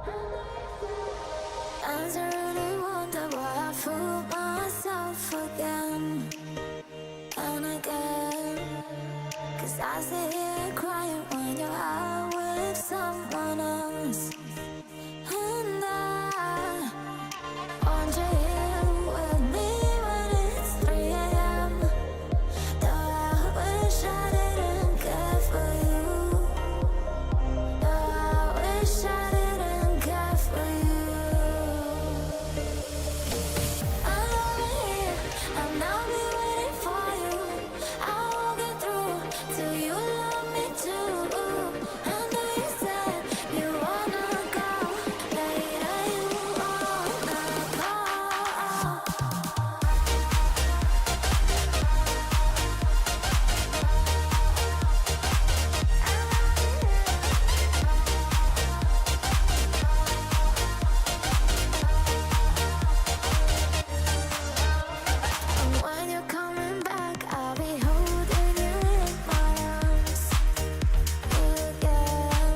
I really wonder why I fool myself again and again. 'Cause I sit here crying when you're out with someone else. And I want you here with me when it's 3 a.m. Though I wish I didn't care for you. Though I wish I didn't care for you. I'm over here, and I'll be waiting for you. I won't get through till you love me too. I know you said you wanna go later, you wanna go. And when you're coming back, I'll be holding you in my arms again.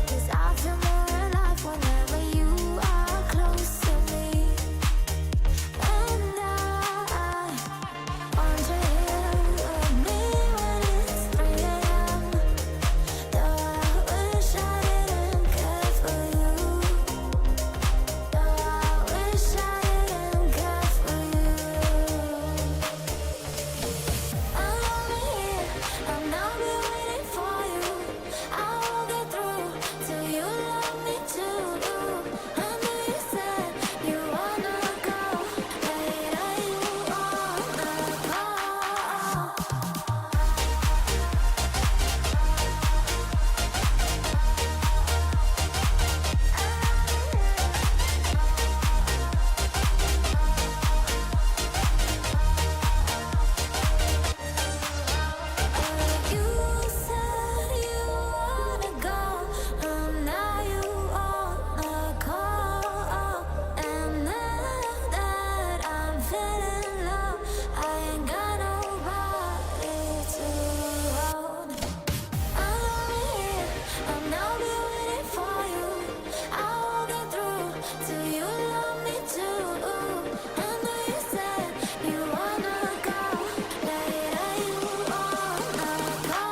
'Cause I feel more alive whenever you are close to me. And I want you here with me when it's 3 a.m. Though I wish I didn't care for you. Though I wish I didn't care for you. I'm over here, and I'll be waiting for you. I won't get through till you love me too. I know you said you wanna go later, you wanna go. You said you wanna go, and now you wanna call. And now that I'm feeling low, I ain't got nobody to hold. I'm over here, and I'll be waiting for you. I won't get through till you love me too. I know you said you wanna go later, you wanna go.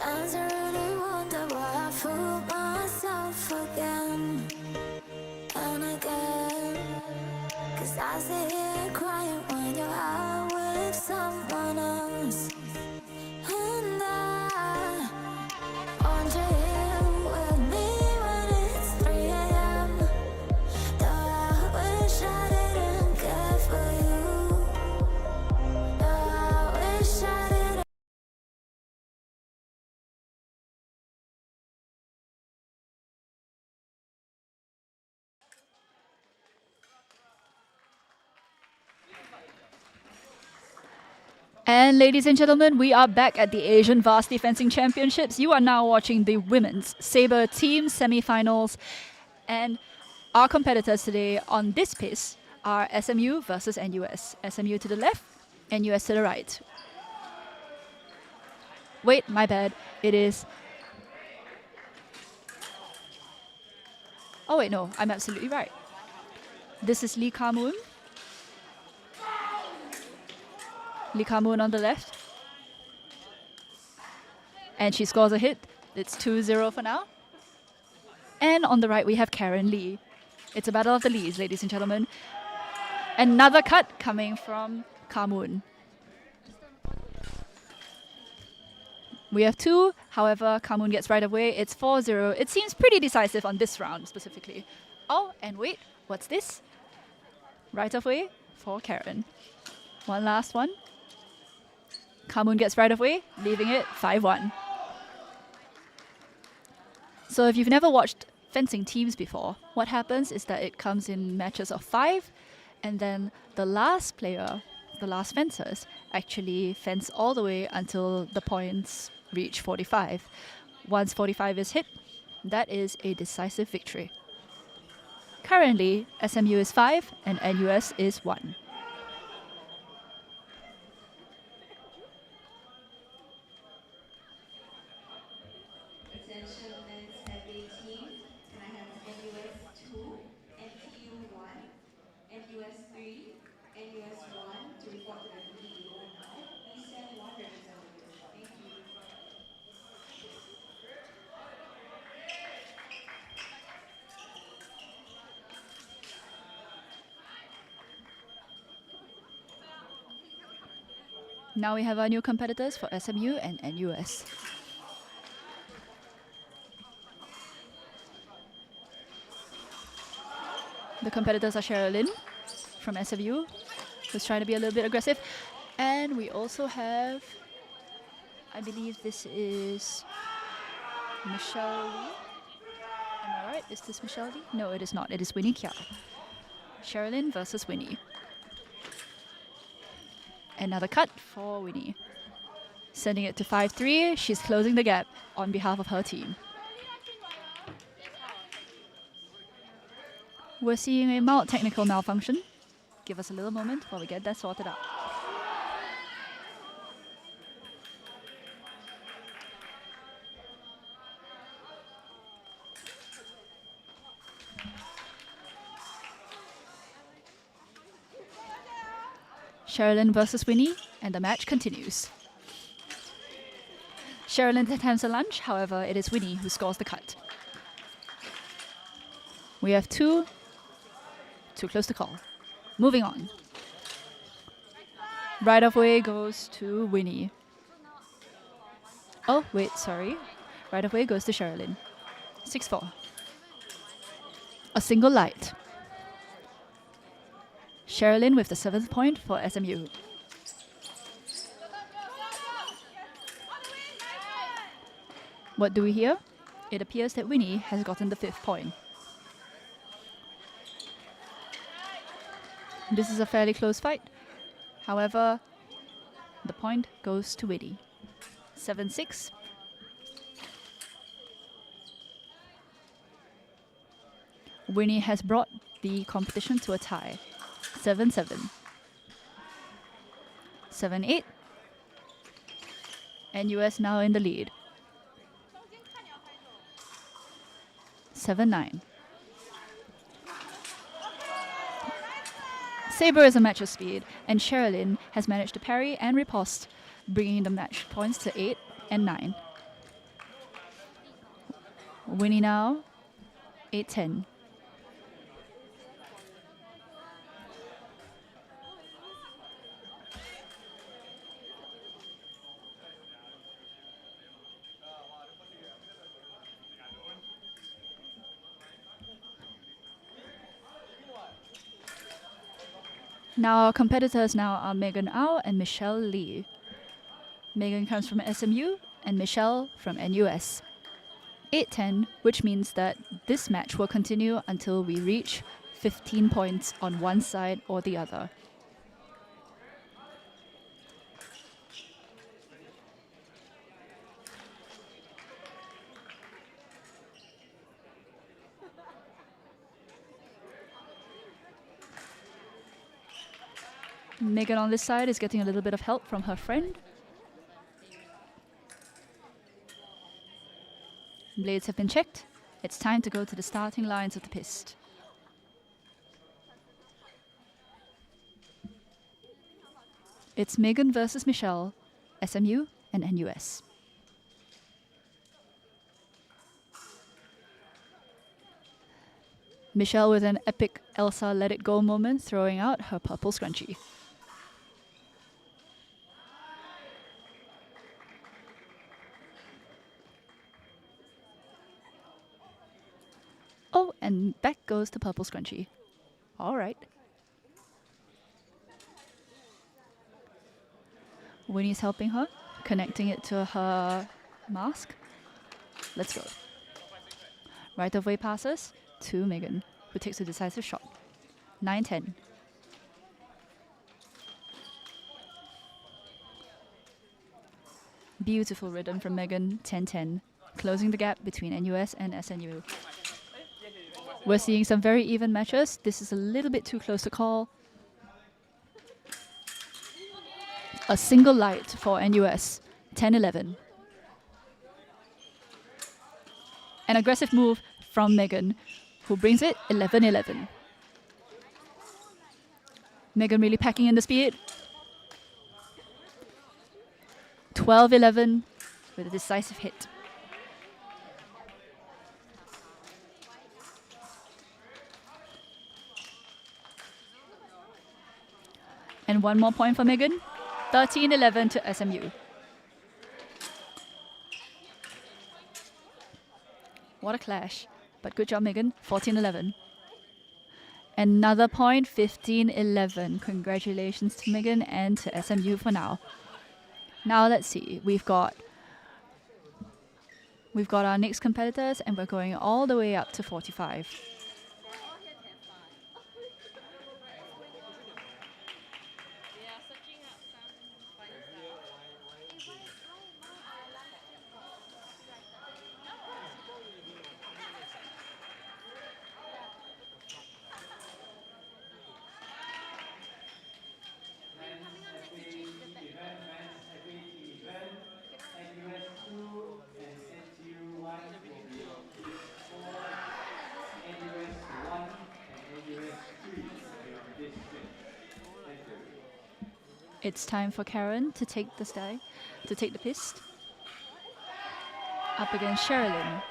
I really wonder why I fool myself again and again. 'Cause I sit here crying when you're out with someone else. And I want you here with me when it's 3 a.m. Though I wish I didn't care for you. Though I wish I didn't. And ladies and gentlemen, we are back at the Asian Varsity Fencing Championships. You are now watching the women's saber team semi-finals. And our competitors today on this piste are SMU versus NUS. SMU to the left, NUS to the right. Wait, my bad. It is... Oh wait, no, I'm absolutely right. This is Lee Ka-moon. Lee Ka-moon on the left. And she scores a hit. It's 2-0 for now. And on the right, we have Karen Lee. It's a battle of the Lees, ladies and gentlemen. Another cut coming from Ka-moon. We have two. However, Ka-moon gets right away. It's 4-0. It seems pretty decisive on this round specifically. Oh, and wait, what's this? Right of way for Karen. One last one. Ka-moon gets right of way, leaving it 5-1. So if you've never watched fencing teams before, what happens is that it comes in matches of 5, And then the last player, the last fencers, actually fence all the way until the points reach 45. Once 45 is hit, that is a decisive victory. Currently, SMU is 5 and NUS is 1. Attention men's heavyweight team. Can I have NUS 2, NTU 1, NUS 3, NUS 1 to report to the lead over now. Please send one representative. Thank you. Now we have our new competitors for SMU and NUS. The competitors are Sherilyn from SMU, who's trying to be a little bit aggressive. And we also have, I believe this is Michelle Lee. Am I right? Is this Michelle Lee? No, it is not. It is Winnie Kia. Sherilyn versus Winnie. Another cut for Winnie. Sending it to 5-3. She's closing the gap on behalf of her team. We're seeing a mild technical malfunction. Give us a little moment while we get that sorted out. Sherilyn versus Winnie, and the match continues. Sherilyn attempts a lunge, however, it is Winnie who scores the cut. We have two. Too close to call. Moving on. Right of way goes to Winnie. Oh, wait, sorry. Right of way goes to Sherilyn. 6-4. A single light. Sherilyn with the 7th point for SMU. What do we hear? It appears that Winnie has gotten the 5th point. This is a fairly close fight. However, the point goes to Winnie. 7-6. Winnie has brought the competition to a tie. 7-7. 7-8. And US now in the lead. 7-9. Sabre is a match of speed, and Sherilyn has managed to parry and riposte, bringing the match points to 8 and 9. Winnie now, 8-10. Now our competitors now are Megan Au and Michelle Lee. Megan comes from SMU and Michelle from NUS. 8-10, which means that this match will continue until we reach 15 points on one side or the other. Megan on this side is getting a little bit of help from her friend. Blades have been checked. It's time to go to the starting lines of the piste. It's Megan versus Michelle, SMU and NUS. Michelle with an epic Elsa let it go moment, throwing out her purple scrunchie. Oh, and back goes the purple scrunchie. All right. Winnie's helping her, connecting it to her mask. Let's go. Right of way passes to Megan, who takes a decisive shot. 9-10. Beautiful rhythm from Megan, 10-10, closing the gap between NUS and SMU. We're seeing some very even matches. This is a little bit too close to call. A single light for NUS, 10-11. An aggressive move from Megan, who brings it 11-11. Megan really packing in the speed. 12-11 with a decisive hit. And one more point for Megan. 13-11 to SMU. What a clash. But good job, Megan. 14-11. Another point, 15-11. Congratulations to Megan and to SMU for now. Now let's see. We've got our next competitors, and we're going all the way up to 45. It's time for Karen to take the piste. Up against Sherilyn.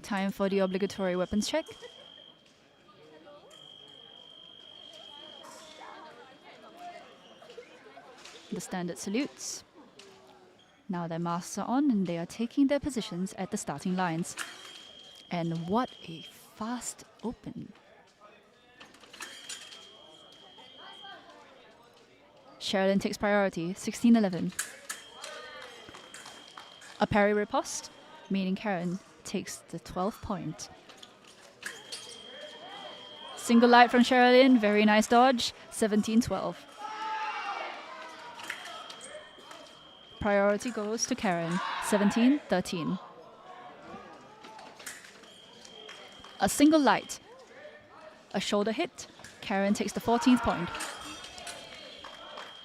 Time for the obligatory weapons check. The standard salutes. Now their masks are on and they are taking their positions at the starting lines. And what a fast open. Sherilyn takes priority, 16-11. A parry riposte, meaning Karen takes the 12th point. Single light from Sherilyn, very nice dodge, 17-12. Priority goes to Karen, 17-13. A single light, a shoulder hit, Karen takes the 14th point.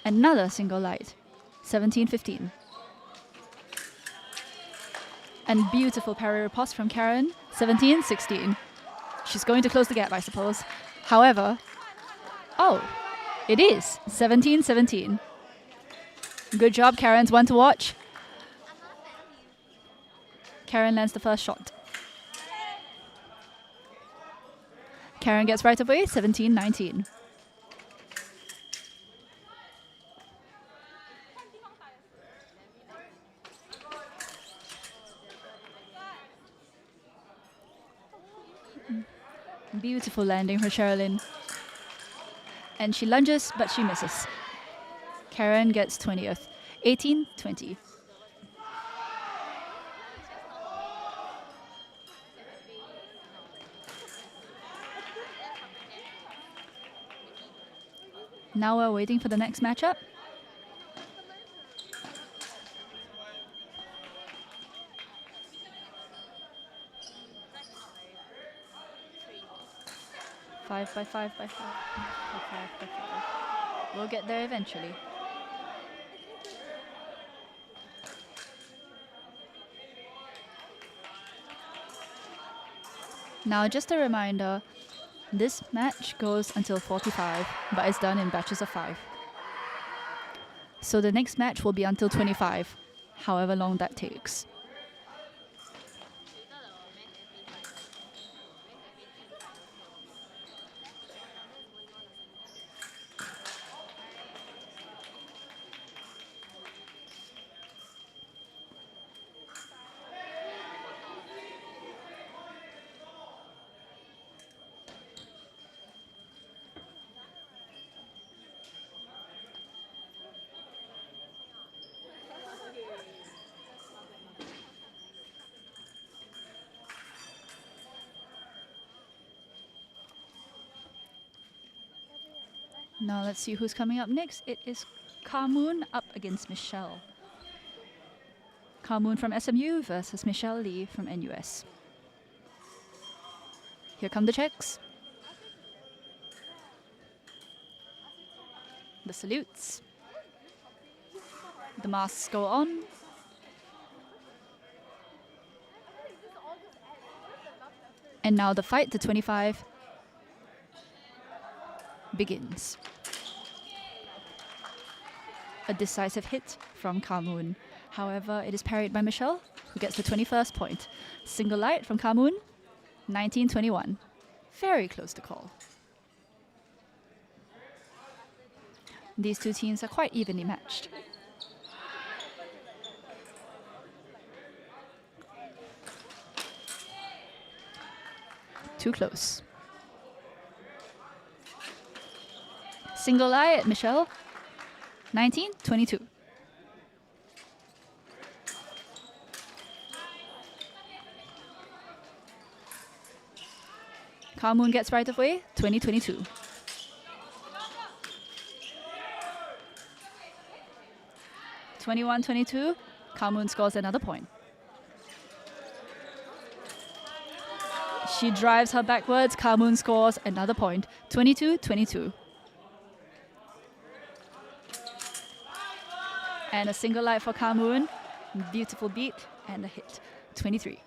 Another single light, 17-15. And beautiful parry riposte from Karen, 17-16. She's going to close the gap, I suppose. However, oh, it is 17-17. Good job, Karen's one to watch. Karen lands the first shot. Karen gets right away, 17-19. Beautiful landing for Sherilyn. And she lunges, but she misses. Karen gets 20th, 18-20. Now we're waiting for the next matchup. Five by five by five. By five by five. We'll get there eventually. Now, just a reminder, this match goes until 45, but it's done in batches of 5. So the next match will be until 25, however long that takes. Now let's see who's coming up next. It is Carmoon up against Michelle. Carmoon from SMU versus Michelle Lee from NUS. Here come the checks. The salutes. The masks go on. And now the fight to 25 begins. A decisive hit from Carmoon. However, it is parried by Michelle, who gets the 21st point. Single light from Carmoon, 19-21. Very close to call. These two teams are quite evenly matched. Too close. Single eye at Michelle, 19-22. Carmoon gets right of way, 20-22. Carmoon scores another point. She drives her backwards. Carmoon scores another point. 22-22. And a single light for Carmoon. Beautiful beat and a hit. 23.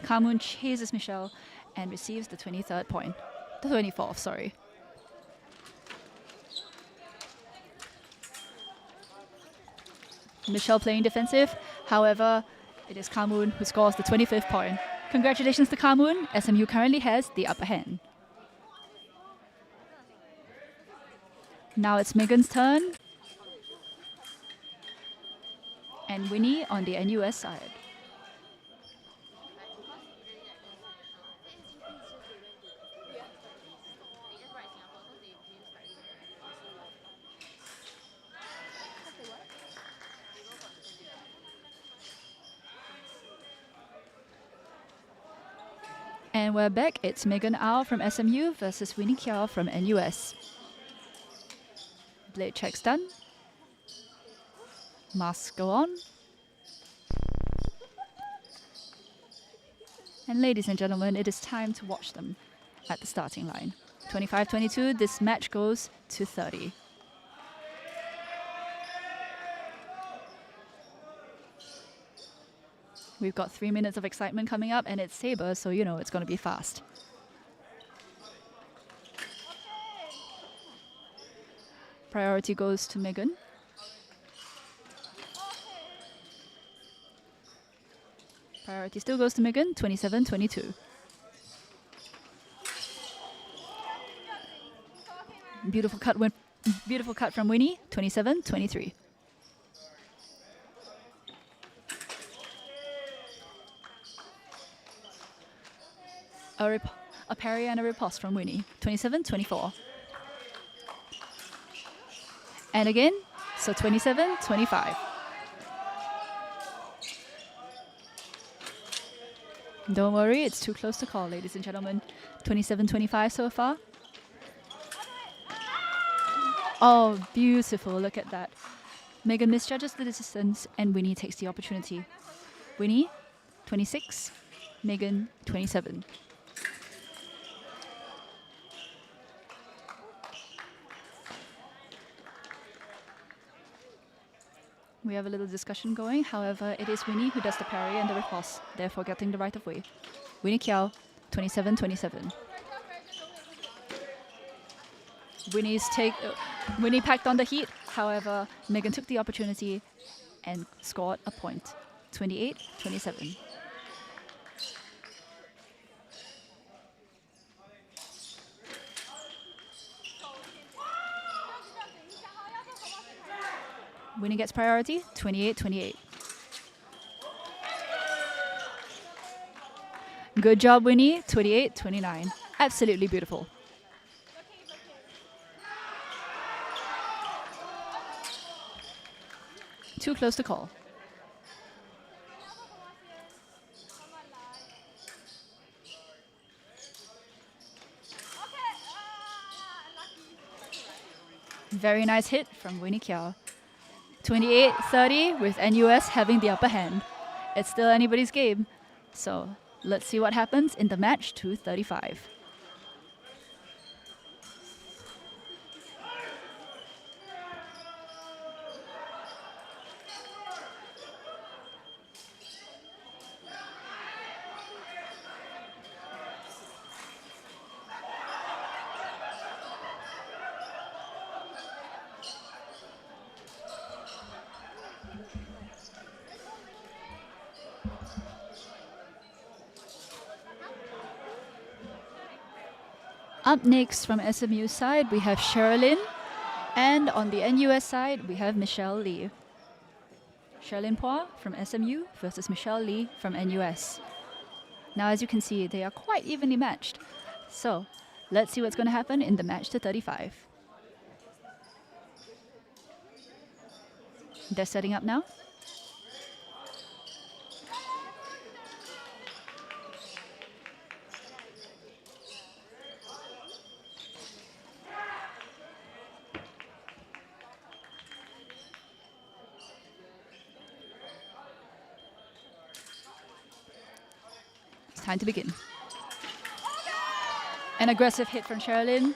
Carmoon chases Michelle and receives the 23rd point. The 24th, sorry. Michelle playing defensive. However, it is Carmoon who scores the 25th point. Congratulations to Carmoon. SMU currently has the upper hand. Now it's Megan's turn. And Winnie on the NUS side. And we're back. It's Megan Au from SMU versus Winnie Kiao from NUS. Blade checks done. Masks go on. And ladies and gentlemen, it is time to watch them at the starting line. 25-22, this match goes to 30. We've got 3 minutes of excitement coming up, and it's Sabre, so you know it's going to be fast. Priority goes to Megan. Priority still goes to Megan, 27-22. Beautiful cut from Winnie, 27-23. A parry and a riposte from Winnie, 27-24. And again, so 27-25. Don't worry, it's too close to call, ladies and gentlemen. 27-25 so far. Oh, beautiful, look at that. Megan misjudges the distance and Winnie takes the opportunity. Winnie, 26, Megan, 27. We have a little discussion going. However, it is Winnie who does the parry and the riposte, therefore getting the right of way. Winnie Kiao, 27-27. Winnie packed on the heat. However, Megan took the opportunity and scored a point. 28-27. Winnie gets priority, 28-28. Good job, Winnie, 28-29. Absolutely beautiful. Too close to call. Very nice hit from Winnie Kiao. 28-30 with NUS having the upper hand. It's still anybody's game. So let's see what happens in the match 235. Up next from SMU side, we have Sherilyn. And on the NUS side, we have Michelle Lee. Sherilyn Poir from SMU versus Michelle Lee from NUS. Now, as you can see, they are quite evenly matched. So let's see what's going to happen in the match to 35. They're setting up now. Time to begin. An aggressive hit from Sherilyn.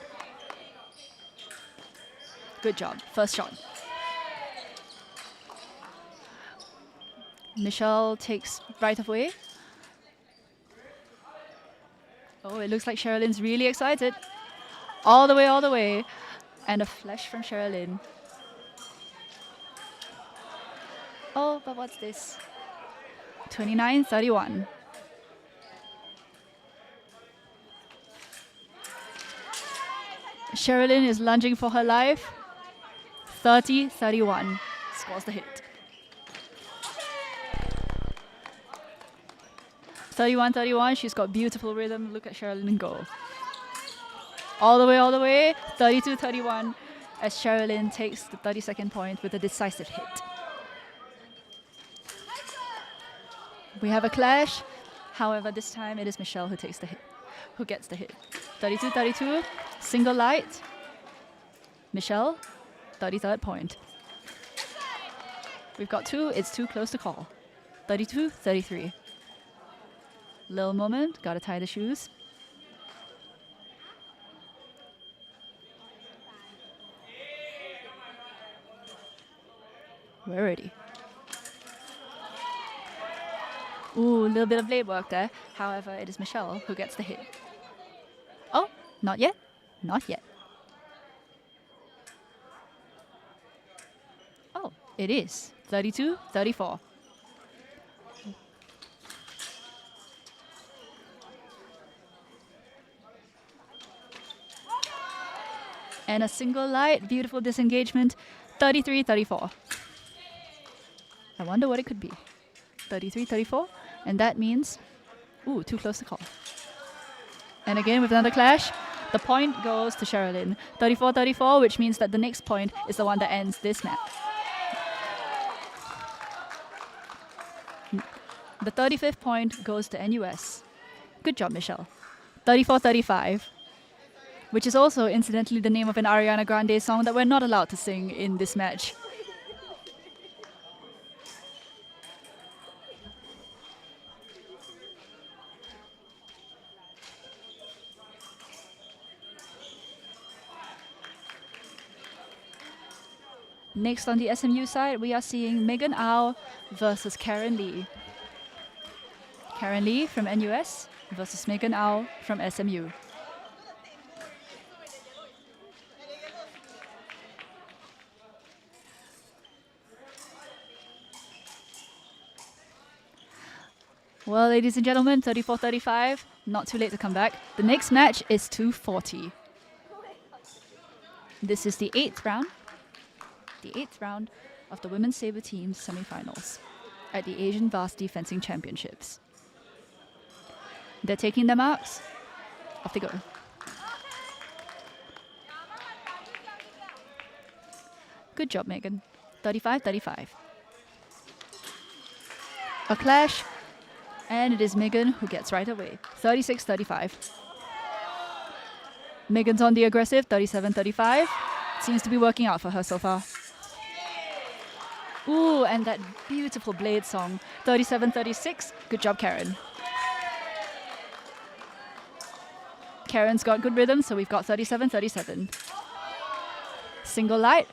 Good job. First shot. Michelle takes right of way. Oh, it looks like Sherilyn's really excited. All the way, all the way. And a flash from Sherilyn. Oh, but what's this? 29-31. Sherilyn is lunging for her life. 30-31. Scores the hit. 31-31. She's got beautiful rhythm. Look at Sherilyn go. All the way, all the way. 32-31 as Sherilyn takes the 32nd point with a decisive hit. We have a clash. However, this time it is Michelle who takes the hit, who gets the hit. 32-32. Single light. Michelle, 33rd point. We've got two. It's too close to call. 32-33. Little moment. Gotta tie the shoes. We're ready. Ooh, a little bit of blade work there. However, it is Michelle who gets the hit. Oh, not yet. Not yet. Oh, it is. 32-34. And a single light, beautiful disengagement. 33-34. I wonder what it could be. 33-34. And that means, ooh, too close to call. And again with another clash. The point goes to Sherilyn. 34-34, which means that the next point is the one that ends this match. The 35th point goes to NUS. Good job, Michelle. 34-35, which is also incidentally the name of an Ariana Grande song that we're not allowed to sing in this match. Next on the SMU side, we are seeing Megan Au versus Karen Lee. Karen Lee from NUS versus Megan Au from SMU. Well, ladies and gentlemen, 34-35, not too late to come back. The next match is 240. This is the 8th round. The 8th round of the women's sabre team semifinals at the Asian Varsity Fencing Championships. They're taking their marks. Off they go. Good job, Megan. 35-35. A clash, and it is Megan who gets right away. 36-35. Megan's on the aggressive, 37-35. Seems to be working out for her so far. Ooh, and that beautiful blade song. 37-36. Good job, Karen. Karen's got good rhythm, so we've got 37-37. Single light.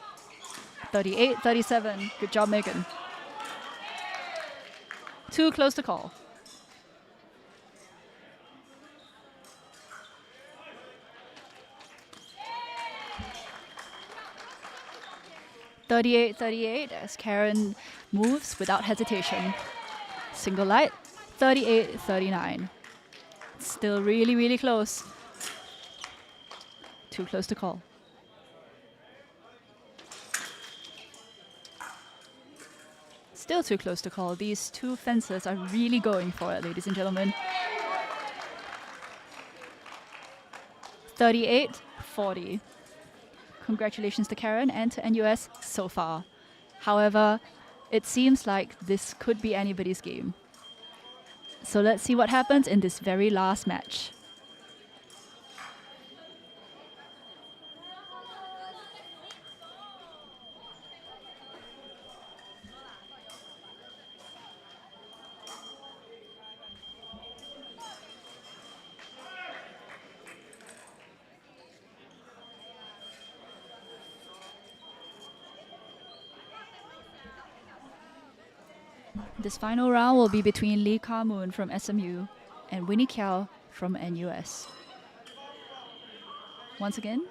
38-37. Good job, Megan. Too close to call. as Karen moves without hesitation. Single light. 38-39. Still really, really close. Too close to call. Still too close to call. These two fencers are really going for it, ladies and gentlemen. 38-40. Congratulations to Karen and to NUS so far. However, it seems like this could be anybody's game. So let's see what happens in this very last match. This final round will be between Lee Ka-moon from SMU and Winnie Kiao from NUS. Once again,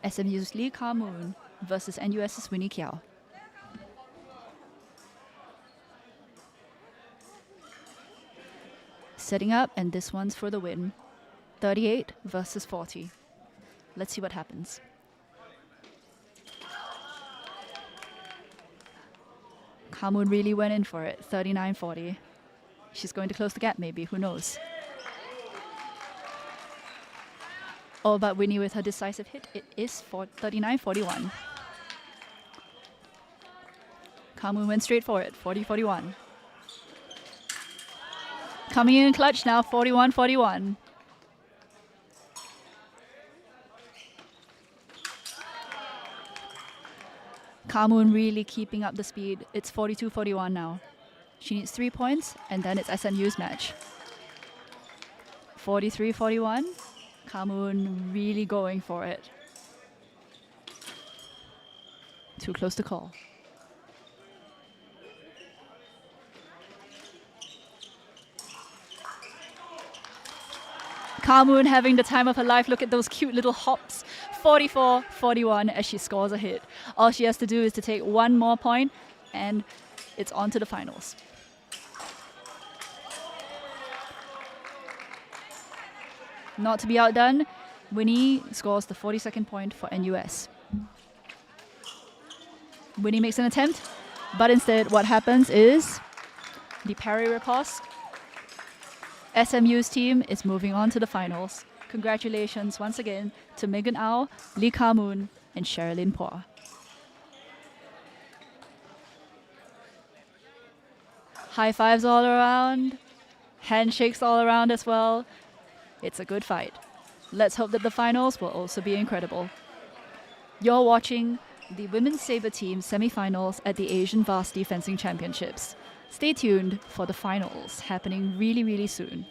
SMU's Lee Ka-moon versus NUS's Winnie Kiao. Setting up, and this one's for the win. 38 versus 40. Let's see what happens. Ka-moon really went in for it, 39-40. She's going to close the gap maybe, who knows. All about Winnie with her decisive hit. It is 39-41. Ka-moon went straight for it, 40-41. Coming in clutch now, 41-41. Ka-moon really keeping up the speed. It's 42-41 now. She needs 3 points, and then it's SMU's match. 43-41. Ka-moon really going for it. Too close to call. Ka-moon having the time of her life. Look at those cute little hops. 44-41 as she scores a hit. All she has to do is to take one more point, and it's on to the finals. Not to be outdone, Winnie scores the 42nd point for NUS. Winnie makes an attempt, but instead what happens is the parry riposte. SMU's team is moving on to the finals. Congratulations once again to Megan Au, Lee Ka-moon, and Sherilyn Poa. High fives all around, handshakes all around as well. It's a good fight. Let's hope that the finals will also be incredible. You're watching the Women's Sabre Team semi-finals at the Asian Varsity Fencing Championships. Stay tuned for the finals happening really, really soon.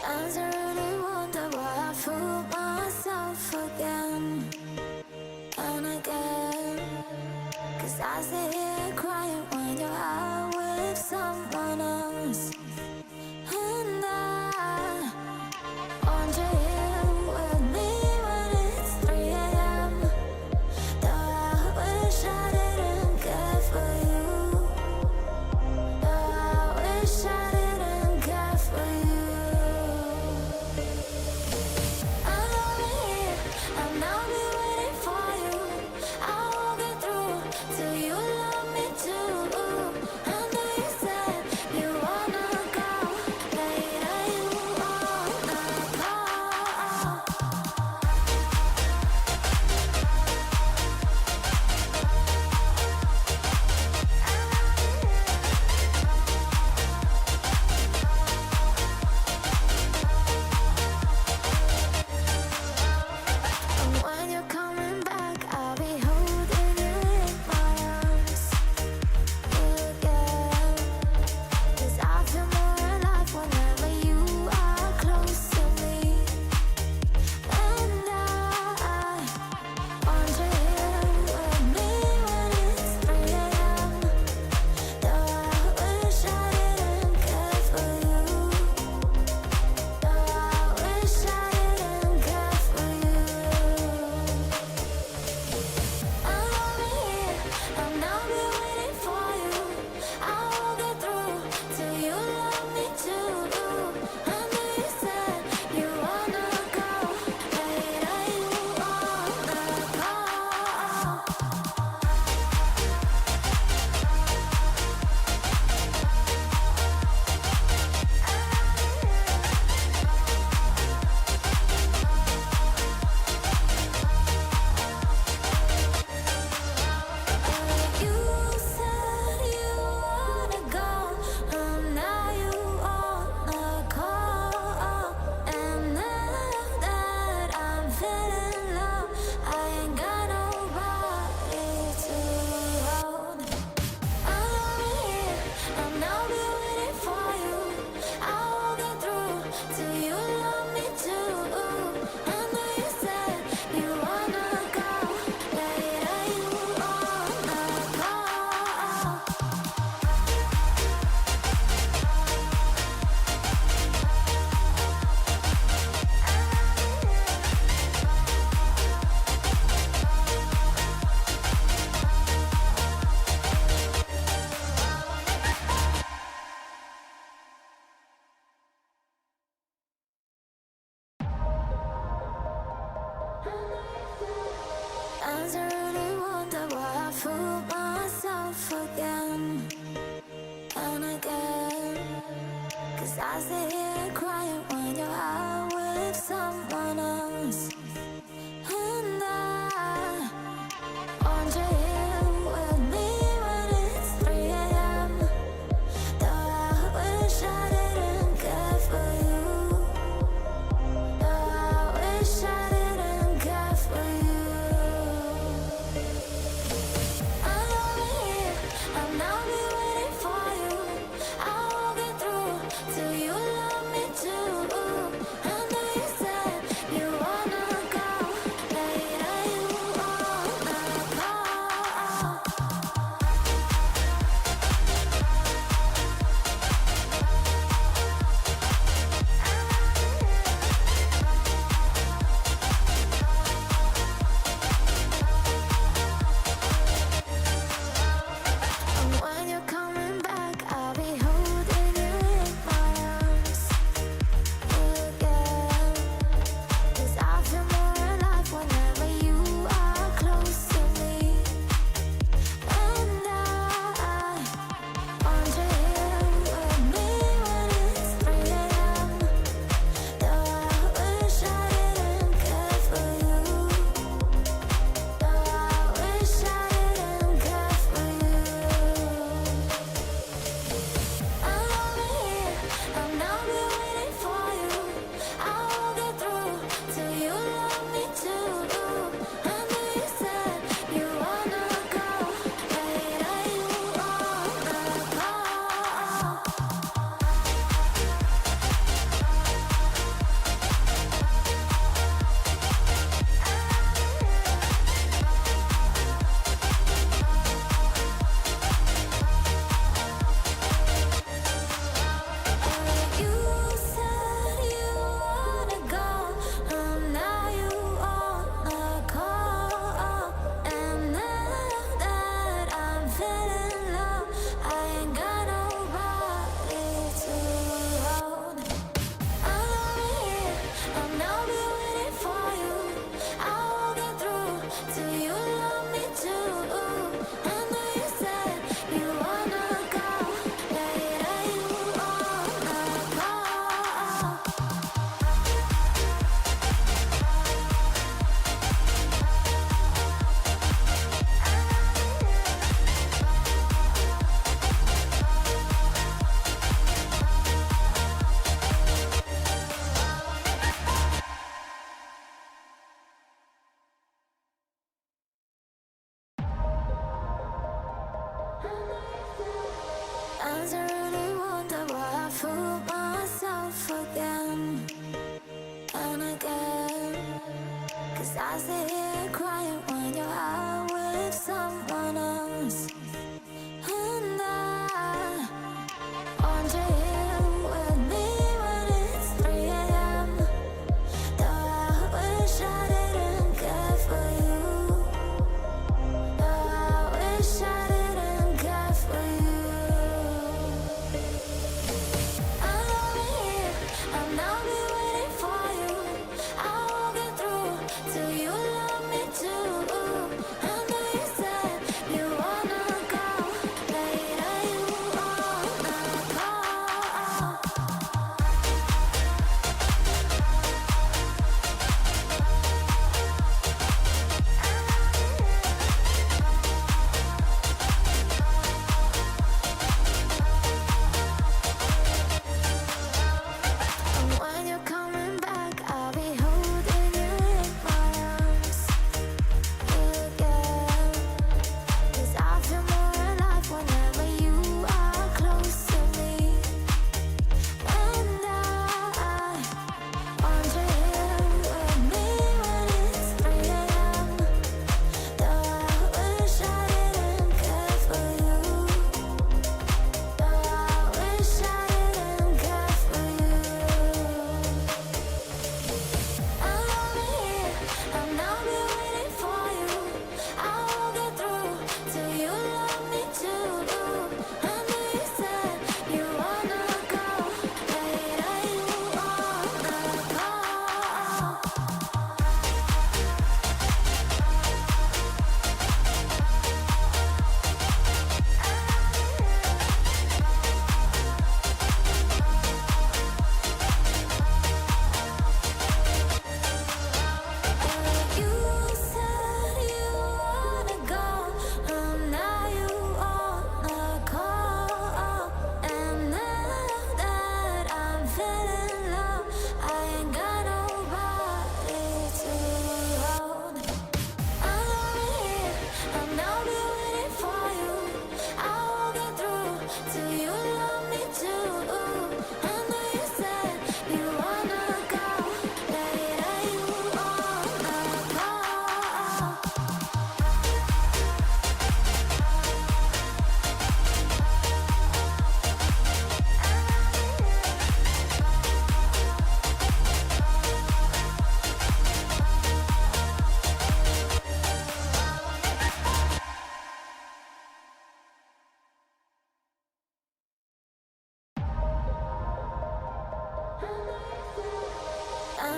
I really wonder why I fool myself again and again. 'Cause I sit here crying when you're out with someone else. And I want you here with me when it's 3 a.m. Though I wish I didn't care for you. Though I wish I didn't care for you. Till you love me too. I know you said you wanna fool myself again and again. 'Cause I sit here crying when you're out with someone else. And I want you here with me when it's 3 a.m. Though I wish I didn't care for you. Though I wish I didn't care for you. I'm over here, I'll now be waiting for you. I won't get through till you love me too. I know you said you wanna go later, you wanna call. And when you're coming back, I'll be holding you in my arms again. 'Cause I feel more alive whenever you are close to me. And I want you here with me when it's 3 a.m. Though I wish I didn't care for you. Though I wish I didn't care for you. I'm over here, I'll now be waiting for you. I won't get through till you love me too. I know you said you wanna go later, you wanna call. You said you wanna go, and now you wanna call. And now that I'm feeling low, I ain't got nobody to hold. I'm over here, I'll now be waiting for you. I won't get through till you love me too. I know you said you wanna go later, you wanna call. I really wonder why I fool myself again and again. 'Cause I sit here crying when you're out with someone else. And I want you here with me when it's 3 a.m. Though I wish I didn't care for you. Though I wish I didn't care for you. I'm over here, I'll now be waiting for you. I won't get through till you love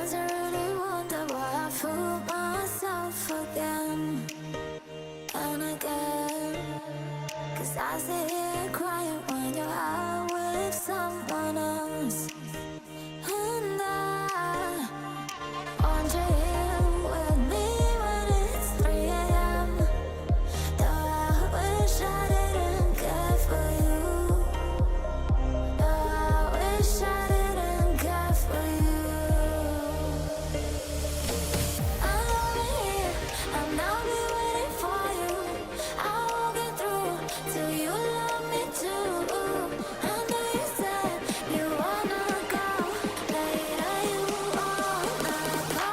Sometimes I really wonder why I fool myself again and again. 'Cause I sit here crying when you're out with someone else. And I want you here with me when it's 3 a.m. Though I wish I didn't care for you. Though I wish I didn't care for you. I'm over here, I'll now be waiting for you. I won't get through till you love me too. I know you said you wanna go later, you wanna go.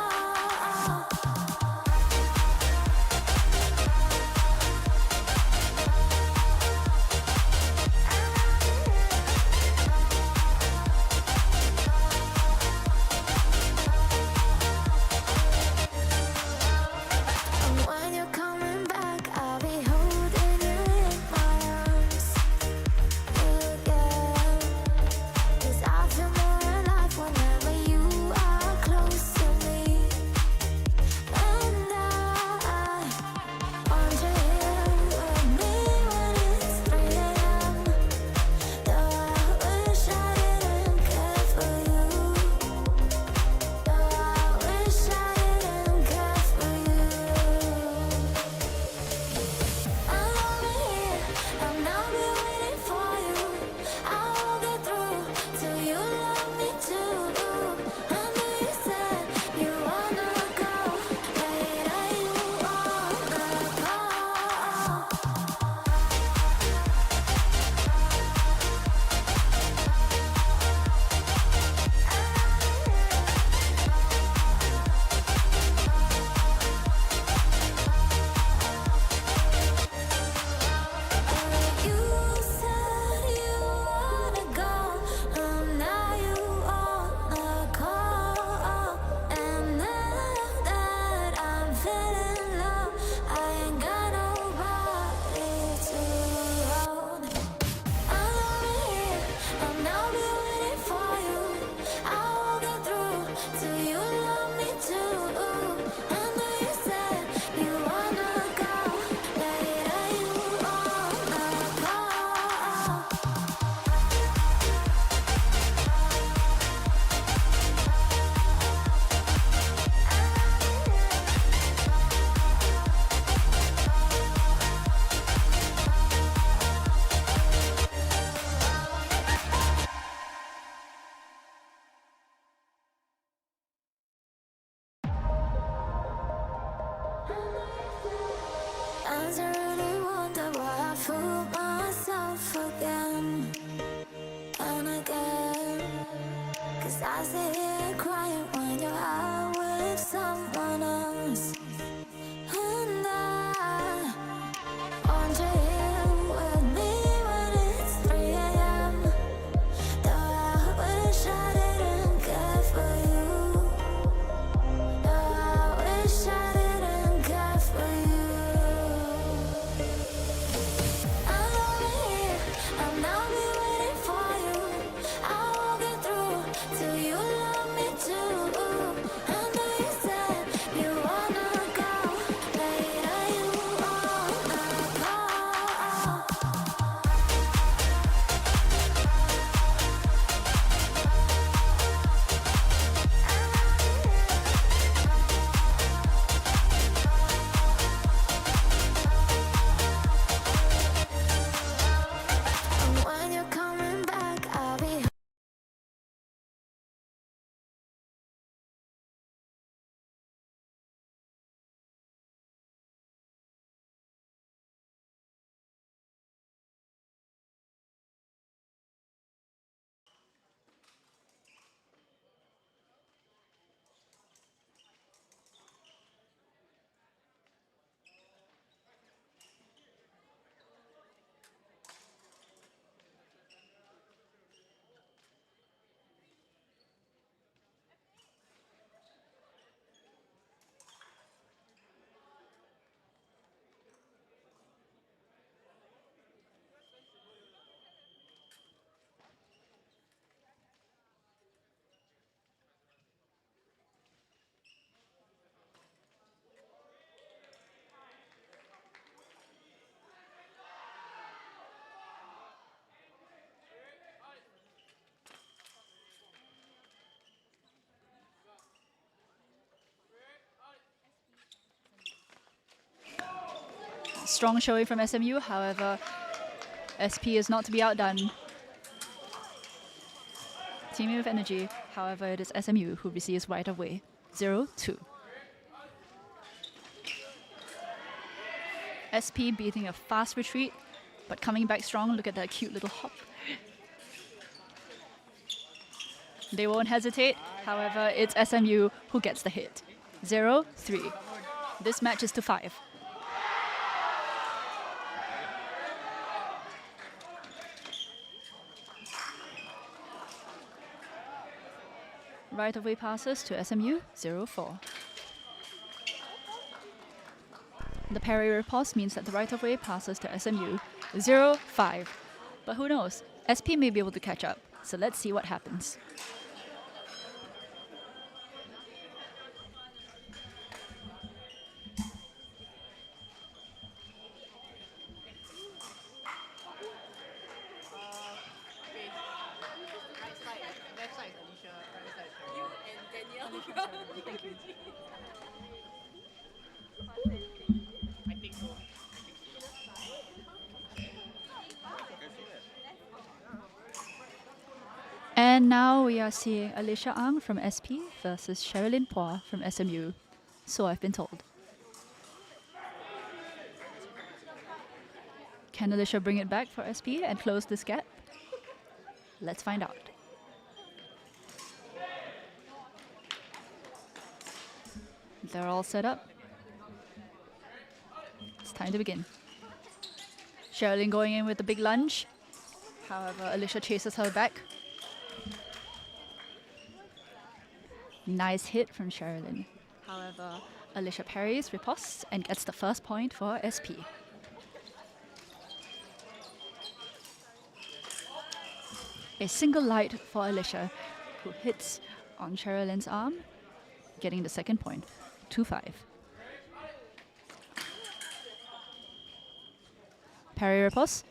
And when you're coming back, I'll be holding you in my arms again. 'Cause I feel more alive whenever you are close to me. And I want you here with me when it's 3 a.m. Though I wish I didn't care for you. Though I wish I didn't care for you. I'm over here, I'll now be waiting for you. I won't get through till you love me too. I know you said you wanna go later, you wanna go. You said you wanna go, now you wanna call. And now that I'm feeling low, I ain't got nobody to hold. I'm over here, I'll now be waiting for you. I won't get through till you love me too. I know you said you wanna go later, you wanna go. Sometimes I really wonder why I fool myself again and again. 'Cause I sit here crying when you're out with someone else. And I want you here with me when it's 3 a.m. Though I wish I didn't care for you. Though I wish I didn't care for you. I'm over here, I'll now be waiting for you. I won't get through till you love Strong showing from SMU, however, SP is not to be outdone. Teaming with energy, however, it is SMU who receives right of way. 0-2. SP beating a fast retreat, but coming back strong. Look at that cute little hop. They won't hesitate. However, it's SMU who gets the hit. 0-3. This match is to 5. Right of way passes to SMU. 0-4. The parry riposte means that the right of way passes to SMU. 0-5. But who knows? SP may be able to catch up. So let's see what happens. And now we are seeing Alicia Ang from SP versus Sherilyn Pua from SMU. So I've been told. Can Alicia bring it back for SP and close this gap? Let's find out. They're all set up. It's time to begin. Sherilyn going in with the big lunge. However, Alicia chases her back. Nice hit from Sherilyn. However, Alicia parries, ripostes, and gets the first point for SP. A single light for Alicia, who hits on Sherilyn's arm, getting the second point. 2-5. Parry riposte,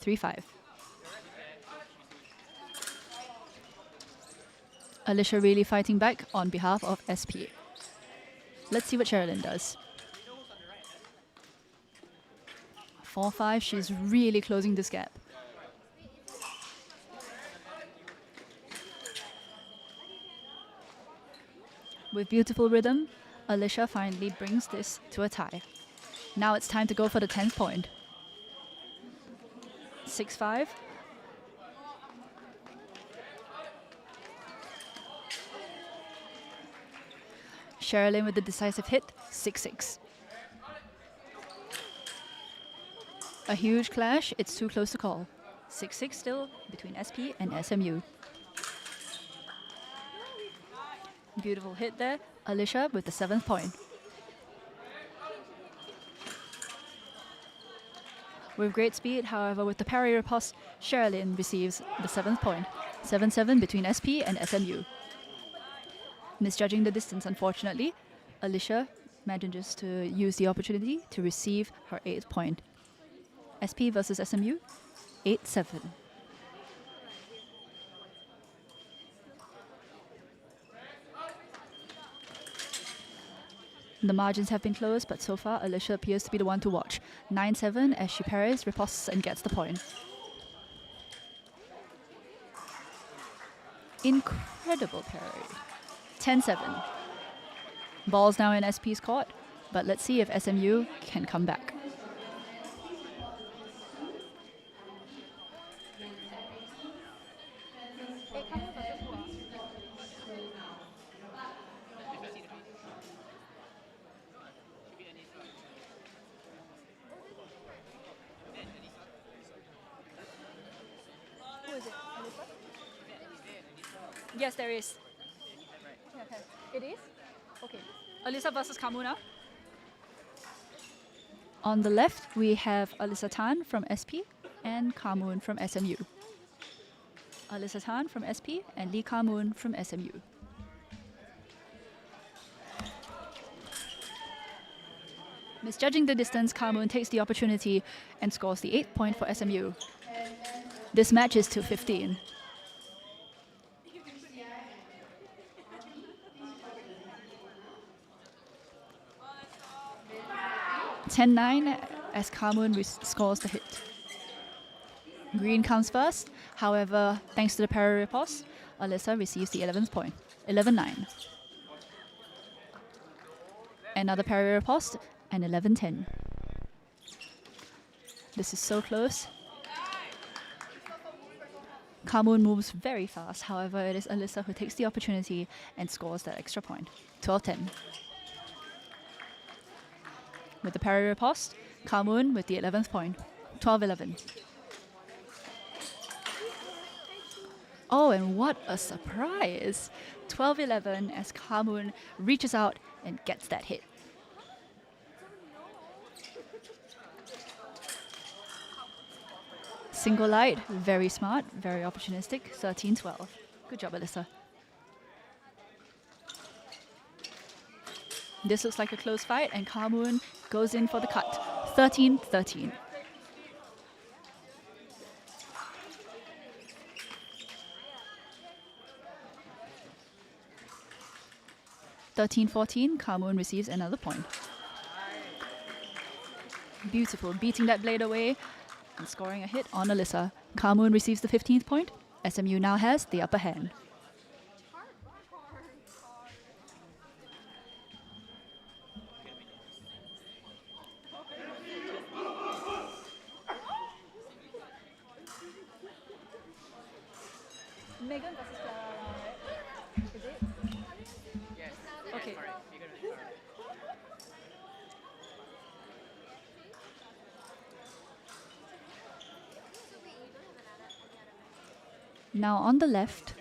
3-5. Alicia really fighting back on behalf of SP. Let's see what Sherilyn does. 4-5, she's really closing this gap. With beautiful rhythm, Alicia finally brings this to a tie. Now it's time to go for the 10th point. 6-5. Sherilyn with the decisive hit, 6-6. A huge clash, it's too close to call. 6-6 still between SP and SMU. Beautiful hit there, Alicia with the 7th point. With great speed, however, with the parry riposte, Sherilyn receives the 7th point. 7-7 between SP and SMU. Misjudging the distance, unfortunately, Alicia manages to use the opportunity to receive her 8th point. SP versus SMU, 8-7. The margins have been closed, but so far Alicia appears to be the one to watch. 9-7 as she parries, ripostes, and gets the point. Incredible parry. 10-7. Ball's now in SP's court, but let's see if SMU can come back. Who is it? Alyssa? Yes, there is. Okay. It is? Okay. Alyssa versus Kamuna. On the left, we have Alyssa Tan from SP and Kamoon from SMU. Alyssa Tan from SP and Lee Kamoon from SMU. Misjudging the distance, Kamoon takes the opportunity and scores the 8th point for SMU. This match is to 15. 10-9 as Kamun scores the hit. Green comes first. However, thanks to the parry riposte, Alyssa receives the 11th point. 11-9. Another parry riposte and 11-10. This is so close. Kamun moves very fast. However, it is Alyssa who takes the opportunity and scores that extra point. 12-10. With the parry riposte, Kamun with the 11th point. 12-11. Oh, and what a surprise! 12-11 as Kamun reaches out and gets that hit. Single light, very smart, very opportunistic. 13-12. Good job, Alyssa. This looks like a close fight, and Kamun goes in for the cut. 13-13. Kamun receives another point. Beautiful, beating that blade away and scoring a hit on Alyssa. Kamun receives the 15th point. SMU now has the upper hand. Megan versus Clara, right? Is it? Yes. Okay. Correct. Now on the left,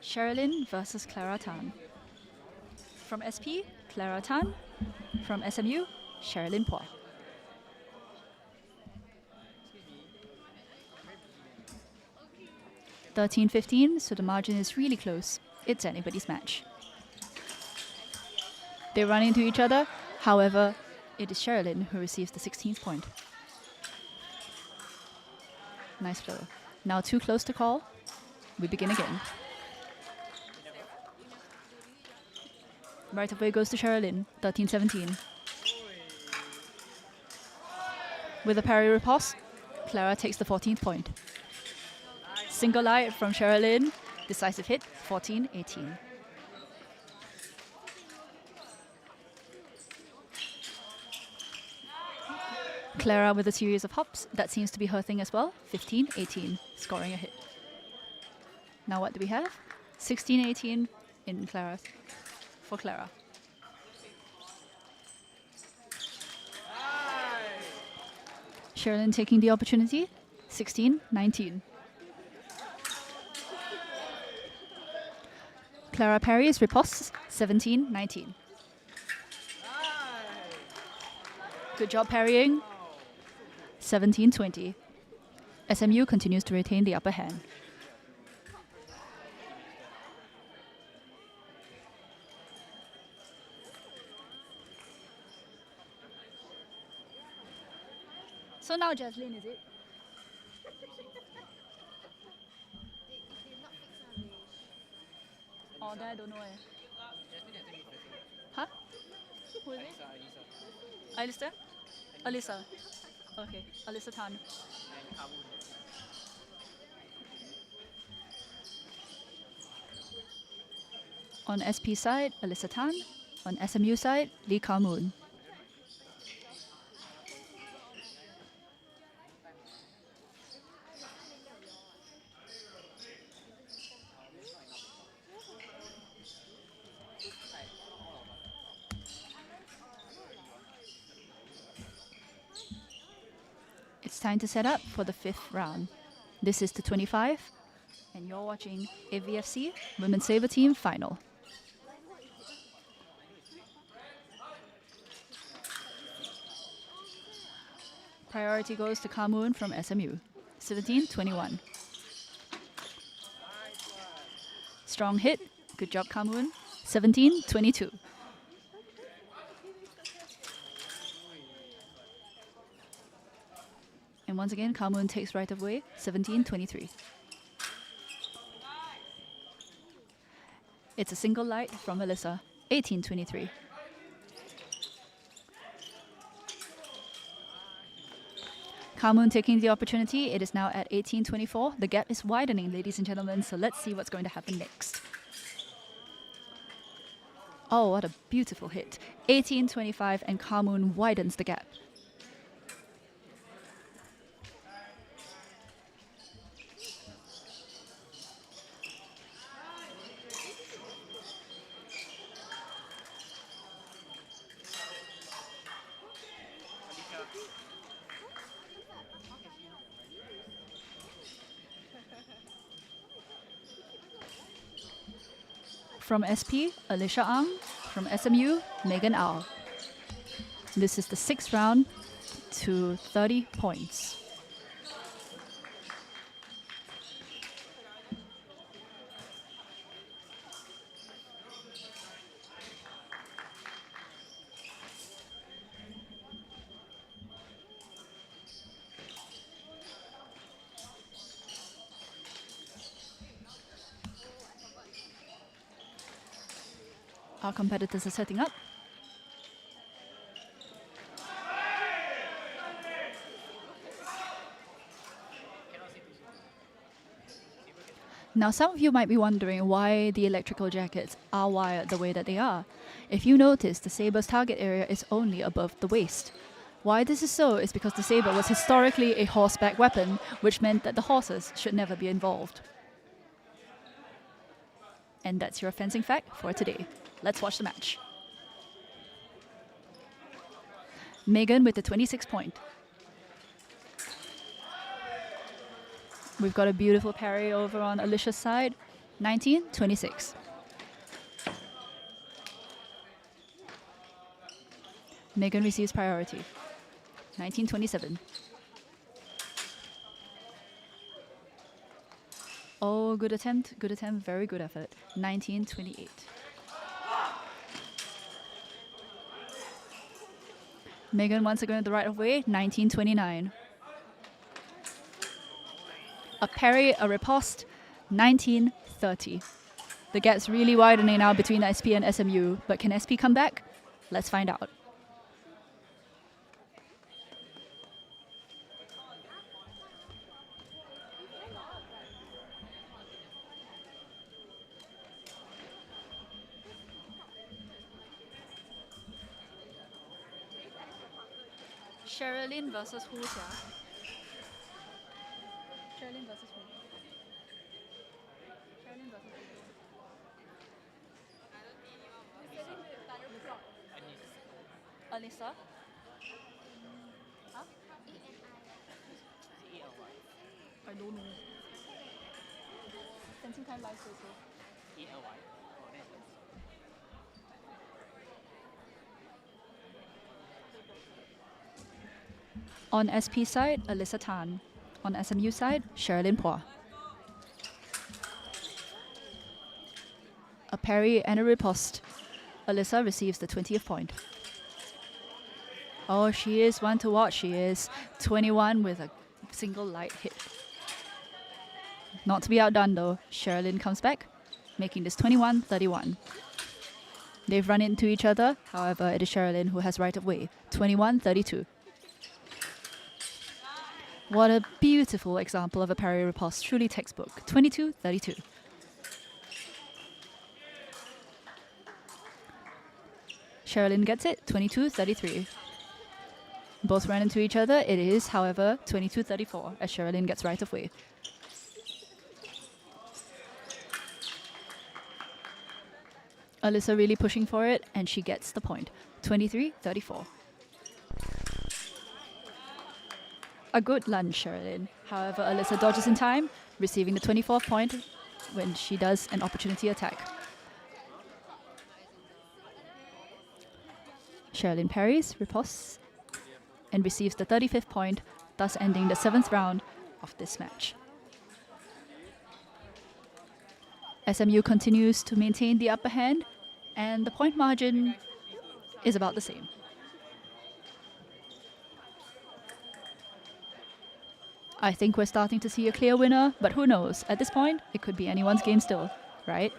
Sherilyn versus Clara Tan. From SP, Clara Tan. From SMU, Sherilyn Poa. (13-15), so the margin is really close. It's anybody's match. They run into each other. However, it is Sherilyn who receives the 16th point. Nice flow. Now too close to call. We begin again. Right of way goes to Sherilyn. 13-17. With a parry riposte, Clara takes the 14th point. Single light from Sherilyn. Decisive hit. 14-18. Clara with a series of hops. That seems to be her thing as well. 15-18, scoring a hit. Now what do we have? 16-18 in Clara, for Clara. Sherilyn taking the opportunity. 16-19. Clara parries, ripostes. 17-19. Good job parrying. 17-20. SMU continues to retain the upper hand. So now Jaslyn, is it? Oh, then I don't know. Huh? Who is it? Alyssa? Alyssa. Okay, Alyssa Tan. On SP side, Alyssa Tan. On SMU side, Lee Kamun. It's time to set up for the 5th round. This is the 25, and you're watching AVFC Women's Saber Team Final. Priority goes to Kamun from SMU. 17-21. Strong hit. Good job, Kamun. 17-22. And once again, Kamun takes right of way. 17-23. It's a single light from Alyssa. 18-23. Kamun taking the opportunity. It is now at 18-24. The gap is widening, ladies and gentlemen, so let's see what's going to happen next. Oh, what a beautiful hit. 18-25, and Kamun widens the gap. From SP, Alicia Ang. From SMU, Megan Au. This is the 6th round to 30 points. Our competitors are setting up. Now, some of you might be wondering why the electrical jackets are wired the way that they are. If you notice, the saber's target area is only above the waist. Why this is so is because the saber was historically a horseback weapon, which meant that the horses should never be involved. And that's your fencing fact for today. Let's watch the match. Megan with the 26 point. We've got a beautiful parry over on Alicia's side. 19-26. Megan receives priority. 19-27. Oh, good attempt, very good effort. 19-28. Megan once again at the right of way, 19-29. A parry, a riposte, 19-30. The gap's really widening now between SP and SMU, but can SP come back? Let's find out. Sherilyn versus who, yeah? Sherilyn versus who? Sherilyn versus who? Alisa? Huh? I don't know. Fencing time live social. On SP side, Alyssa Tan. On SMU side, Sherilyn Poir. A parry and a riposte. Alyssa receives the 20th point. Oh, she is one to watch. She is 21 with a single light hit. Not to be outdone though, Sherilyn comes back, making this 21-31. They've run into each other, however, it is Sherilyn who has right of way. 21-32. What a beautiful example of a parry riposte, truly textbook. 22-32. Sherilyn gets it, 22-33. Both ran into each other. It is, however, 22-34 as Sherilyn gets right of way. Alyssa really pushing for it, and she gets the point. 23-34. A good lunge, Sherilyn. However, Alyssa dodges in time, receiving the 24th point when she does an opportunity attack. Sherilyn parries, ripostes, and receives the 35th point, thus ending the 7th round of this match. SMU continues to maintain the upper hand, and the point margin is about the same. I think we're starting to see a clear winner, but who knows? At this point, it could be anyone's game still, right?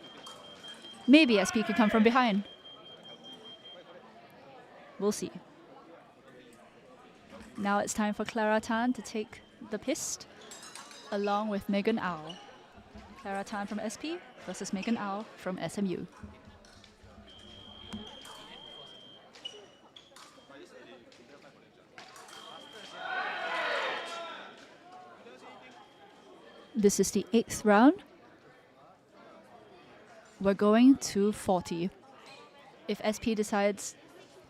Maybe SP could come from behind. We'll see. Now it's time for Clara Tan to take the Piste along with Megan Au. Clara Tan from SP versus Megan Au from SMU. This is the 8th round. We're going to 40. If SP decides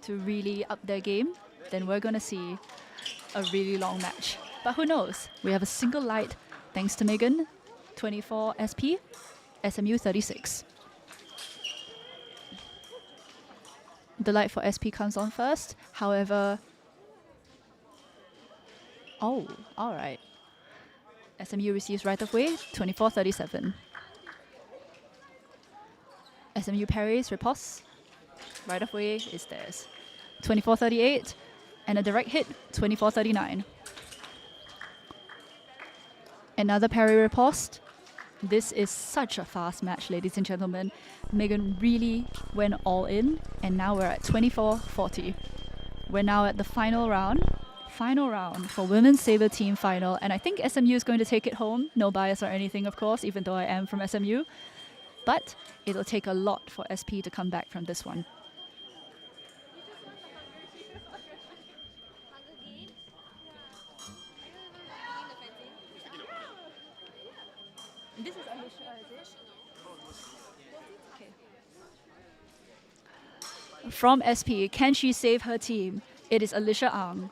to really up their game, then we're going to see a really long match. But who knows? We have a single light thanks to Megan, 24 SP, SMU 36. The light for SP comes on first. However, oh, all right. SMU receives right of way, 24-37. SMU parries, riposte. Right of way is theirs. 24-38. And a direct hit, 24-39. Another parry riposte. This is such a fast match, ladies and gentlemen. Megan really went all in, and now we're at 24-40. We're now at the final round. Final round for women's saber team final, and I think SMU is going to take it home. No bias or anything, of course, even though I am from SMU. But it'll take a lot for SP to come back from this one. This is Alicia, is it? Okay. From SP, can she save her team? It is Alicia Ang.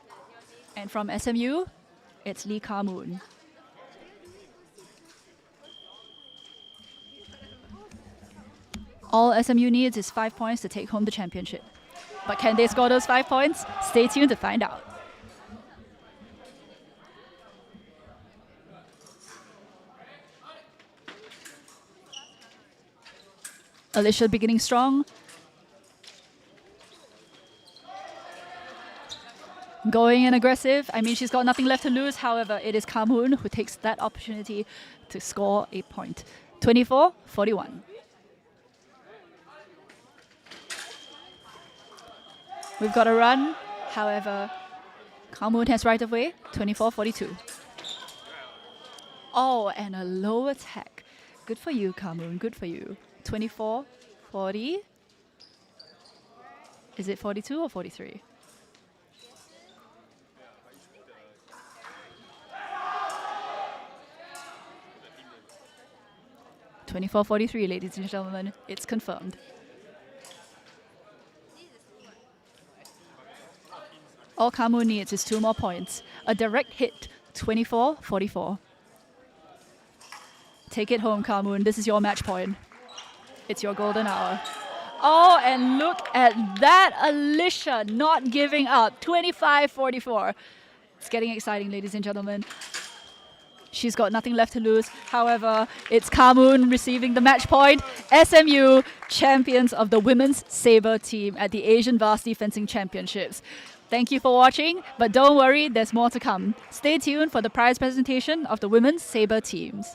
And from SMU, it's Lee Ka-moon. All SMU needs is 5 points to take home the championship. But can they score those 5 points? Stay tuned to find out. Alicia beginning strong. Going in aggressive. I mean, she's got nothing left to lose. However, it is Ka-moon who takes that opportunity to score a point. 24-41. We've got a run. However, Ka-moon has right of way. 24-42. Oh, and a low attack. Good for you, Ka-moon. Good for you. 24-40. Is it 42 or 43? (24-43), ladies and gentlemen. It's confirmed. All Ka-moon needs is 2 more points. A direct hit, 24-44. Take it home, Ka-moon. This is your match point. It's your golden hour. Oh, and look at that. Alicia not giving up. 25-44. It's getting exciting, ladies and gentlemen. She's got nothing left to lose. However, it's Ka-moon receiving the match point. SMU, champions of the women's saber team at the Asian Varsity Fencing Championships. Thank you for watching, but don't worry, there's more to come. Stay tuned for the prize presentation of the women's saber teams.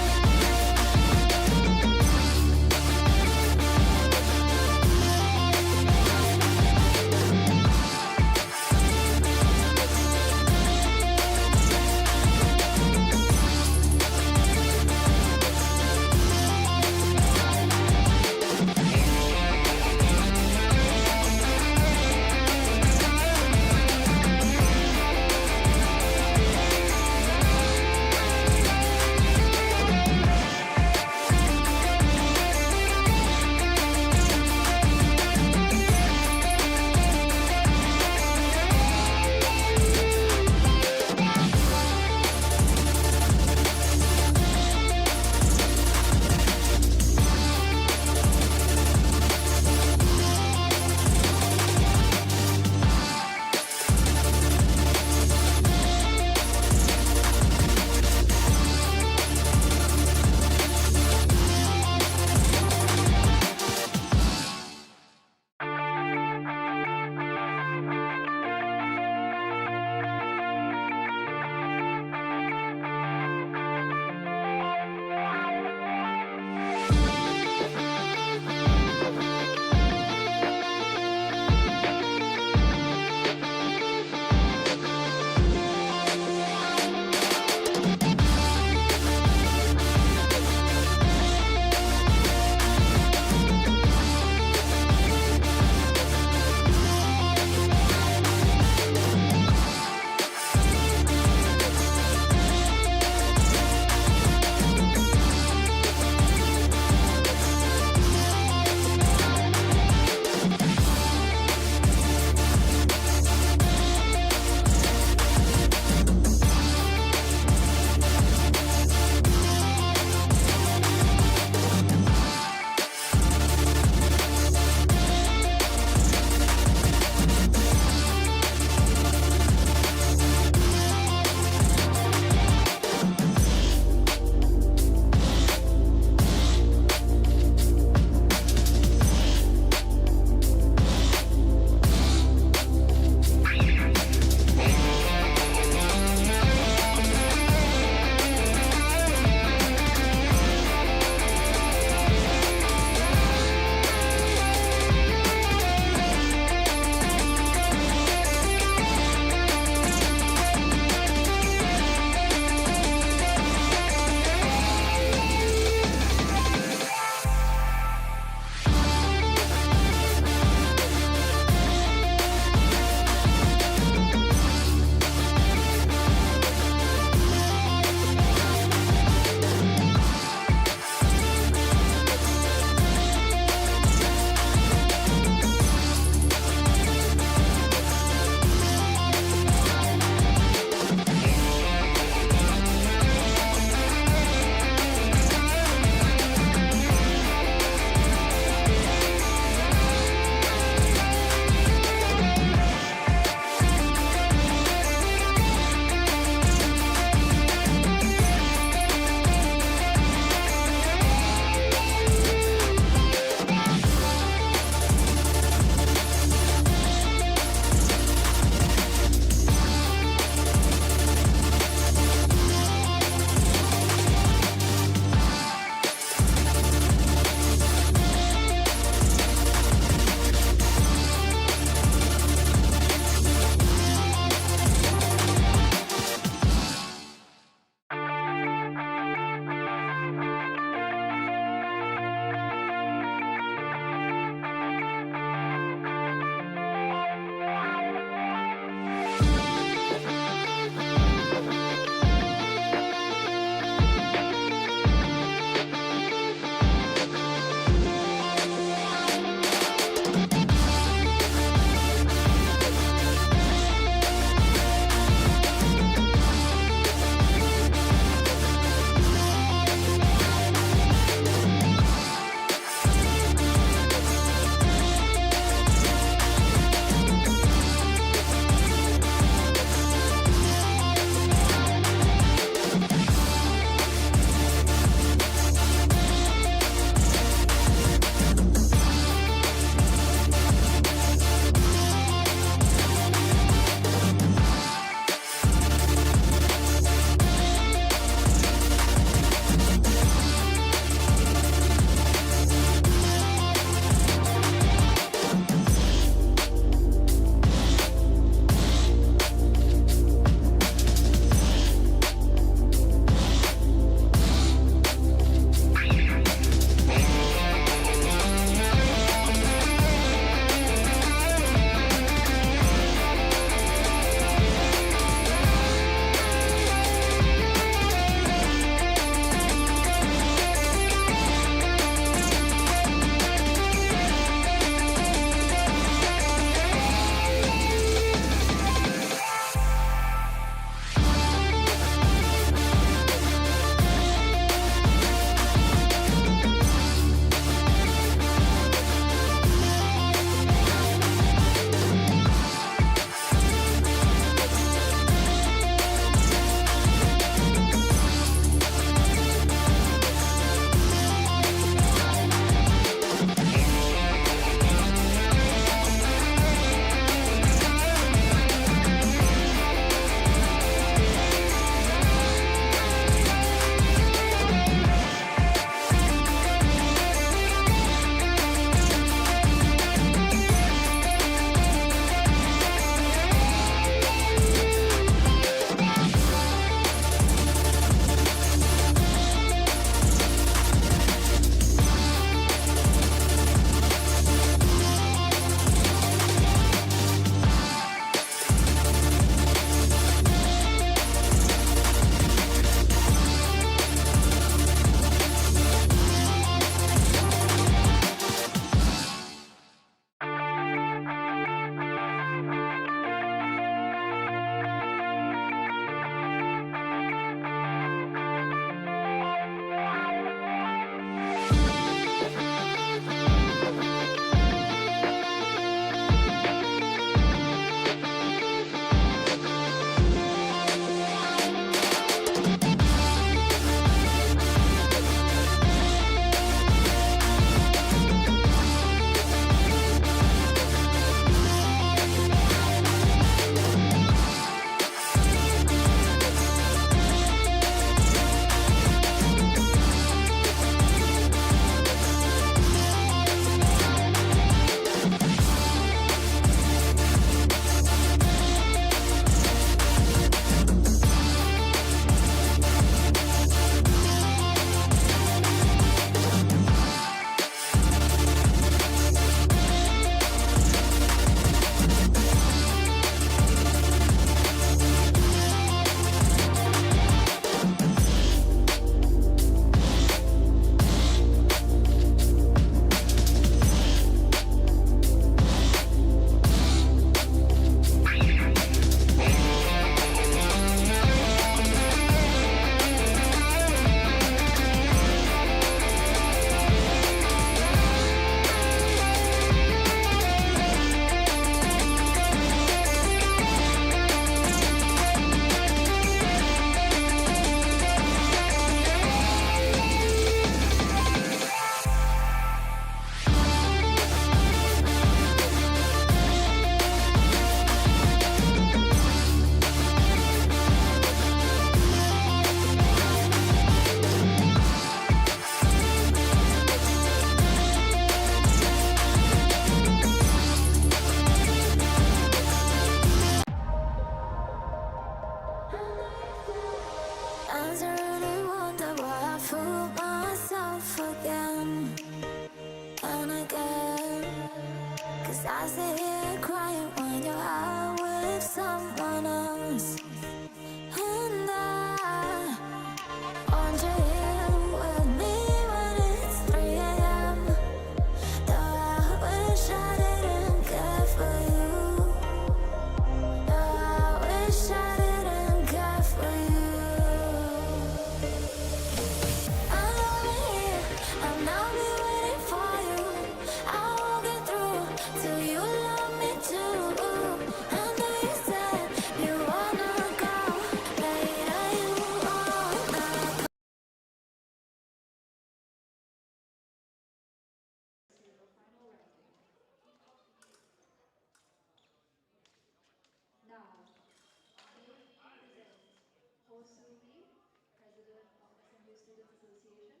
Students Association.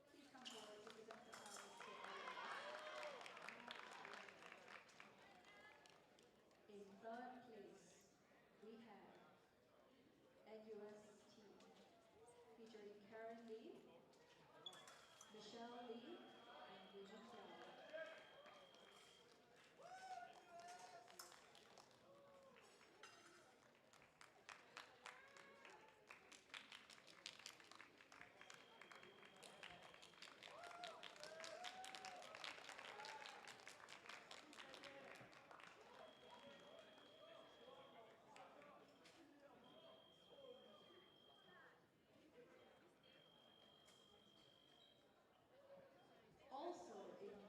Please come forward to present the prizes to everyone. In third place, we have NUS team, featuring Karen Lee, Michelle Lee, and Winnie Zhao. Also in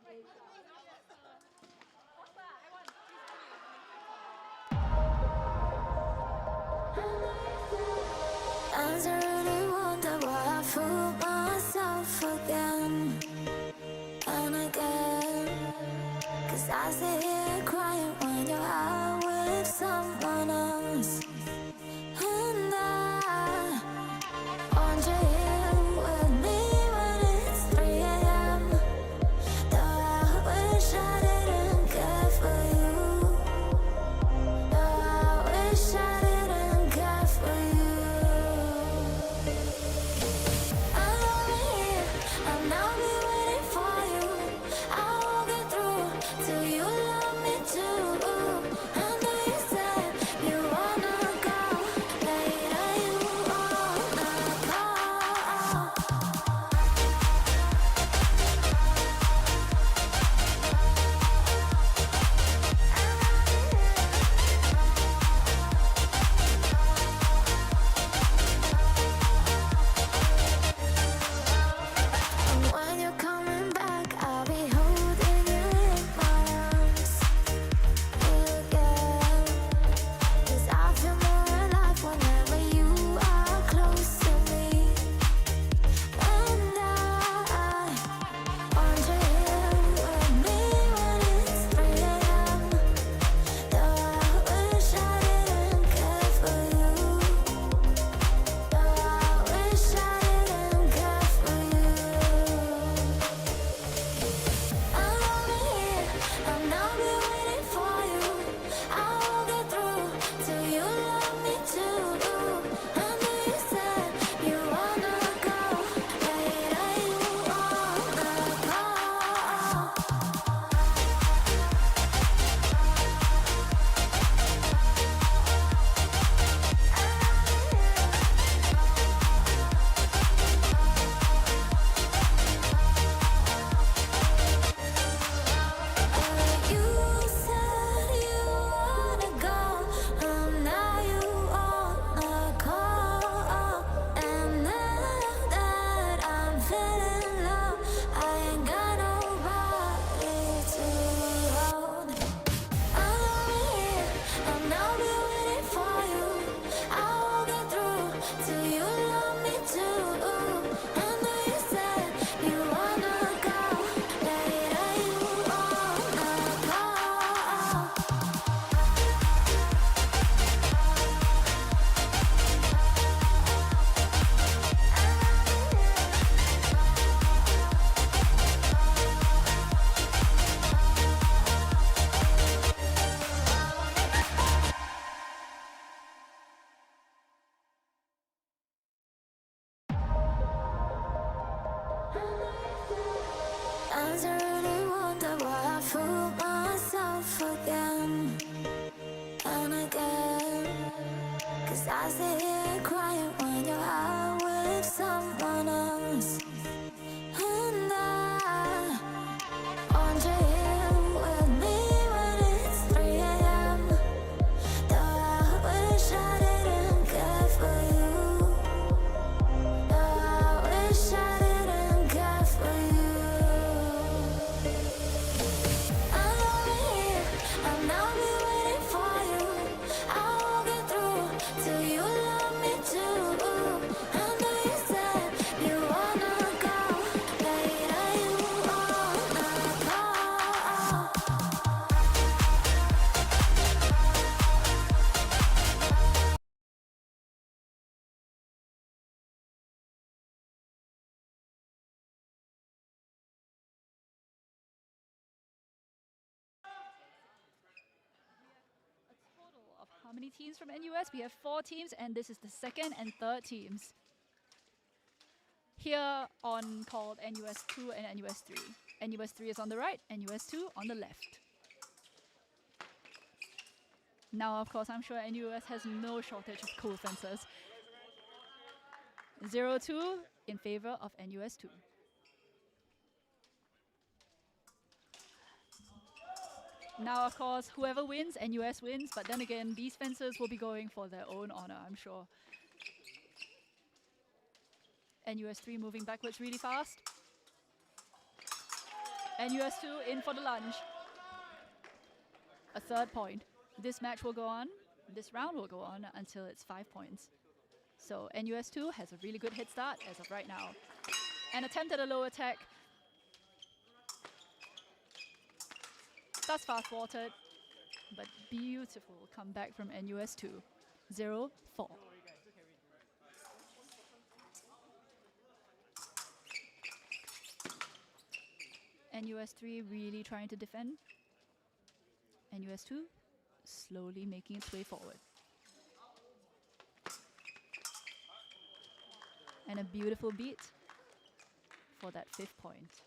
Sometimes I really wonder why I fool myself again and again. 'Cause I sit here crying when you're out with someone else. And I want you here with me when it's 3 a.m. Though I wish I didn't care for you. Though I wish I didn't care for you. I'm over here, and I'll be waiting for you. I won't get through till you love me too. I know you said you wanna go later, you wanna go. And when you're coming back, I'll be holding you in my arms again. 'Cause I feel more alive whenever you are close to me. And I want you here with me when it's 3 a.m. Though I wish I didn't care for you. Though I wish I didn't care for you. I'm over here, and I'll be waiting for you. I won't get through till you love me too. I know you said you wanna go later, you wanna go. You said you wanna go, and now you wanna call. And now that I'm feeling low, I ain't got nobody to hold. I'm over here, and I'll be waiting for you. I won't get through till you love me too. I know you said you wanna go later, you wanna go. Sometimes I really wonder why I fool myself again and again. 'Cause I sit here crying when you're out with someone else. And I want you here with me when it's 3 a.m. Though I wish I didn't care for you. Though I wish I didn't care for you. I'm over here, and I'll be waiting for you. I won't get through till you love me too. I know you said you wanna go later, you wanna go. Total of how many teams from NUS? We have 4 teams, and this is the second and third teams. Here on called NUS 2 and NUS 3. NUS 3 is on the right, NUS 2 on the left. Now, of course, I'm sure NUS has no shortage of cool fencers. 0-2 in favor of NUS 2. Now, of course, whoever wins, NUS wins, but then again, these fencers will be going for their own honor, I'm sure. NUS 3 moving backwards really fast. NUS2 in for the lunge. A third point. This match will go on, this round will go on until it's 5 points. So NUS2 has a really good head start as of right now. An attempt at a low attack. That's fast-watered, but beautiful comeback from NUS2. 0-4. NUS3 really trying to defend. NUS2 slowly making its way forward. And a beautiful beat for that 5th point.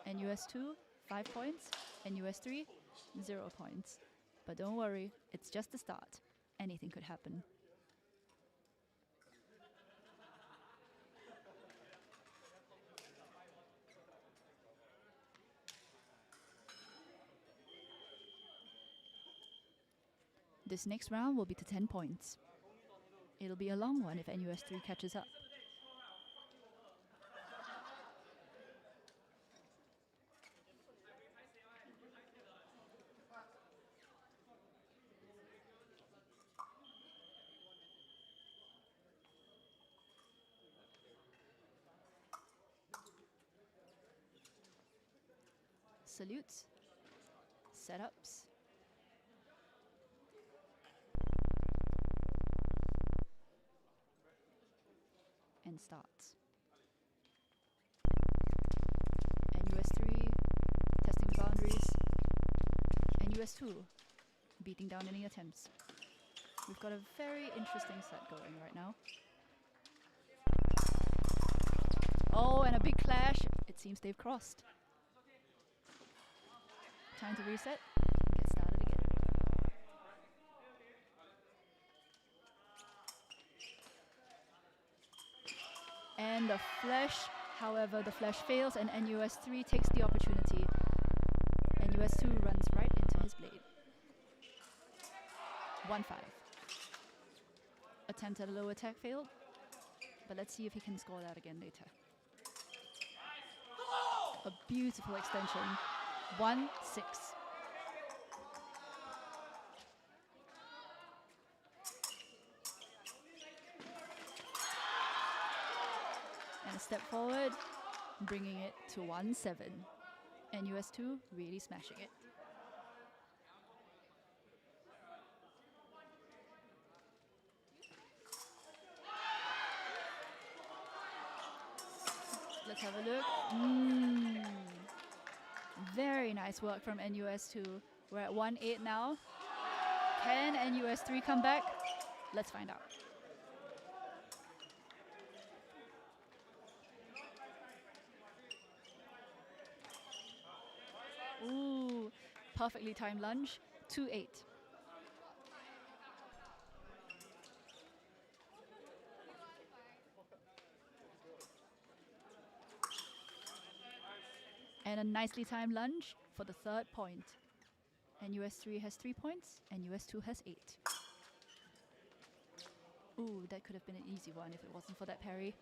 NUS2, 5 points. NUS3, 0 points. But don't worry, it's just the start. Anything could happen. This next round will be to 10 points. It'll be a long one if NUS3 catches up. Salutes, setups, and starts. NUS3 testing the boundaries. NUS2 beating down any attempts. We've got a very interesting set going right now. Oh, and a big clash. It seems they've crossed. Time to reset. Get started again. And the flash. However, the flash fails and NUS3 takes the opportunity. NUS2 runs right into his blade. 1-5. Attempt at a low attack failed. But let's see if he can score that again later. A beautiful extension. 1-6. And a step forward, bringing it to 1-7. NUS2 really smashing it. Let's have a look. Very nice work from NUS2. We're at 1-8 now. Can NUS3 come back? Let's find out. Ooh, perfectly timed lunge. 2-8. And a nicely timed lunge for the 3rd point. NUS3 has 3 points, NUS2 has 8. Ooh, that could have been an easy one if it wasn't for that parry.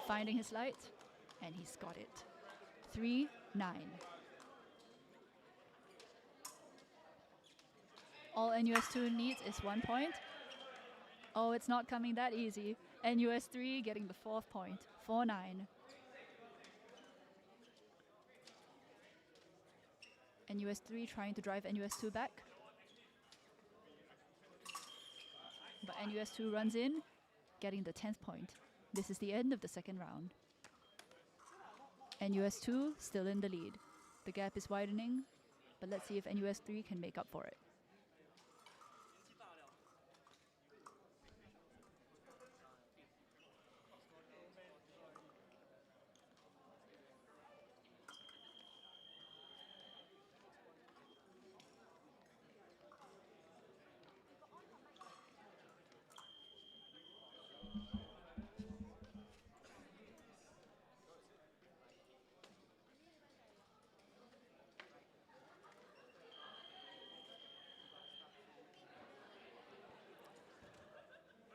Finding his light, and he's got it. 3-9. All NUS2 needs is 1 point. Oh, it's not coming that easy. NUS3 getting the 4th point. 4-9. NUS3 trying to drive NUS2 back. But NUS2 runs in, getting the 10th point. This is the end of the 2nd round. NUS2 still in the lead. The gap is widening, but let's see if NUS3 can make up for it.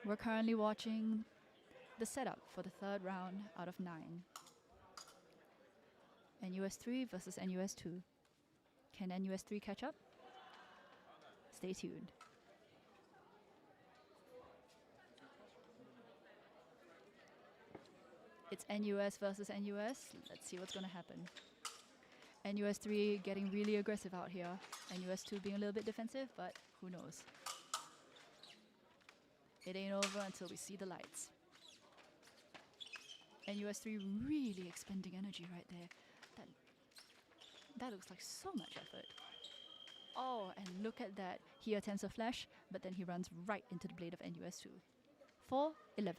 We're currently watching the setup for the third round out of 9. NUS 3 versus NUS 2. Can NUS 3 catch up? Stay tuned. It's NUS versus NUS. Let's see what's going to happen. NUS 3 getting really aggressive out here. NUS 2 being a little bit defensive, but who knows. It ain't over until we see the lights. NUS 3 really expending energy right there. That looks like so much effort. Oh, and look at that. He attempts a flash, but then he runs right into the blade of NUS 2. 4-11. Men's FA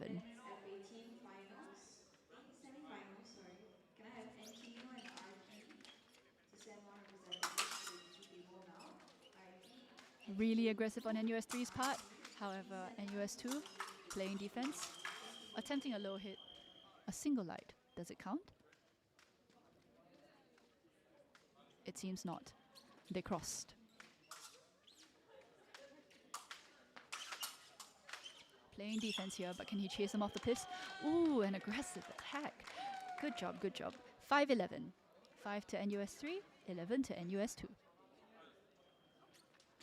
team finals, semi-finals, sorry. Can I have NTU and RP to send one representative to the D table now? RP. Really aggressive on NUS 3's part. However, NUS 2 playing defense, attempting a low hit. A single light. Does it count? It seems not. They crossed. Playing defense here, but can he chase him off the Piste? Ooh, an aggressive attack. Good job, good job. 5-11. 5 to NUS 3, 11 to NUS 2.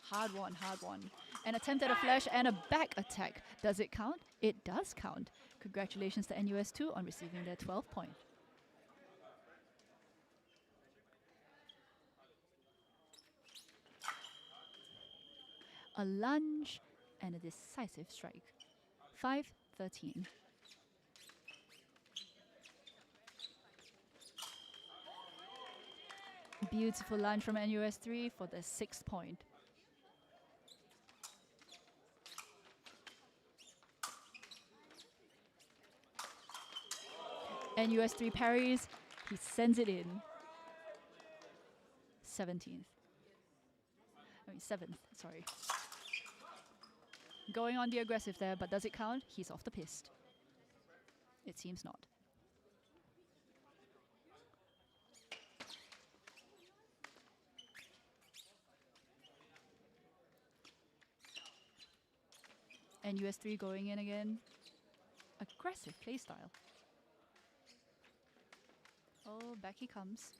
Hard one, hard one. An attempt at a flash and a back attack. Does it count? It does count. Congratulations to NUS 2 on receiving their 12 point. A lunge and a decisive strike. 5-13. Beautiful lunge from NUS 3 for the 6th point. NUS 3 parries. He sends it in. 7th, sorry. Going on the aggressive there, but does it count? He's off the Piste. It seems not. NUS 3 going in again. Aggressive playstyle. Oh, back he comes.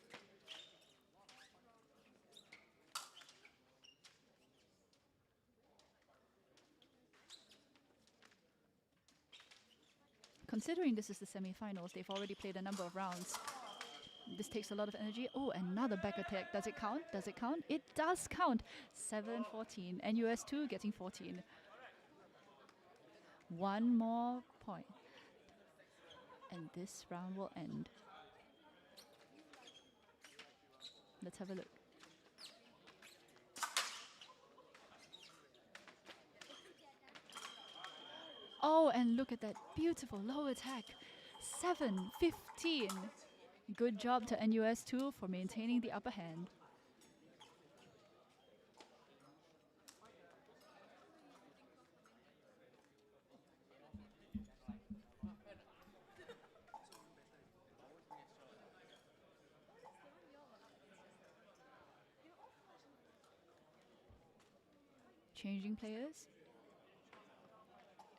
Considering this is the semi-finals, they've already played a number of rounds. This takes a lot of energy. Oh, another back attack. Does it count? Does it count? It does count. 7-14. NUS 2 getting 14. One more point. And this round will end. Let's have a look. Oh, and look at that beautiful low attack. 7-15. Good job to NUS 2 for maintaining the upper hand. Changing players.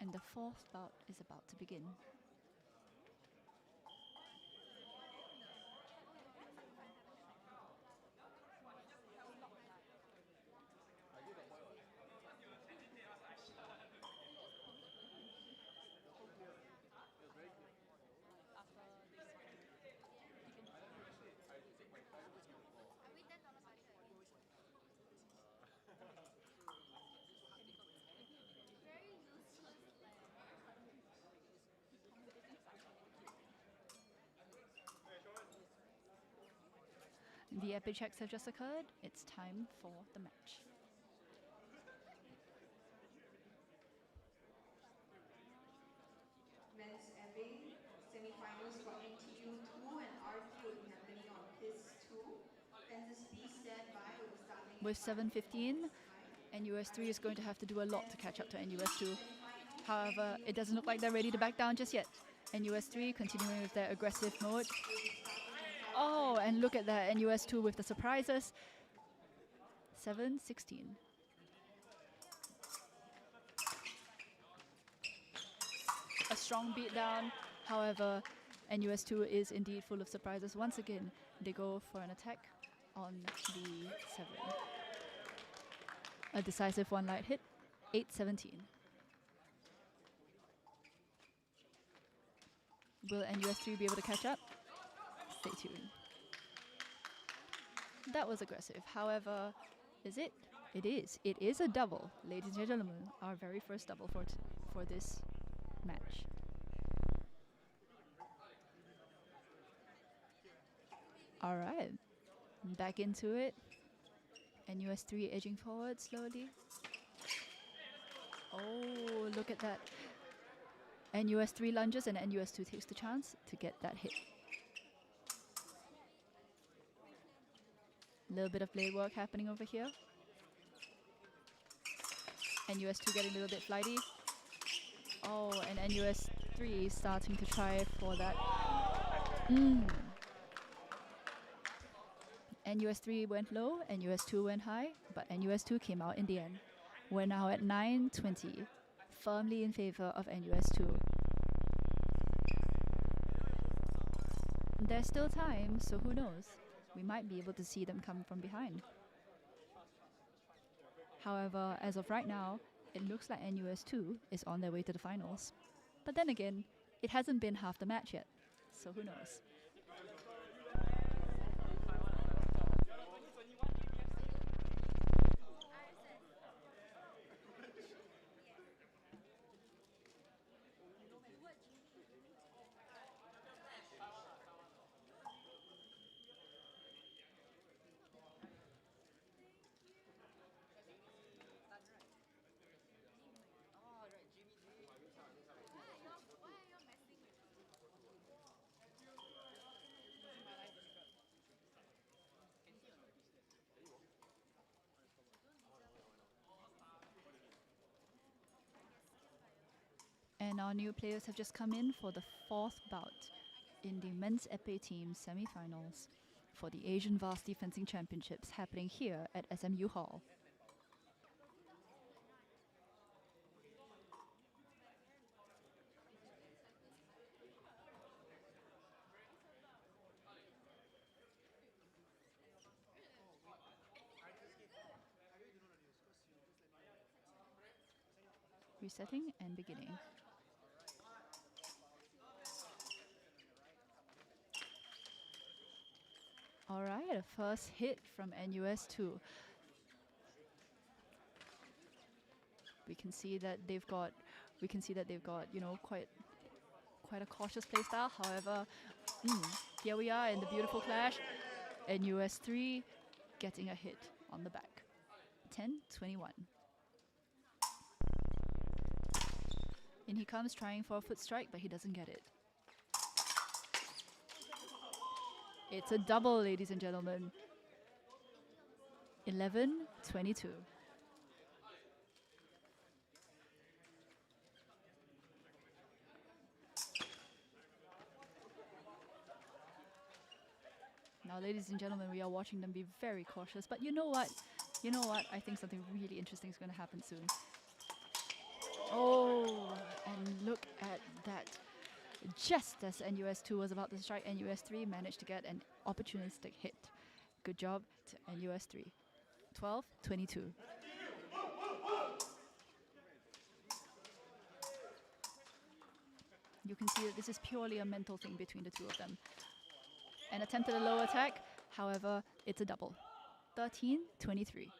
And the 4th bout is about to begin. The epic checks have just occurred. It's time for the match. Men's FA semi-finals for NTU 2 and RP will be happening on Piste 2. Fences please stand by. We'll be starting With 7:15, NUS 3 is going to have to do a lot to catch up to NUS 2. However, it doesn't look like they're ready to back down just yet. NUS 3 continuing with their aggressive mode. Oh, and look at that, NUS 2 with the surprises. 7-16. a strong beatdown. However, NUS2 is indeed full of surprises. Once again, they go for an attack on the 7. A decisive one light hit, 8-17. Will NUS3 be able to catch up? Stay tuned. That was aggressive. However, is it? It is. It is a double. Ladies and gentlemen, our very first double for this match. All right. Back into it. NUS3 edging forward slowly. Oh, look at that. NUS3 lunges and NUS2 takes the chance to get that hit. A little bit of blade work happening over here. NUS2 getting a little bit flighty. Oh, and NUS3 starting to try for that. NUS3 went low, NUS2 went high, but NUS2 came out in the end. We're now at 9-20, firmly in favor of NUS2. There's still time, so who knows? We might be able to see them come from behind. However, as of right now, it looks like NUS2 is on their way to the finals. But then again, it hasn't been half the match yet, so who knows? And our new players have just come in for the 4th bout in the men's épée team semi-finals for the Asian Varsity Fencing Championships happening here at SMU Hall. Resetting and beginning. All right, a first hit from NUS2. We can see that they've got, you know, quite a cautious playstyle. However, here we are in the beautiful clash. NUS3 getting a hit on the back. 10-21. In he comes, trying for a foot strike, but he doesn't get it. It's a double, ladies and gentlemen. 11-22. Now, ladies and gentlemen, we are watching them be very cautious. But you know what? You know what? I think something really interesting is going to happen soon. Oh, and look at that. Just as NUS2 was about to strike, NUS3 managed to get an opportunistic hit. Good job to NUS3. 12-22. You can see that this is purely a mental thing between the two of them. An attempt at a low attack, however, it's a double. 13-23.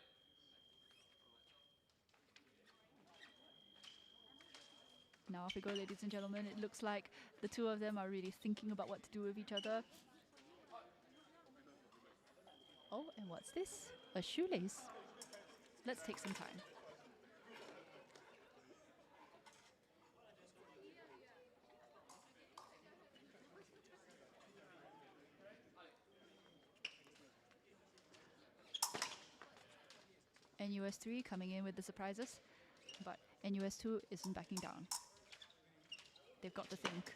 Now off we go, ladies and gentlemen. It looks like the two of them are really thinking about what to do with each other. Oh, and what's this? A shoelace. Let's take some time. NUS3 coming in with the surprises, but NUS2 isn't backing down. They've got to think,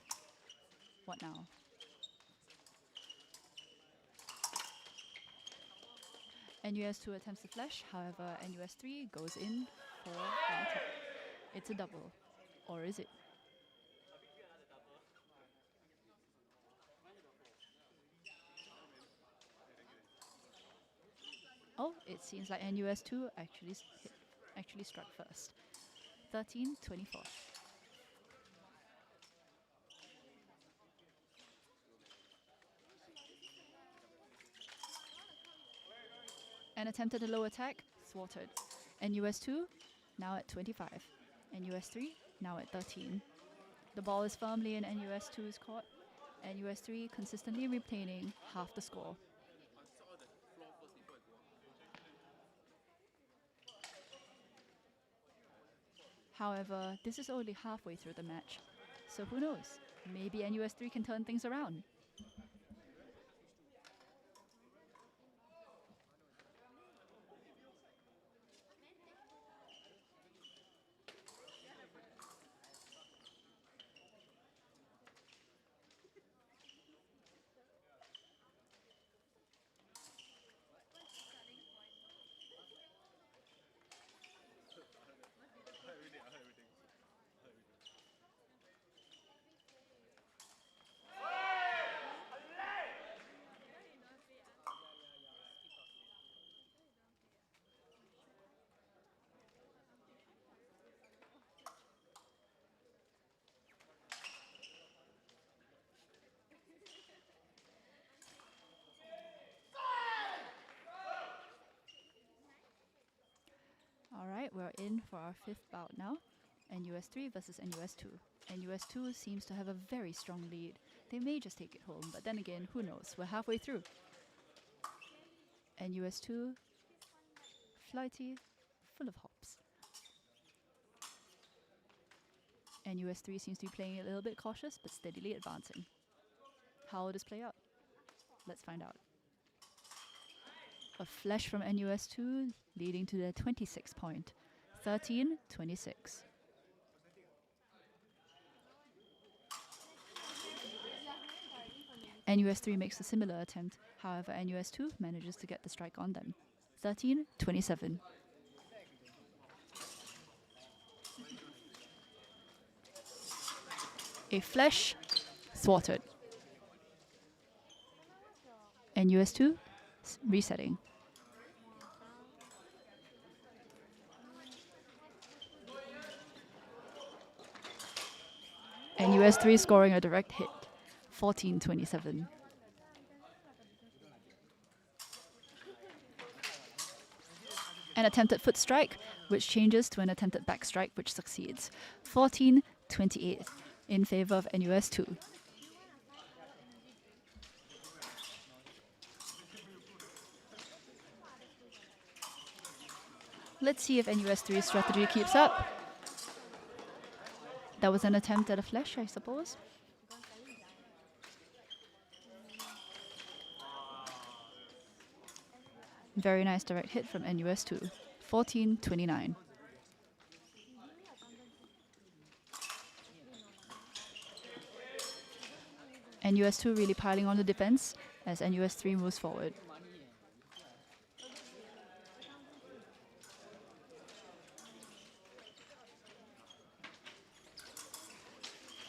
what now? NUS2 attempts to flash, however, NUS3 goes in for an attack. It's a double, or is it? Oh, it seems like NUS2 actually struck first. 13-24. An attempt at a low attack, thwarted. NUS2 now at 25. NUS3 now at 13. The ball is firmly in NUS2's court. NUS3 consistently retaining half the score. However, this is only halfway through the match, so who knows? Maybe NUS3 can turn things around. All right, we're in for our fifth bout now. NUS3 versus NUS2. NUS2 seems to have a very strong lead. They may just take it home, but then again, who knows? We're halfway through. NUS2, flighty, full of hops. NUS3 seems to be playing a little bit cautious, but steadily advancing. How will this play out? Let's find out. A flash from NUS2 leading to their 26 point. 13-26. NUS3 makes a similar attempt. However, NUS2 manages to get the strike on them. 13-27. A flash, thwarted. NUS2 resetting. NUS3 scoring a direct hit. 14-27. An attempted foot strike, which changes to an attempted back strike, which succeeds. 14-28 in favor of NUS2. Let's see if NUS3's strategy keeps up. That was an attempt at a flash, I suppose. Very nice direct hit from NUS2. 14-29. NUS2 really piling on the defense as NUS3 moves forward.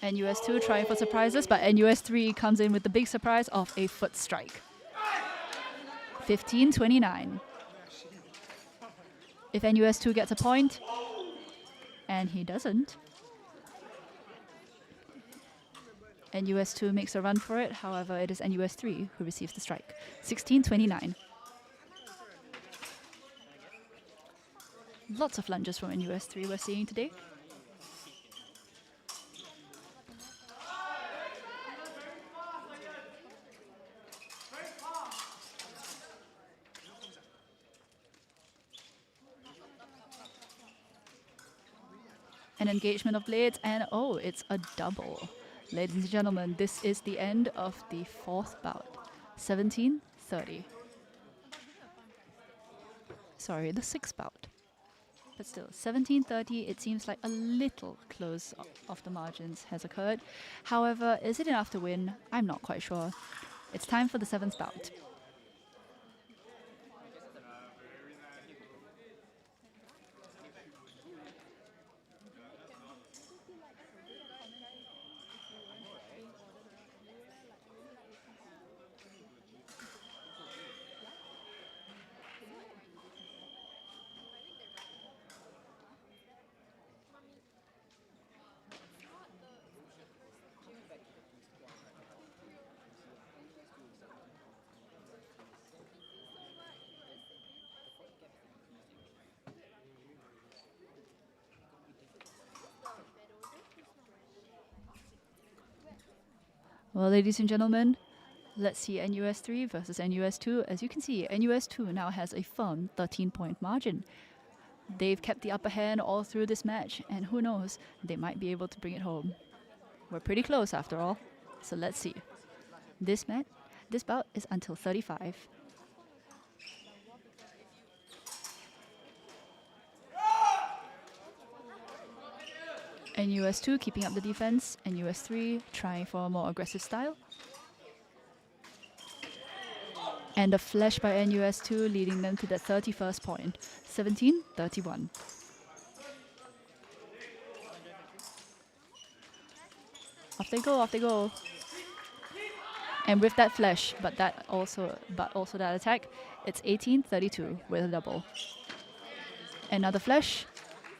NUS2 trying for surprises, but NUS3 comes in with the big surprise of a foot strike. 15-29. If NUS2 gets a point, and he doesn't, NUS2 makes a run for it. However, it is NUS3 who receives the strike. 16-29. Lots of lunges from NUS3 we're seeing today. An engagement of blades, and oh, it's a double. Ladies and gentlemen, this is the end of the fourth bout. 17-30. Sorry, the sixth bout. But still, 17-30, it seems like a little close off the margins has occurred. However, is it enough to win? I'm not quite sure. It's time for the seventh bout. Well, ladies and gentlemen, let's see NUS3 versus NUS2. As you can see, NUS2 now has a firm 13-point margin. They've kept the upper hand all through this match, and who knows, they might be able to bring it home. We're pretty close after all, so let's see. This bout is until 35. NUS2 keeping up the defense, NUS3 trying for a more aggressive style. And a flash by NUS2 leading them to the 31st point, 17-31. Off they go, off they go. And with that flash, but also that attack, it's 18-32 with a double. Another flash,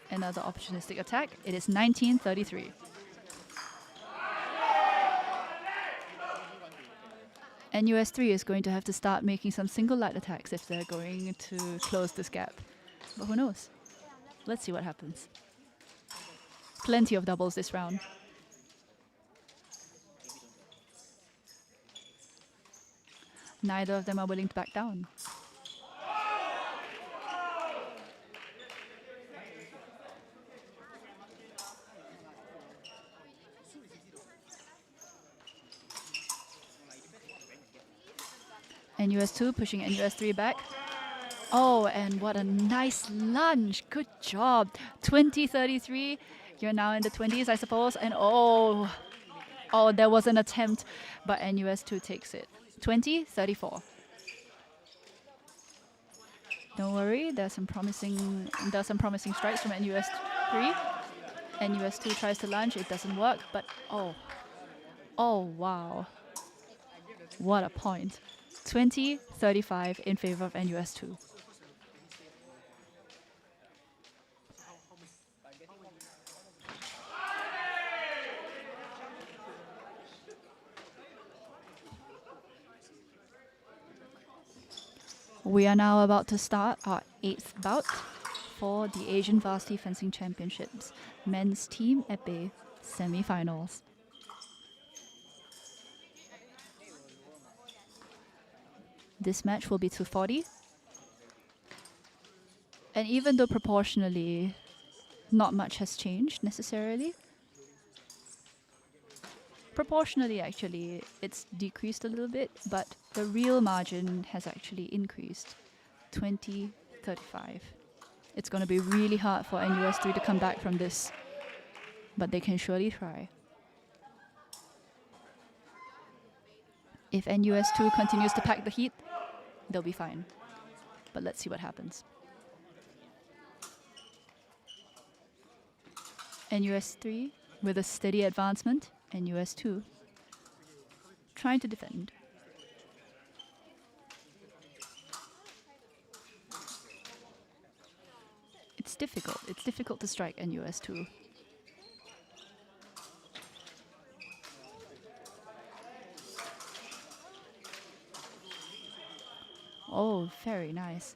another opportunistic attack. It is 19-33. NUS3 is going to have to start making some single light attacks if they're going to close this gap. But who knows? Let's see what happens. Plenty of doubles this round. Neither of them are willing to back down. NUS2 pushing NUS3 back. Oh, and what a nice lunge. Good job. 20-33. You're now in the 20s, I suppose. And oh, there was an attempt, but NUS2 takes it. 20-34. Don't worry, there's some promising strikes from NUS3. NUS2 tries to lunge, it doesn't work, but oh wow. What a point. 20-35 in favor of NUS2. We are now about to start our 8th bout for the Asian Varsity Fencing Championships, Men's Team Epee semi-finals. This match will be 240. And even though proportionally not much has changed necessarily, proportionally actually it's decreased a little bit, but the real margin has actually increased. 20-35. It's going to be really hard for NUS3 to come back from this, but they can surely try. If NUS2 continues to pack the heat, they'll be fine. But let's see what happens. NUS3 with a steady advancement, NUS2 trying to defend. It's difficult to strike NUS2. Oh, very nice.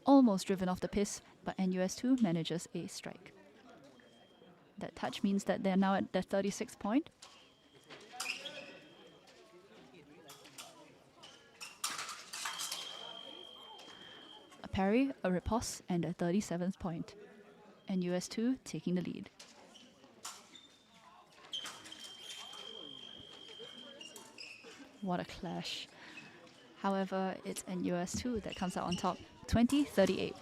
Almost driven off the Piste, but NUS2 manages a strike. That touch means that they're now at the 36th point. A parry, a riposte, and a 37th point. NUS2 taking the lead. What a clash. However, it's NUS2 that comes out on top, 20-38.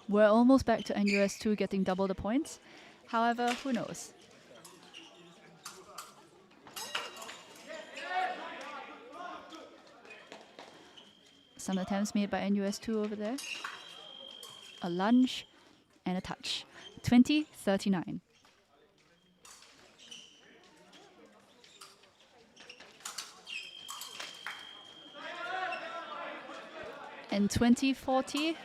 We're almost back to NUS2 getting double the points. However, who knows? Some attempts made by NUS2 over there. A lunge and a touch. 20-39. And 20-40.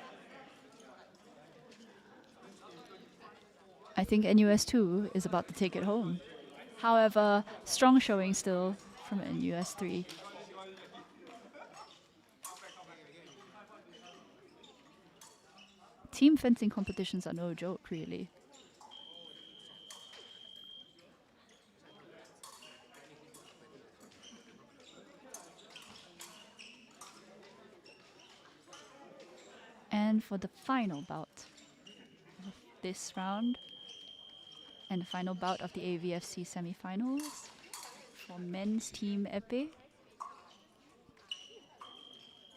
I think NUS2 is about to take it home. However, strong showing still from NUS3. Team fencing competitions are no joke, really. And for the final bout of this round, and the final bout of the AVFC semi-finals for men's team épée,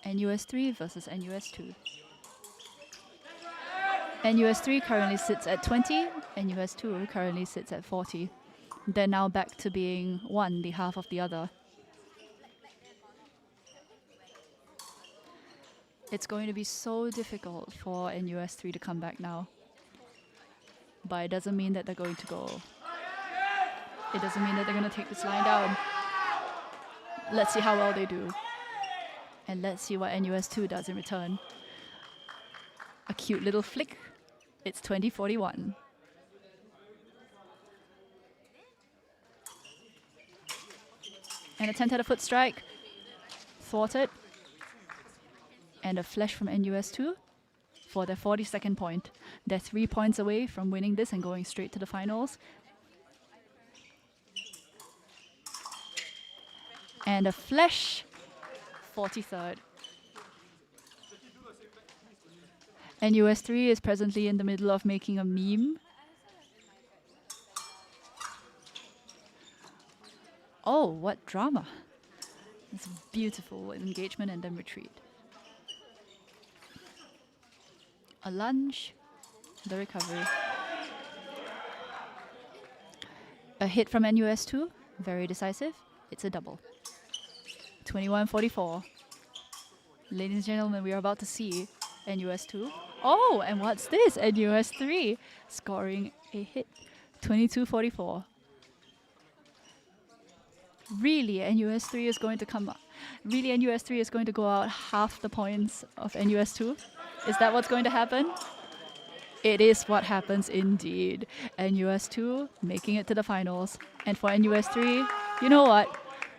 NUS3 versus NUS2. NUS3 currently sits at 20, NUS2 currently sits at 40. They're now back to being one, the half of the other. It's going to be so difficult for NUS3 to come back now. But it doesn't mean that they're going to go. It doesn't mean that they're going to take this line down. Let's see how well they do. And let's see what NUS2 does in return. A cute little flick. It's 20-41. And a 10-tether foot strike. Thwarted. And a flash from NUS2 for their 42nd point. They're 3 points away from winning this and going straight to the finals. And a flash, 43rd. NUS3 is presently in the middle of making a meme. Oh, what drama. It's beautiful engagement and then retreat. A lunge, the recovery. A hit from NUS2, very decisive. It's a double. 21-44. Ladies and gentlemen, we are about to see NUS2. Oh, and what's this? NUS3 scoring a hit. 22-44. Really, NUS3 is going to come up. Really, NUS3 is going to go out half the points of NUS2. Is that what's going to happen? It is what happens indeed. NUS2 making it to the finals. And for NUS3, you know what?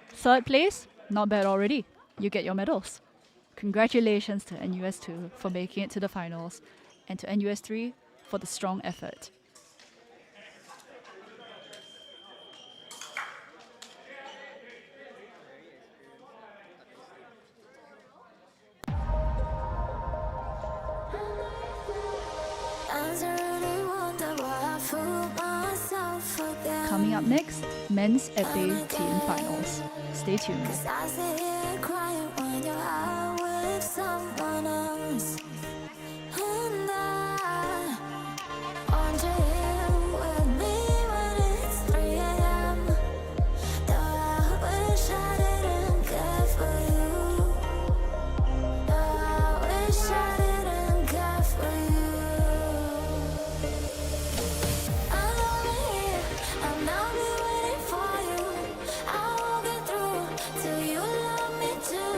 Third place, not bad already. You get your medals. Congratulations to NUS2 for making it to the finals. And to NUS3 for the strong effort. Coming up next, men's épée team finals. Stay tuned. I sit here crying when you're out with someone else. And I want you here with me when it's 3 a.m. Though I wish I didn't care for you. Though I wish I didn't care for you. I'm over here, and I'll be waiting for you. I won't get through till you love me too.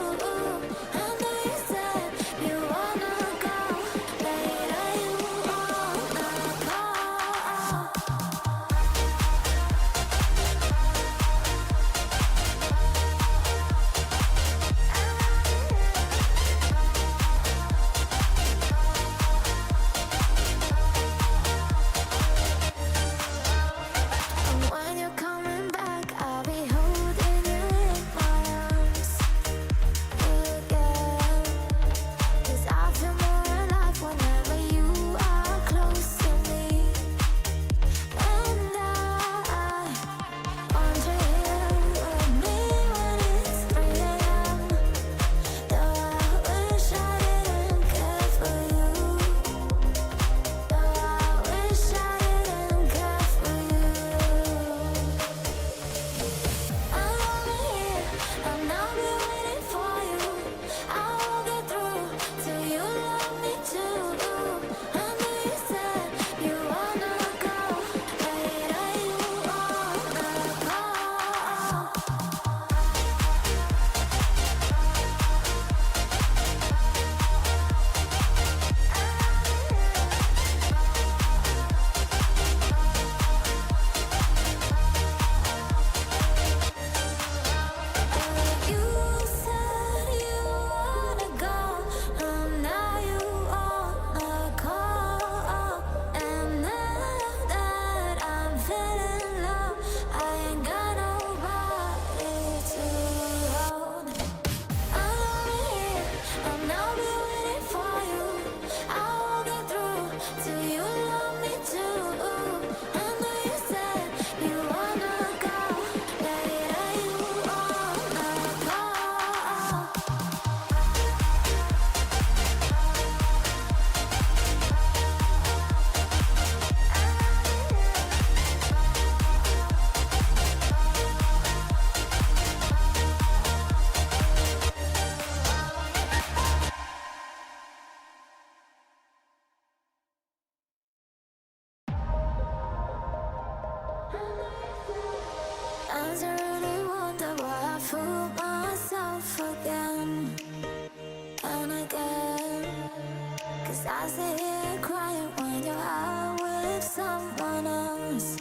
'Cause I sit here crying when you're out with someone else.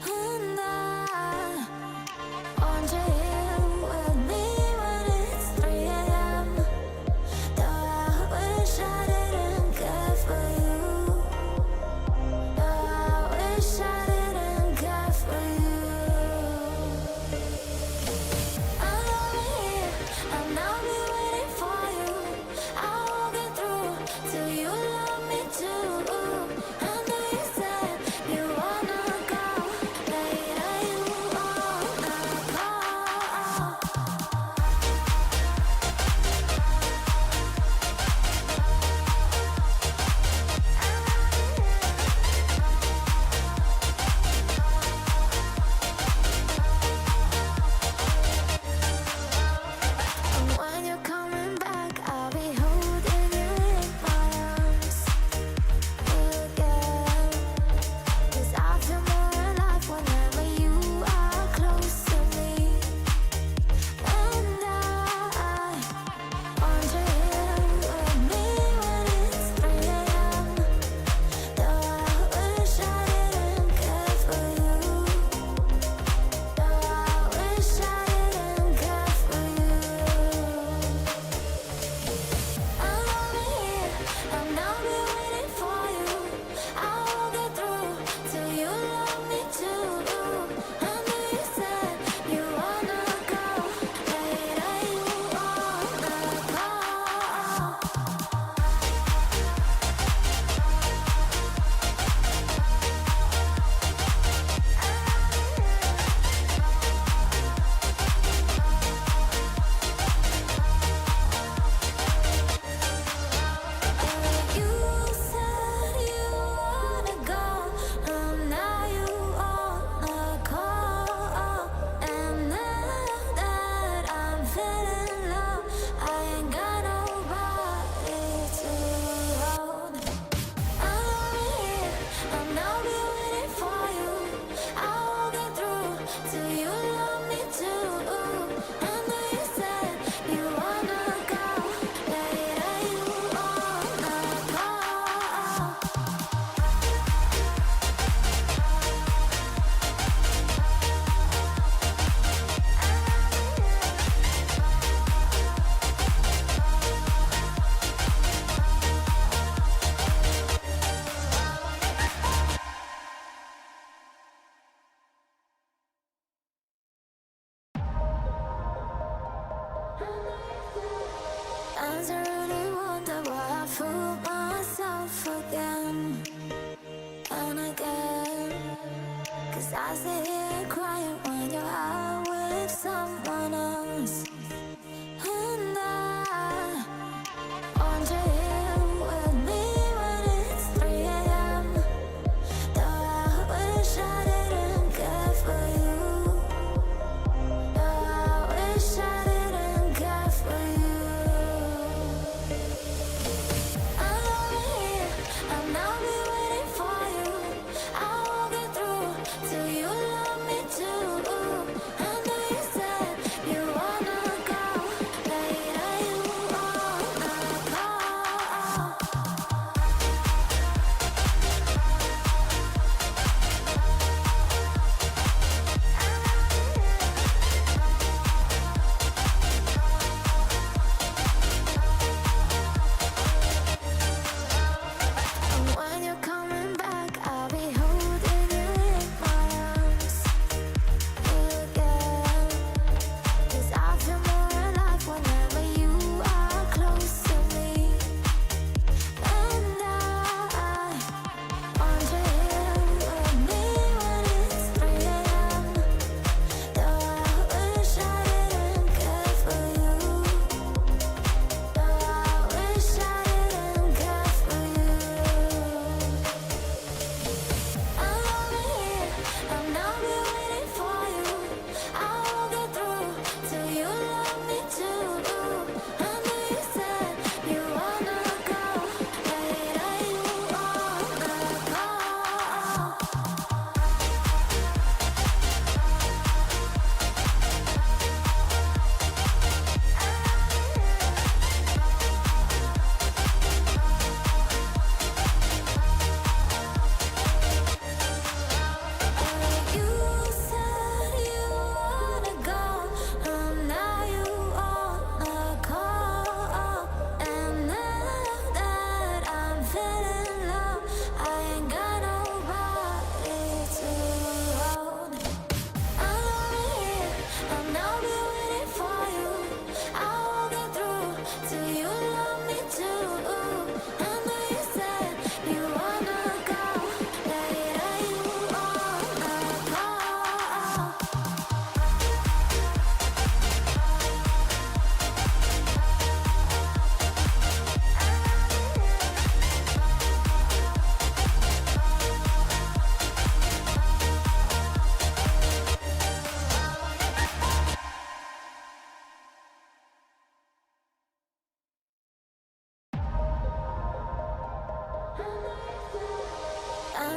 And I want you here with me when it's 3 a.m. Though I wish I didn't care for you. Though I wish I didn't care for you. I'm over here, and I'll be waiting for you. I won't get through till you love me too. I know you said you wanna go later, you wanna go. And when you're coming back, I'll be holding you in my arms again. 'Cause I feel more alive whenever you are close to me. And I want you here with me when it's 3 a.m. Though I wish I didn't care for you. Though I wish I didn't care for you. I'm over here, and I'll be waiting for you. I won't get through till you love me too. I know you said you wanna go later, you wanna go. You said you wanna go, and now you wanna call. And now that I'm feeling low, I ain't got nobody to hold. I'm over here, and I'll be waiting for you. I won't get through till you love me too. I know you said you wanna go later, you wanna go. Sometimes I really wonder why I fool myself again and again. 'Cause I sit here crying when you're out with someone else. And I want you here with me when it's 3 a.m. Though I wish I didn't care for you. Though I wish I didn't care for you. I'm over here, and I'll be waiting for you. I won't get through till you love me too.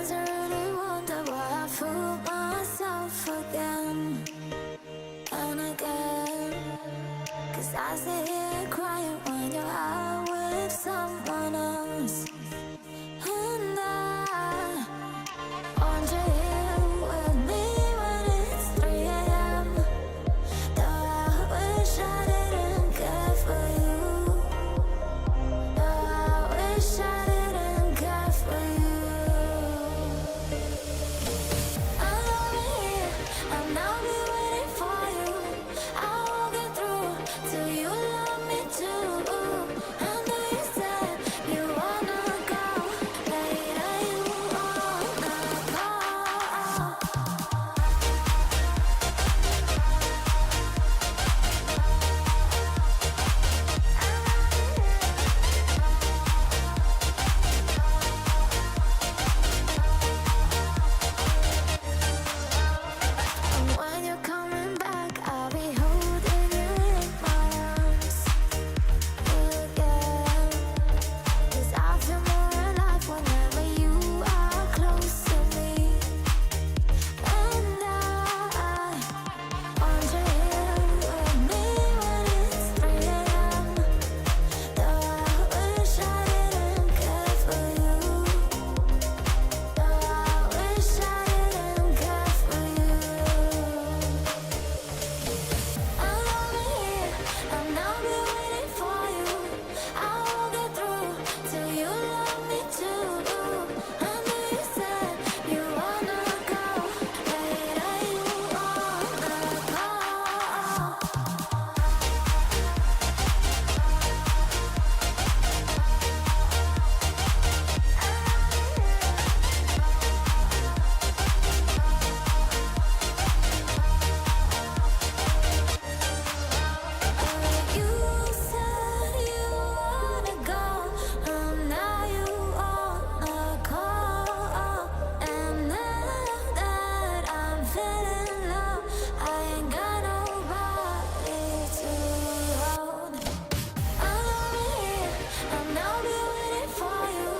Sometimes I really wonder why I fool myself again and again. 'Cause I sit here crying when you're out with someone else. And I want you here with me when it's 3 a.m. Though I wish I didn't care for you. Though I wish I didn't care for you. I'm over here, and I'll be waiting for you. I won't get through till you love me too. I know you said you wanna go later, you wanna go. And when you're coming back, I'll be holding you in my arms again. 'Cause I feel more alive whenever you are close to me. And I want you here with me when it's 3 a.m. Though I wish I didn't care for you. Though I wish I didn't care for you. I'm over here, and I'll be waiting for you. I won't get through till you love me too. I know you said you wanna go later, you wanna go. You said you wanna go, and now you wanna call. And now that I'm feeling low, I ain't got nobody to hold. I'm over here, and I'll be waiting for you.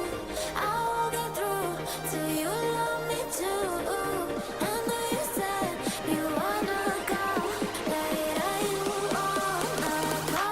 I won't get through till you love me too. I know you said you wanna go later, you wanna go.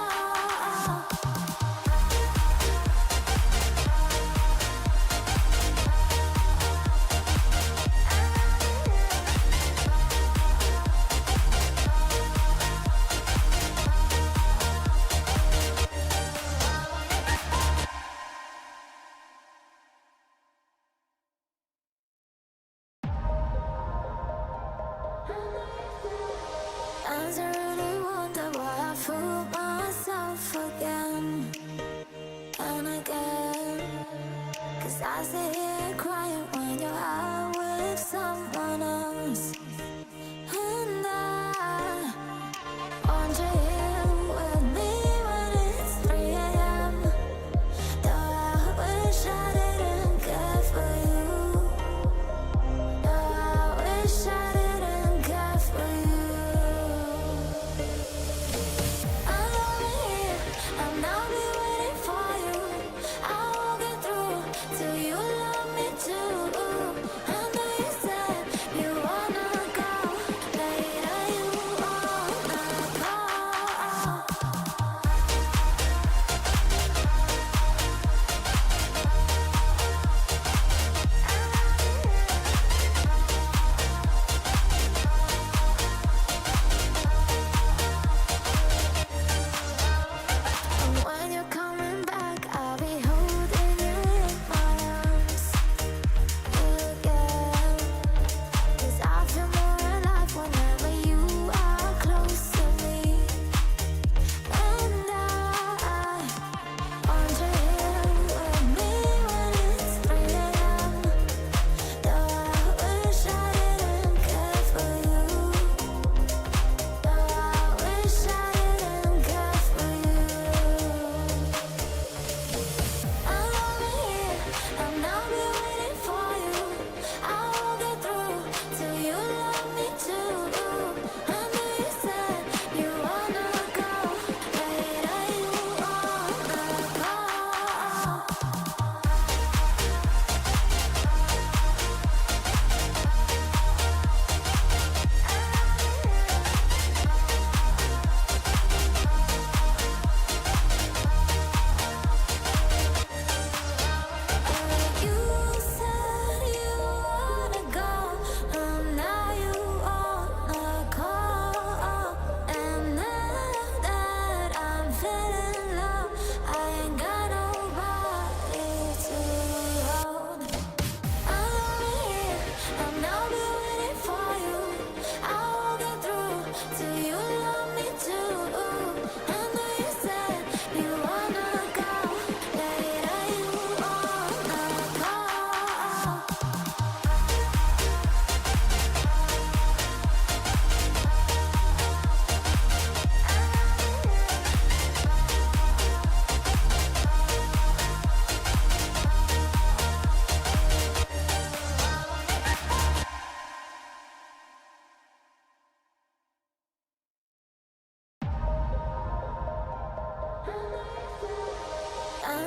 Sometimes I really wonder why I fool myself again and again. 'Cause I sit here crying when you're out with someone else. And I want you here with me when it's 3 a.m. Though I wish I didn't care for you. Though I wish I didn't care for you. I'm over here, and I'll be waiting for you. I won't get through till you love me too.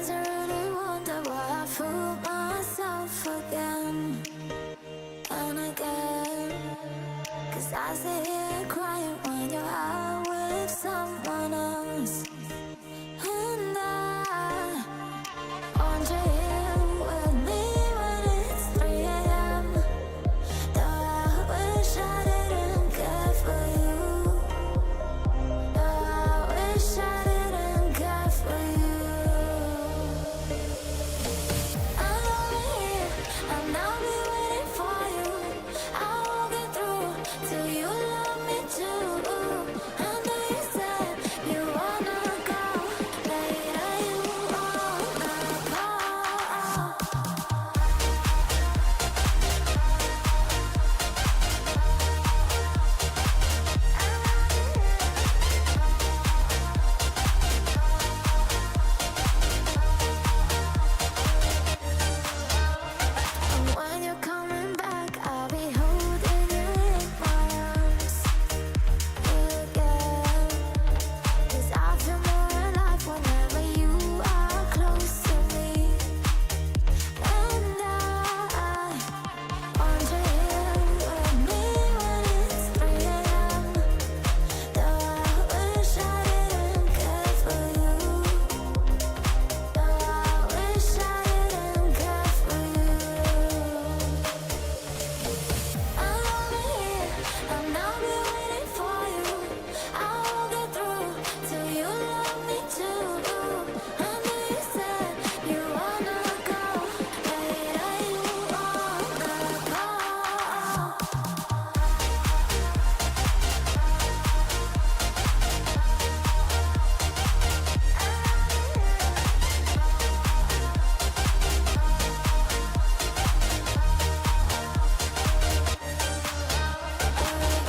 Sometimes I really wonder why I fool myself again and again. 'Cause I sit here crying when you're out with someone else. And I want you here with me when it's 3 a.m. Though I wish I didn't care for you. Though I wish I didn't care for you. I'm over here and I'll be waiting for you. I won't get through till you love me too. I know you said you wanna go later, you wanna call. And when you're coming back, I'll be holding you in my arms again. 'Cause I feel more alive whenever you are close to me. And I want you here with me when it's 3 a.m. Though I wish I didn't care for you. Though I wish I didn't care for you. I'm over here and I'll be waiting for you. I won't get through till you love me too. I know you said you wanna go later, you wanna call.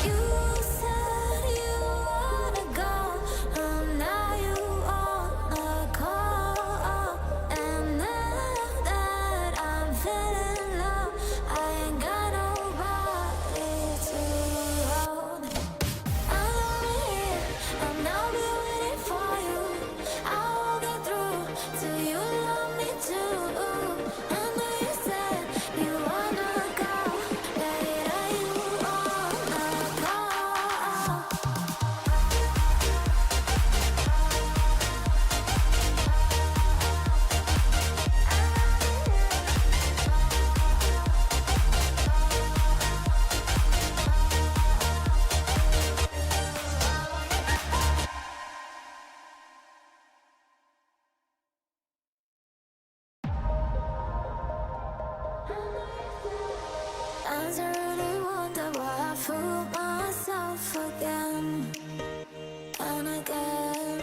You said you wanna go, and now you wanna call. And now that I'm feeling low, I ain't got nobody to hold. I'm over here and I'll be waiting for you. I won't get through till you love me too. I know you said you wanna go later, you wanna call. Sometimes I really wonder why I fool myself again and again.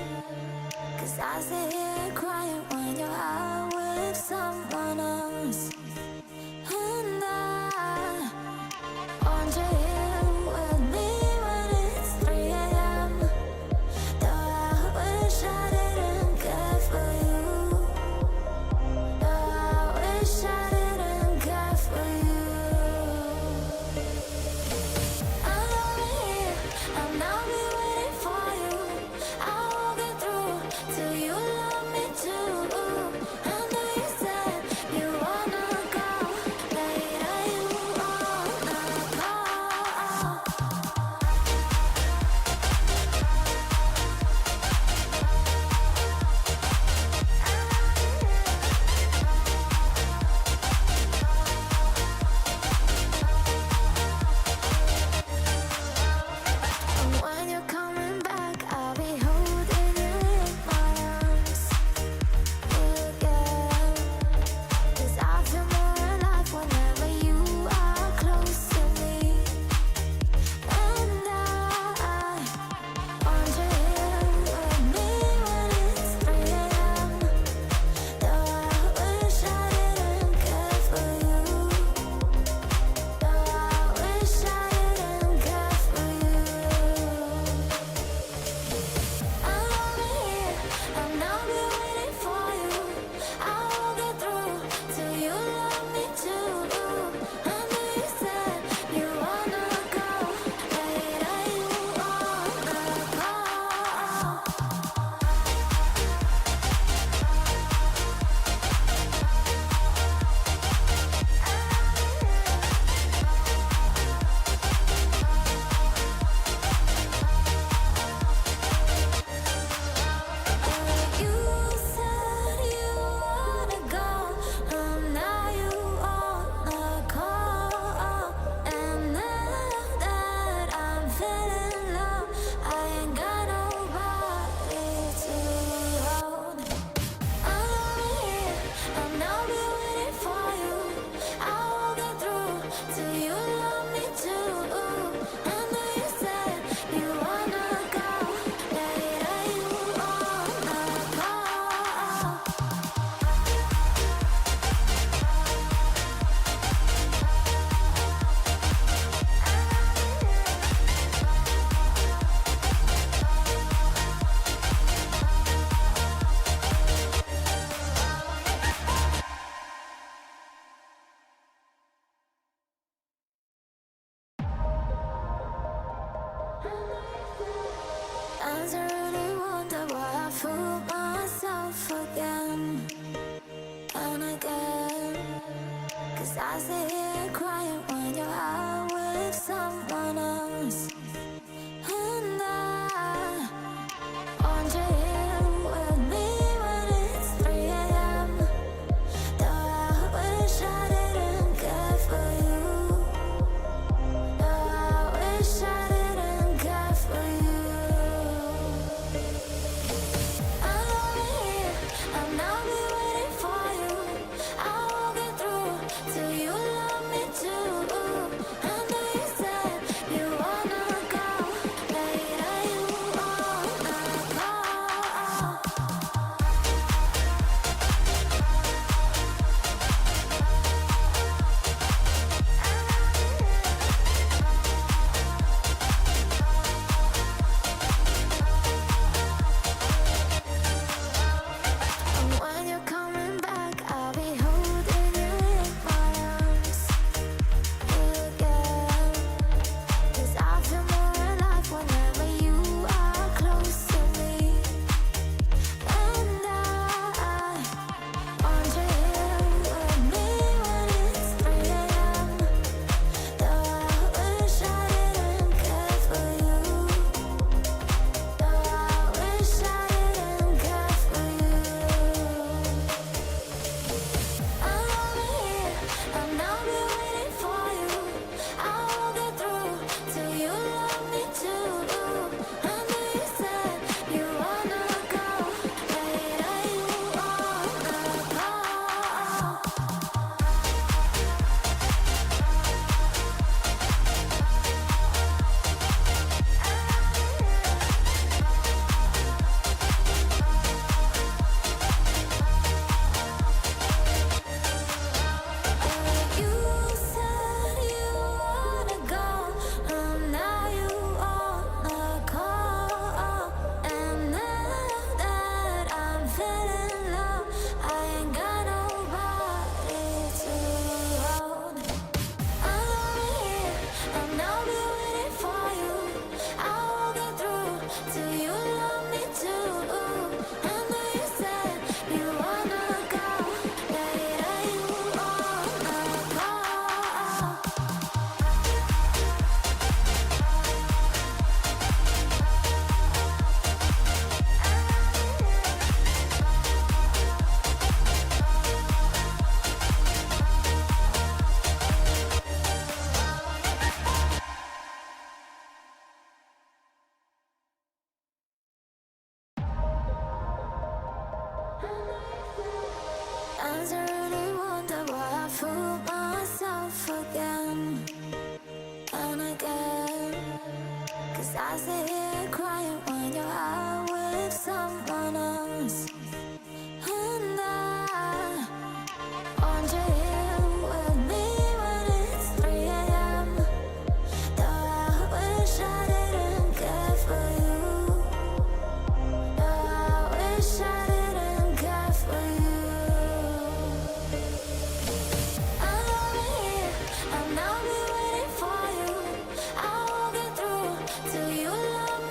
'Cause I sit here crying when you're out with someone else. And I want you here with me when it's 3 a.m. Though I wish I didn't care for you. Though I wish I didn't care for you. I'm over here and I'll be waiting for you. I won't get through till you love me too. I know you said you wanna again and again. 'Cause I sit here crying when you're out with someone else. And I want you here with me when it's 3 a.m. Though I wish I didn't care for you. Though I wish I didn't care for you. I'm over here, I'll now be waiting for you. I won't get through till you love me too. I know you said you wanna go later, you wanna go. And when you're coming back, I'll be holding you in my arms again. 'Cause I feel more alive whenever you are close to me. And I want you here with me when it's 3 a.m. Though I wish I didn't care for you. Though I wish I didn't care for you. I'm over here, I'll now be waiting for you. I won't get through till you love me too. I know you said you wanna go later, you wanna go. You said you wanna go, and now you wanna call. And now that I'm feeling low, I ain't got nobody to hold. I'm over here, I'll now be waiting for you. I won't get through till you love me too. I know you said you wanna go later, you wanna go. I really wonder why I fool myself again and again. 'Cause I sit here crying when you're out with someone else. And I want you here with me when it's 3 a.m. Though I wish I didn't care for you. Though I wish I didn't care for you. I'm over here, I'll now be waiting for you. I won't get through till you love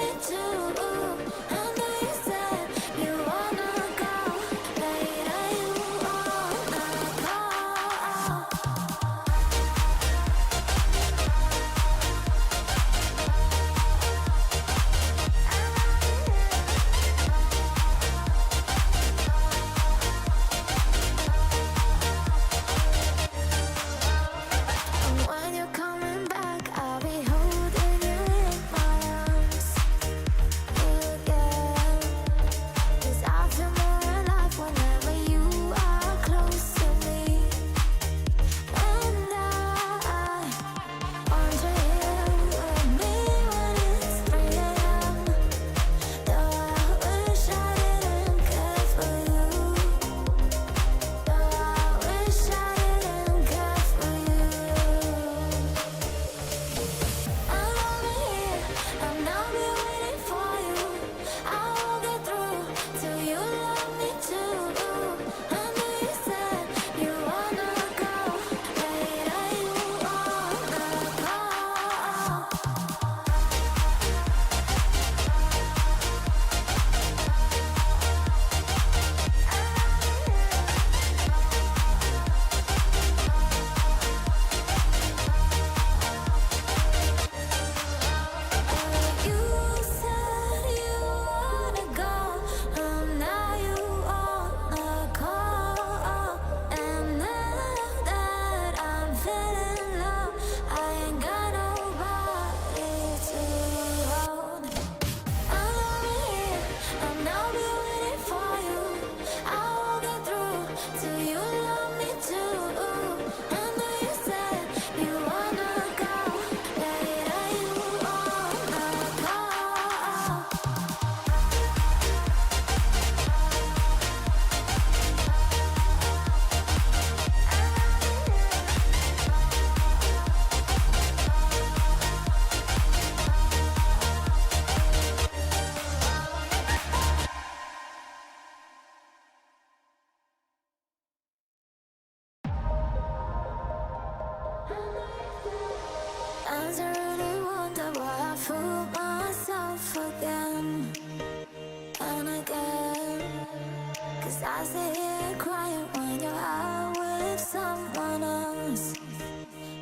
I sit here crying when you're out with someone else.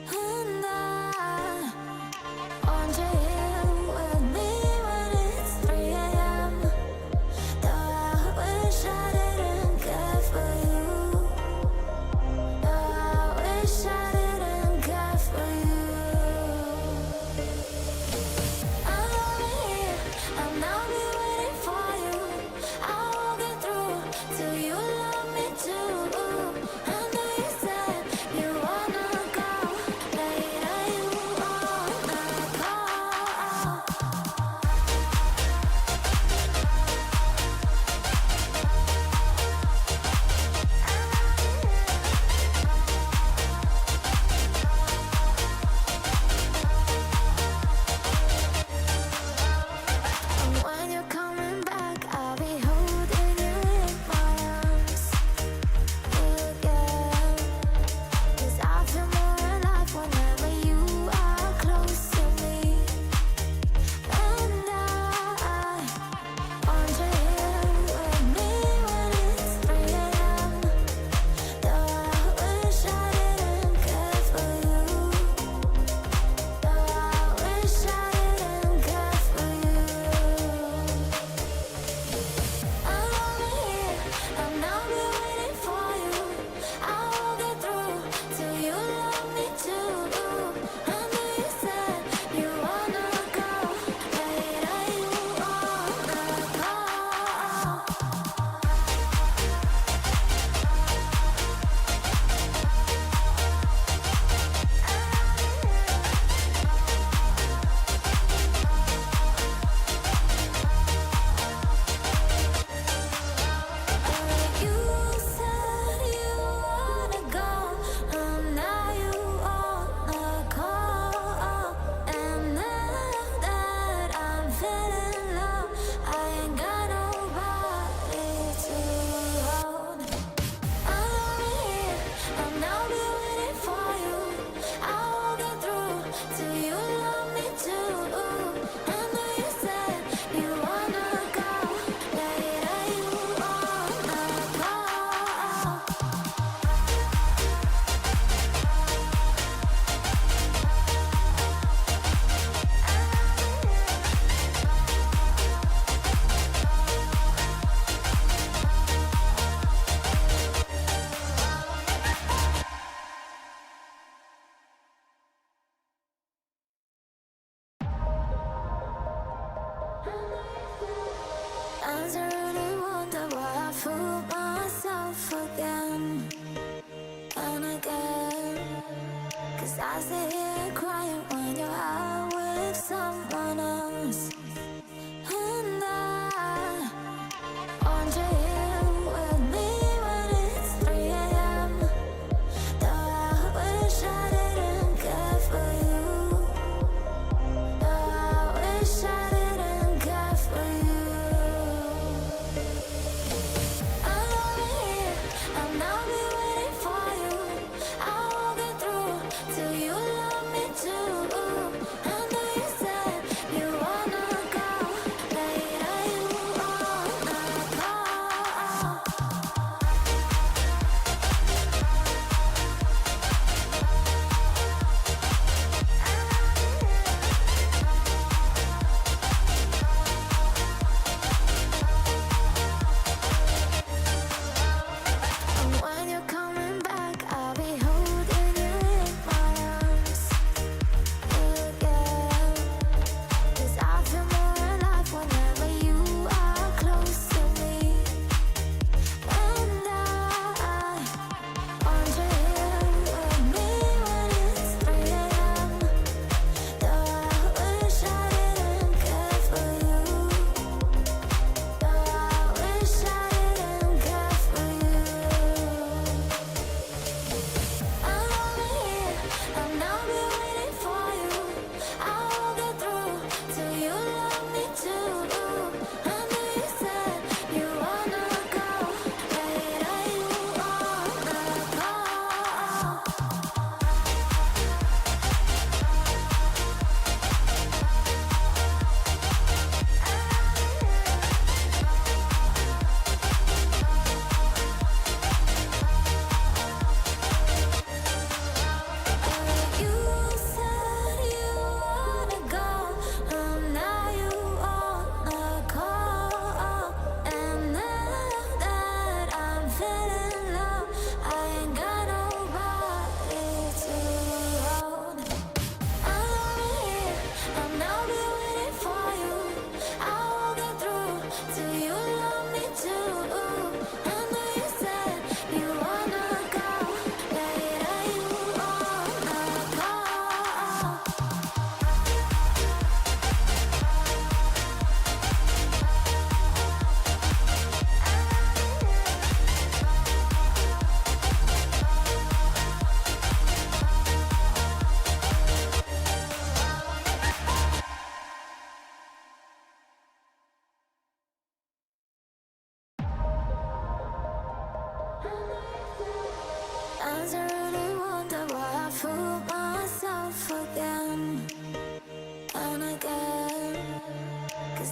And I want you here with me when it's 3 a.m. Though I wish I didn't care for you. Though I wish I didn't care for you. I'm over here, I'll now be waiting for you. I'll get through till you love me too. I know you said you wanna go later, you wanna go. And when you're coming back, I'll be holding you in my arms again. 'Cause I feel more alive whenever you are close to me. And I want you here with me when it's 3 a.m. Though I wish I didn't care for you. Though I wish I didn't care for you. I'm over here, I'll now be waiting for you. I'll get through till you love me too. I know you said you wanna go later, you wanna go. You said you wanna go, and now you wanna call. And now that I'm feeling low, I ain't got nobody to hold. I'm over here, I'll now be waiting for you. I'll get through till you love me too. I know you said you wanna go later, you wanna go. Sometimes I really wonder why I fool myself again and again. 'Cause I sit here crying when you're out with someone else. And I want you here with me when it's 3 a.m. Though I wish I didn't care for you. Though I wish I didn't care for you. I'm over here, I'll now be waiting for you. I'll get through till you love me too.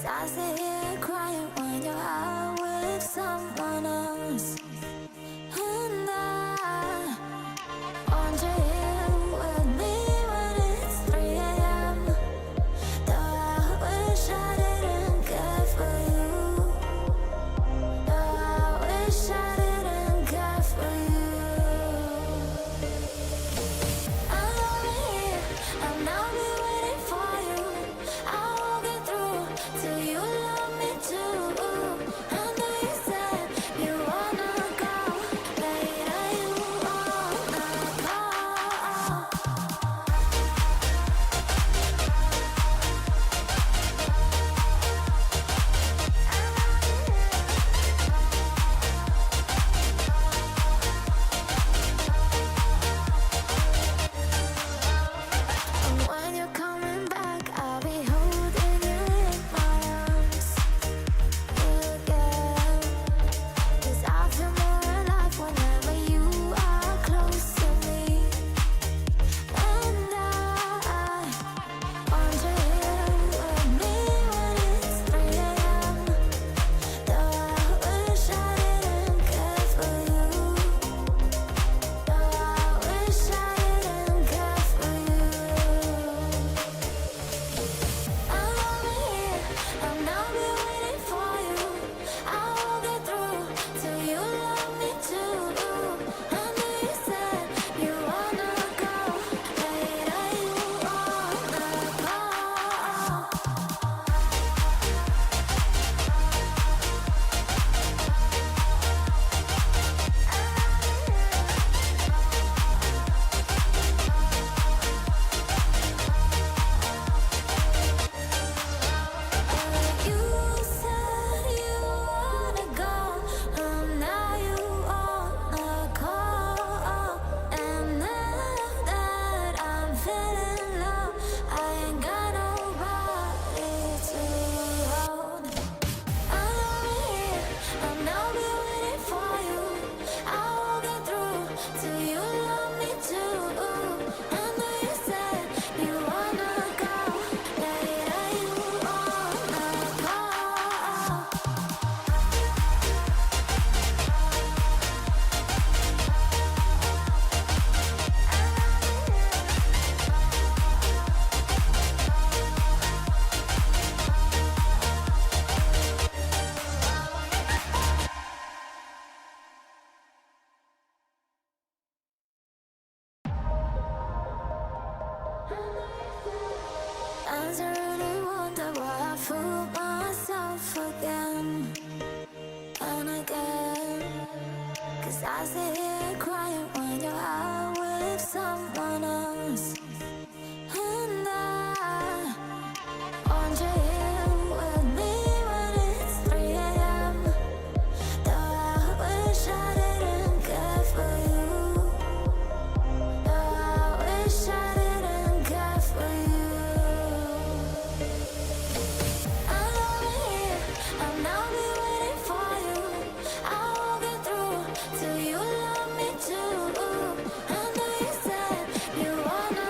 'Cause I sit here crying when you're out with someone else. And I want you here with me when it's 3 a.m. Though I wish I didn't care for you. Though I wish I didn't care for you. I'm over here, and I'll be waiting for you. I won't get through till you love me too. I know you said you wanna go later, you wanna go. And when you're coming back, I'll be holding you in my arms again. 'Cause I feel more alive whenever you are close to me. And I want you here with me when it's 3 a.m. Though I wish I didn't care for you. Though I wish I didn't care for you. I'm over here, and I'll be waiting for you. I won't get through till you love me too. I know you said you wanna go later, you wanna go. You said you wanna go, now you wanna call. And now that I'm feeling low, I ain't got nobody to hold. I'm over here, and I'll be waiting for you. I won't get through till you love me too. I know you said you wanna go later, you wanna go. Sometimes I really wonder why I fool myself again and again. 'Cause I sit here crying when you're out with someone else. And I want you here with me when it's 3 a.m. Though I wish I didn't care for you. Though I wish I didn't care for you. I'm over here, and I'll be waiting for you. I won't get through till you love me too. I know you said you wanna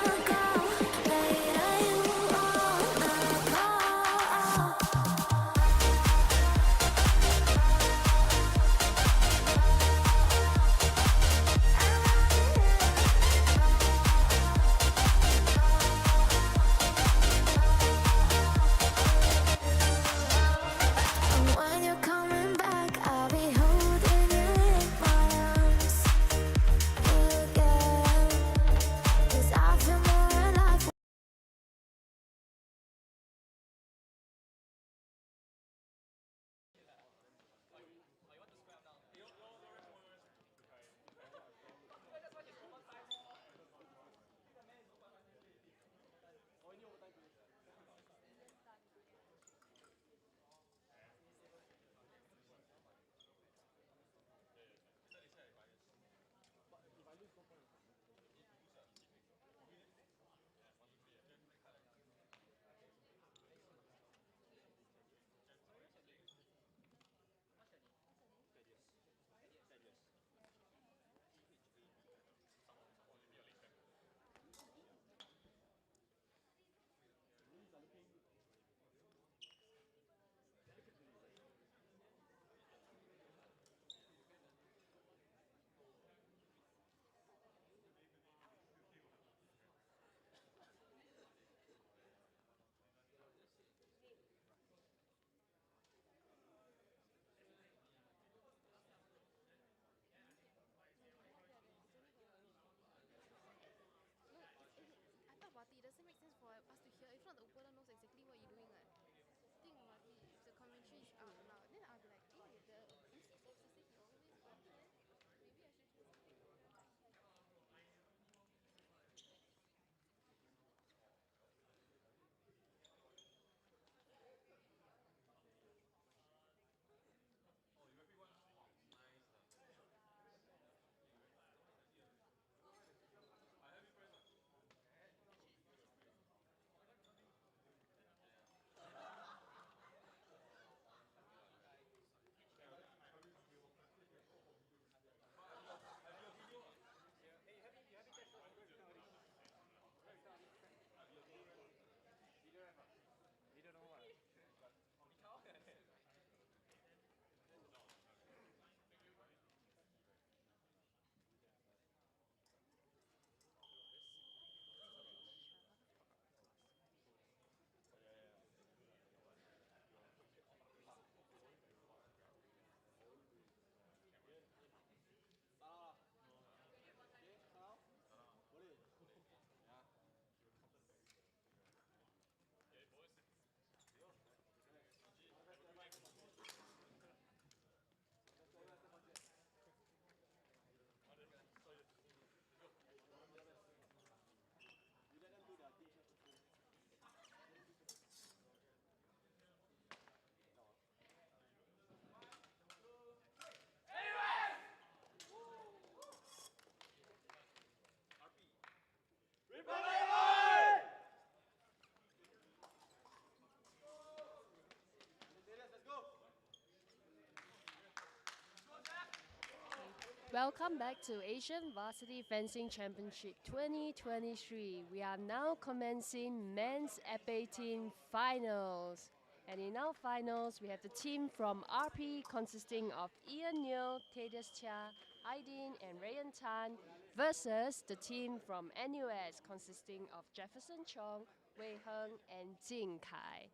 Welcome back to Asian Varsity Fencing Championship 2023. We are now commencing men's F18 finals. And in our finals, we have the team from RP consisting of Ian Neo, Thaddeus Chia, Aidin, and Rayan Tan versus the team from NUS consisting of Jefferson Chong, Wei Heng, and Jing Kai.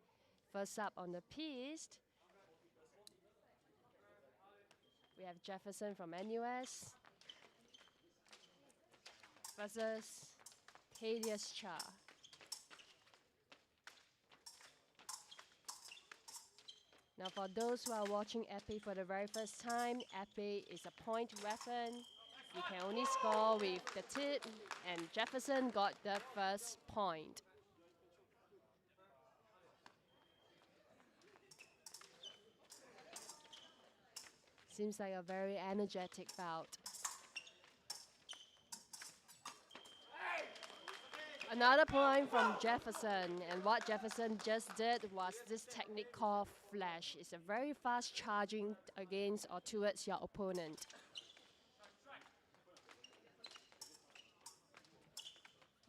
First up on the piste, we have Jefferson from NUS versus Thaddeus Chia. Now for those who are watching épée for the very first time, épée is a point weapon. You can only score with the tip, and Jefferson got the first point. Seems like a very energetic bout. Another point from Jefferson, and what Jefferson just did was this technique called flash. It's a very fast charging against or towards your opponent.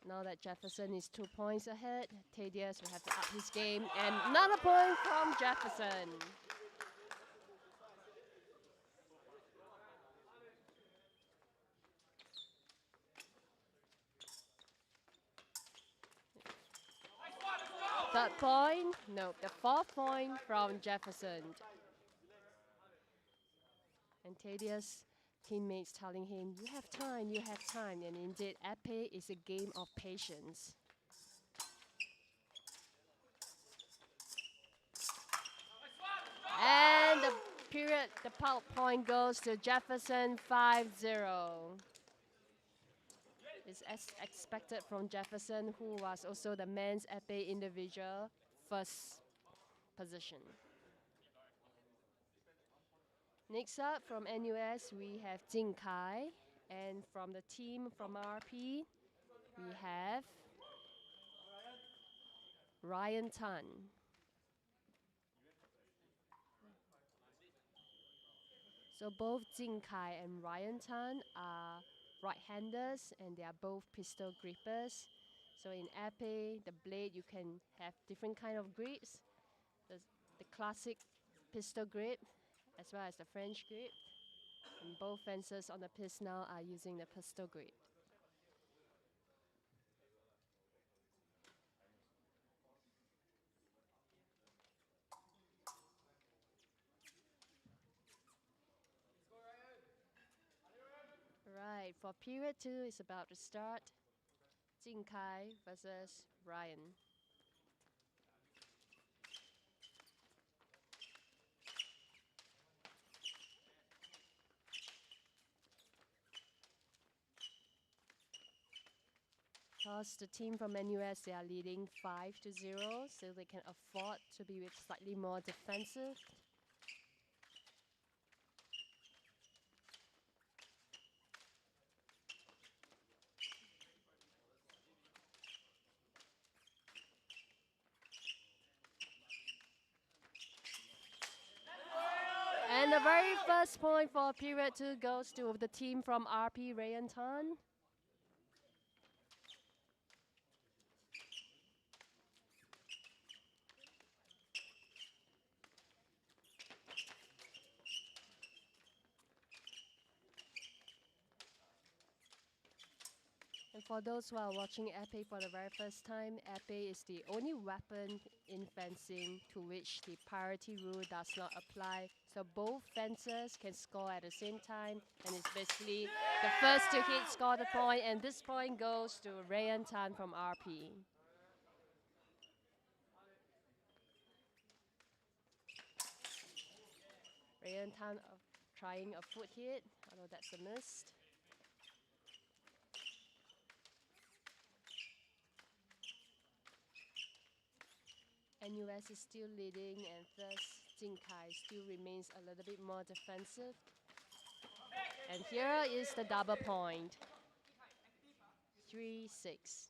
Now that Jefferson is 2 points ahead, Thaddeus will have to up his game, and another point from Jefferson. Third point, no, the fourth point from Jefferson. And Thaddeus' teammates telling him, you have time, you have time. And indeed, épée is a game of patience. And the point goes to Jefferson 5-0. It's as expected from Jefferson, who was also the men's épée individual first position. Next up from NUS, we have Jing Kai. And from the team from RP, we have Ryan Tan. So both Jing Kai and Ryan Tan are right-handers, and they are both pistol grippers. So in épée, the blade, you can have different kind of grips. The classic pistol grip, as well as the French grip. And both fencers on the piste now are using the pistol grip. Right, for period 2 is about to start. Jing Kai versus Ryan. Because the team from NUS, they are leading 5-0, so they can afford to be with slightly more defensive. And the very first point for period 2 goes to the team from RP Rayan Tan. And for those who are watching épée for the very first time, épée is the only weapon in fencing to which the priority rule does not apply. So both fencers can score at the same time, and it's basically the first to hit score the point, and this point goes to Rayan Tan from RP. Rayan Tan trying a foot hit, although that's a miss. NUS is still leading, and thus Jing Kai still remains a little bit more defensive. And here is the double point. 3-6.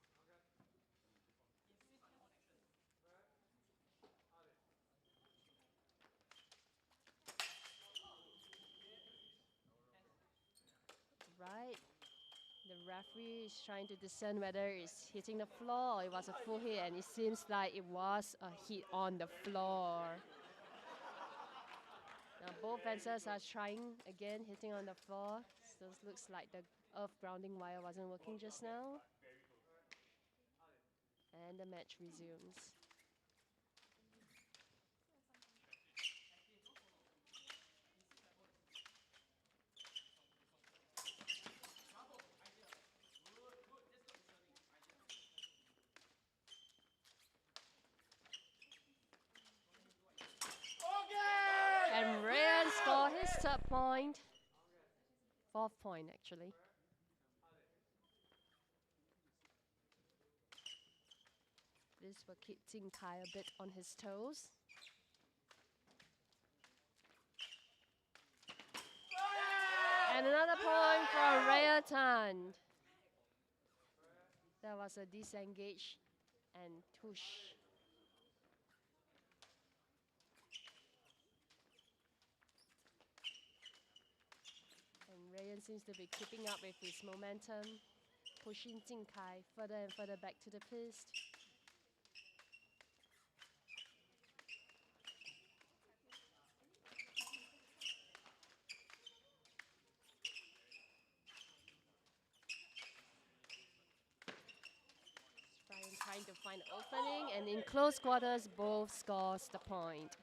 referee is trying to discern whether it's hitting the floor or it was a full hit, and it seems like it was a hit on the floor. Now both fencers are trying again, hitting on the floor. So it looks like the earth grounding wire wasn't working just now. And the match resumes. And Ryan scored his third point. Fourth point, actually. This will keep Jing Kai a bit on his toes. And another point from Raya Tan. That was a disengage and touche. And Rayan seems to be keeping up with his momentum, pushing Jing Kai further and further back to the piste. Ryan trying to find an opening, and in close quarters, both scores the point.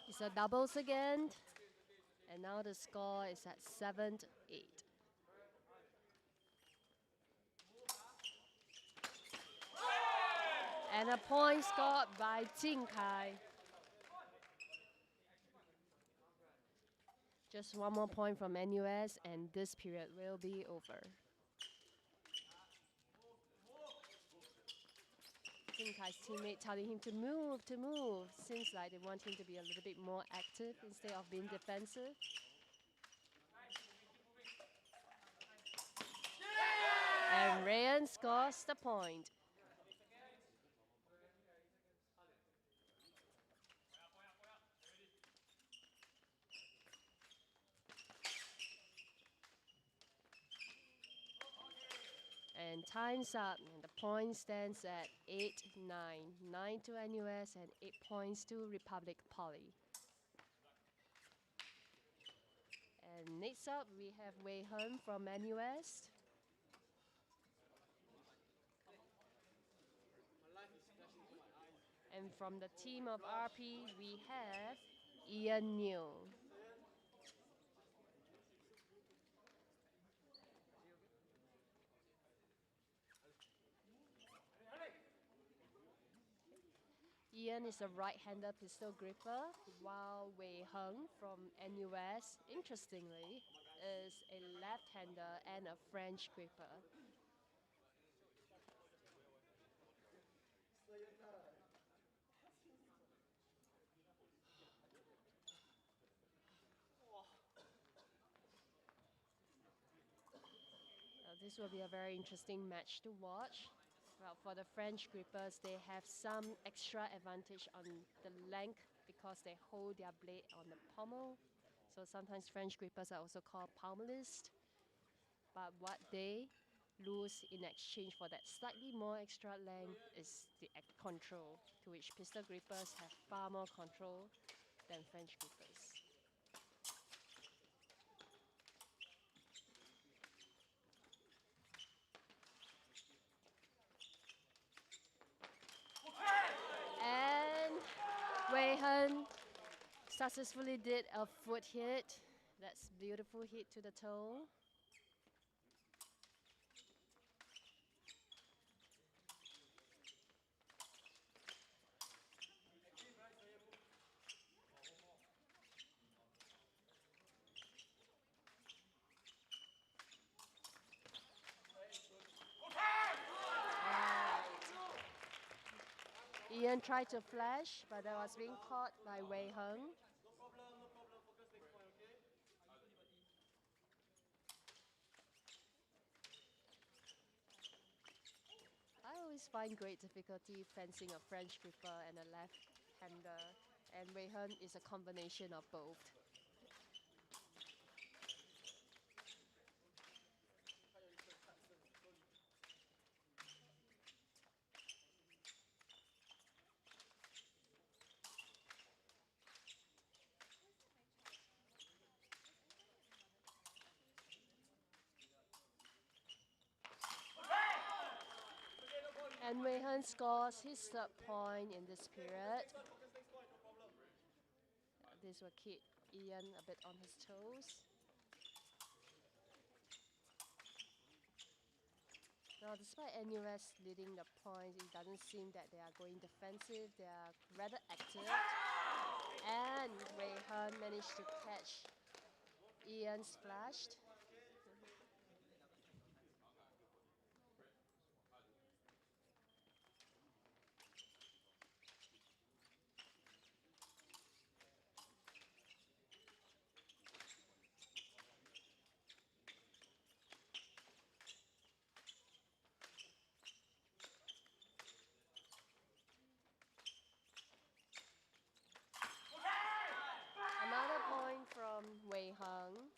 It's a doubles again, and now the score is at 7-8. And a point scored by Jing Kai. Just one more point from NUS, and this period will be over. Jing Kai's teammate telling him to move, to move. Seems like they want him to be a little bit more active instead of being defensive. And Ryan scores the point. And time's up, and the point stands at 8-9. 9 to NUS and 8 points to Republic Poly. And next up, we have Wei Hun from NUS. And from the team of RP, we have Ian New. Ian is a right-hander pistol gripper, while Wei Heng from NUS, interestingly, is a left-hander and a French gripper. This will be a very interesting match to watch. Well, for the French grippers, they have some extra advantage on the length because they hold their blade on the pommel. So sometimes French grippers are also called palmolist. But what they lose in exchange for that slightly more extra length is the control, to which pistol grippers have far more control than French grippers. And Wei Hen successfully did a foot hit. That's beautiful hit to the toe. Ian tried to flash, but that was being caught by Wei Heng. always find great difficulty fencing a French gripper and a left-hander, and Wei Hen is a combination of both. And Wei Hen scores his third point in this period. This will keep Ian a bit on his toes. Now, despite NUS leading the points, it doesn't seem that they are going defensive. They are rather active. And Wei Hen managed to catch Ian's flash. Another point from Wei Hen.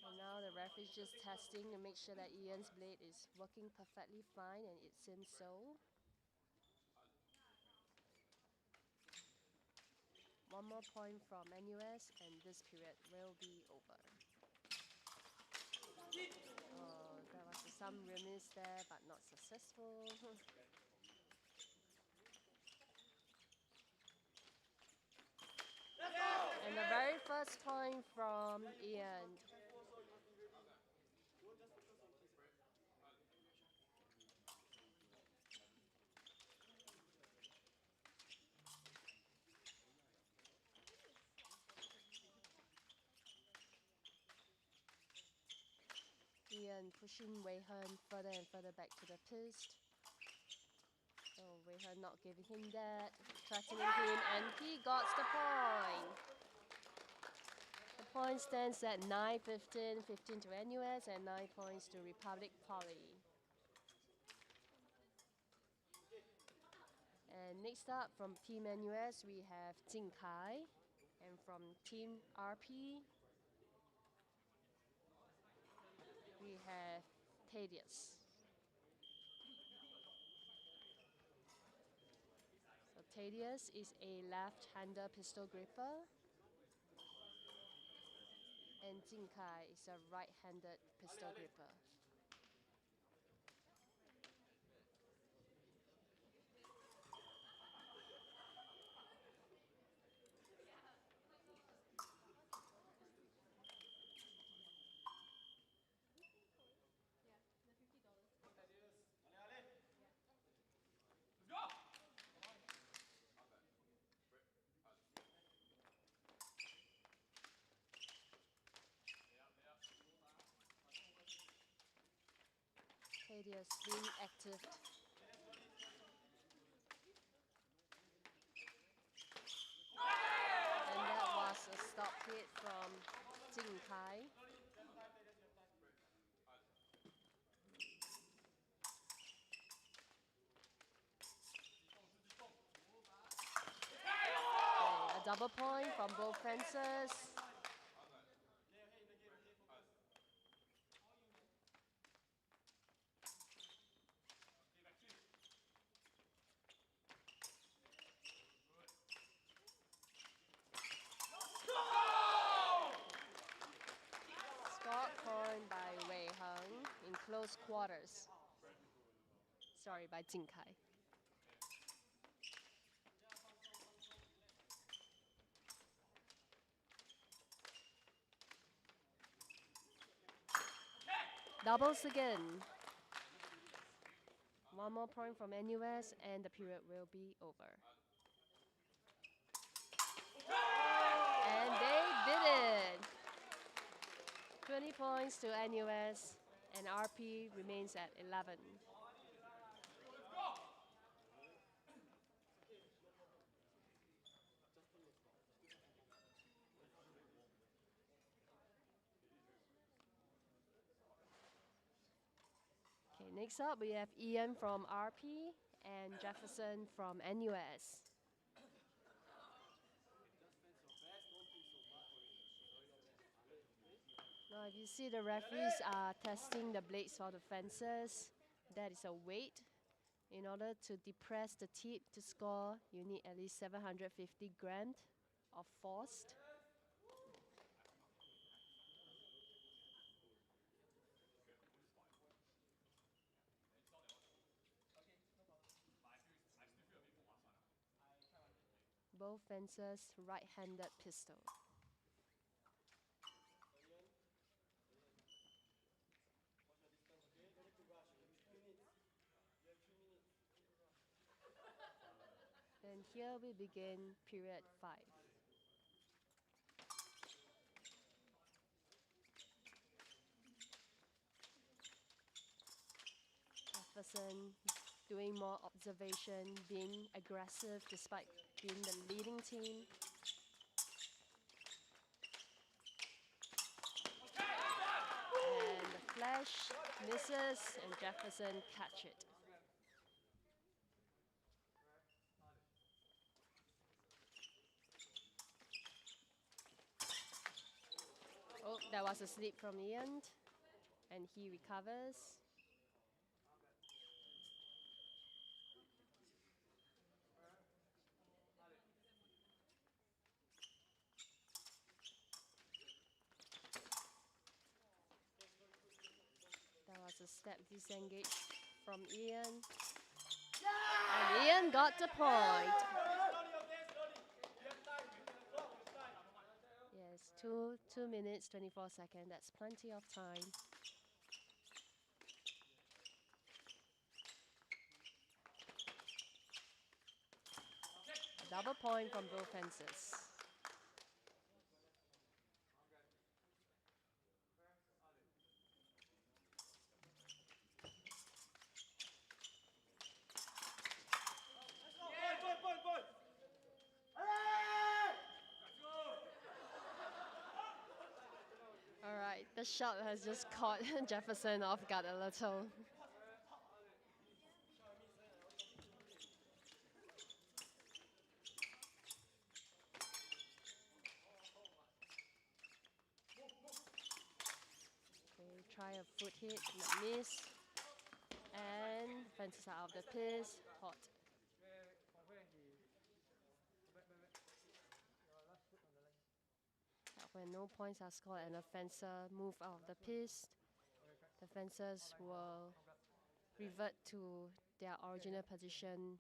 And now the referee is just testing to make sure that Ian's blade is working perfectly fine, and it seems so. One more point from NUS, and this period will be over. Oh, there was some remiss there, but not successful. And the very first point from Ian. Ian pushing Wei Hen further and further back to the piste. So Wei Hen not giving him that, threatening him, and he got the point. The point stands at 9-15, 15 to NUS, and 9 points to Republic Poly. And next up from Team NUS, we have Jing Kai. And from Team RP, we have Thaddeus. So Thaddeus is a left-hander pistol gripper, and Jing Kai is a right-handed pistol gripper. Thaddeus being active. And that was a stop hit from Jing Kai. Okay, a double point from both fencers. Scored point by Wei Hen in close quarters. Sorry, by Jing Kai. Doubles again. One more point from NUS, and the period will be over. And they did it! 20 points to NUS, and RP remains at 11. Okay, Next up, we have Ian from RP and Jefferson from NUS. Now, if you see the referees are testing the blades for the fencers, that is a weight. In order to depress the tip to score, you need at least 750 grams of force. Both fencers right-handed pistol. And here we begin period 5. Jefferson doing more observation, being aggressive despite being the leading team. And the flash misses and Jefferson catch it. Oh, that was a slip from Ian, and he recovers. That was a step disengaged from Ian. And Ian got the point. Yes, 2 minutes, 24 seconds. That's plenty of time. A double point from both fencers. All right, the shot has just caught Jefferson off guard a little. Okay, try a foot hit, not miss. And fences are out of the piece, hot. When no points are scored and a fencer move out of the piece, the fencers will revert to their original position,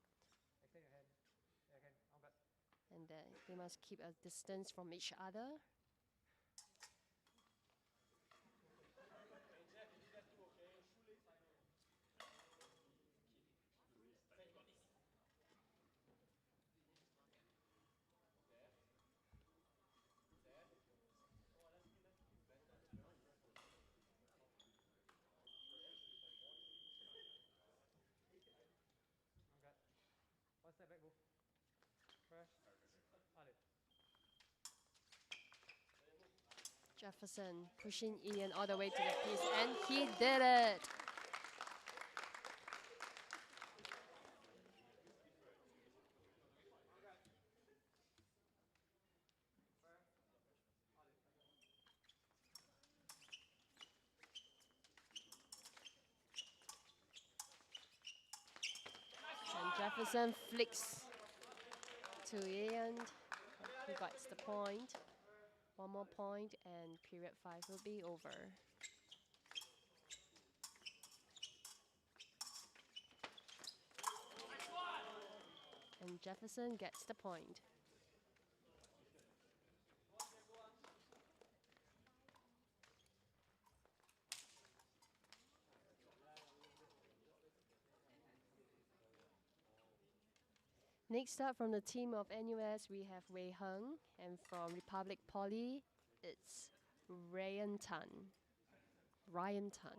and they must keep a distance from each other. Jefferson pushing Ian all the way to the piece, and he did it. And Jefferson flicks to Ian. He gets the point. One more point and period 5 will be over. And Jefferson gets the point. Next up from the team of NUS, we have Wei Heng, and from Republic Poly, it's Ryan Tan. Ryan Tan.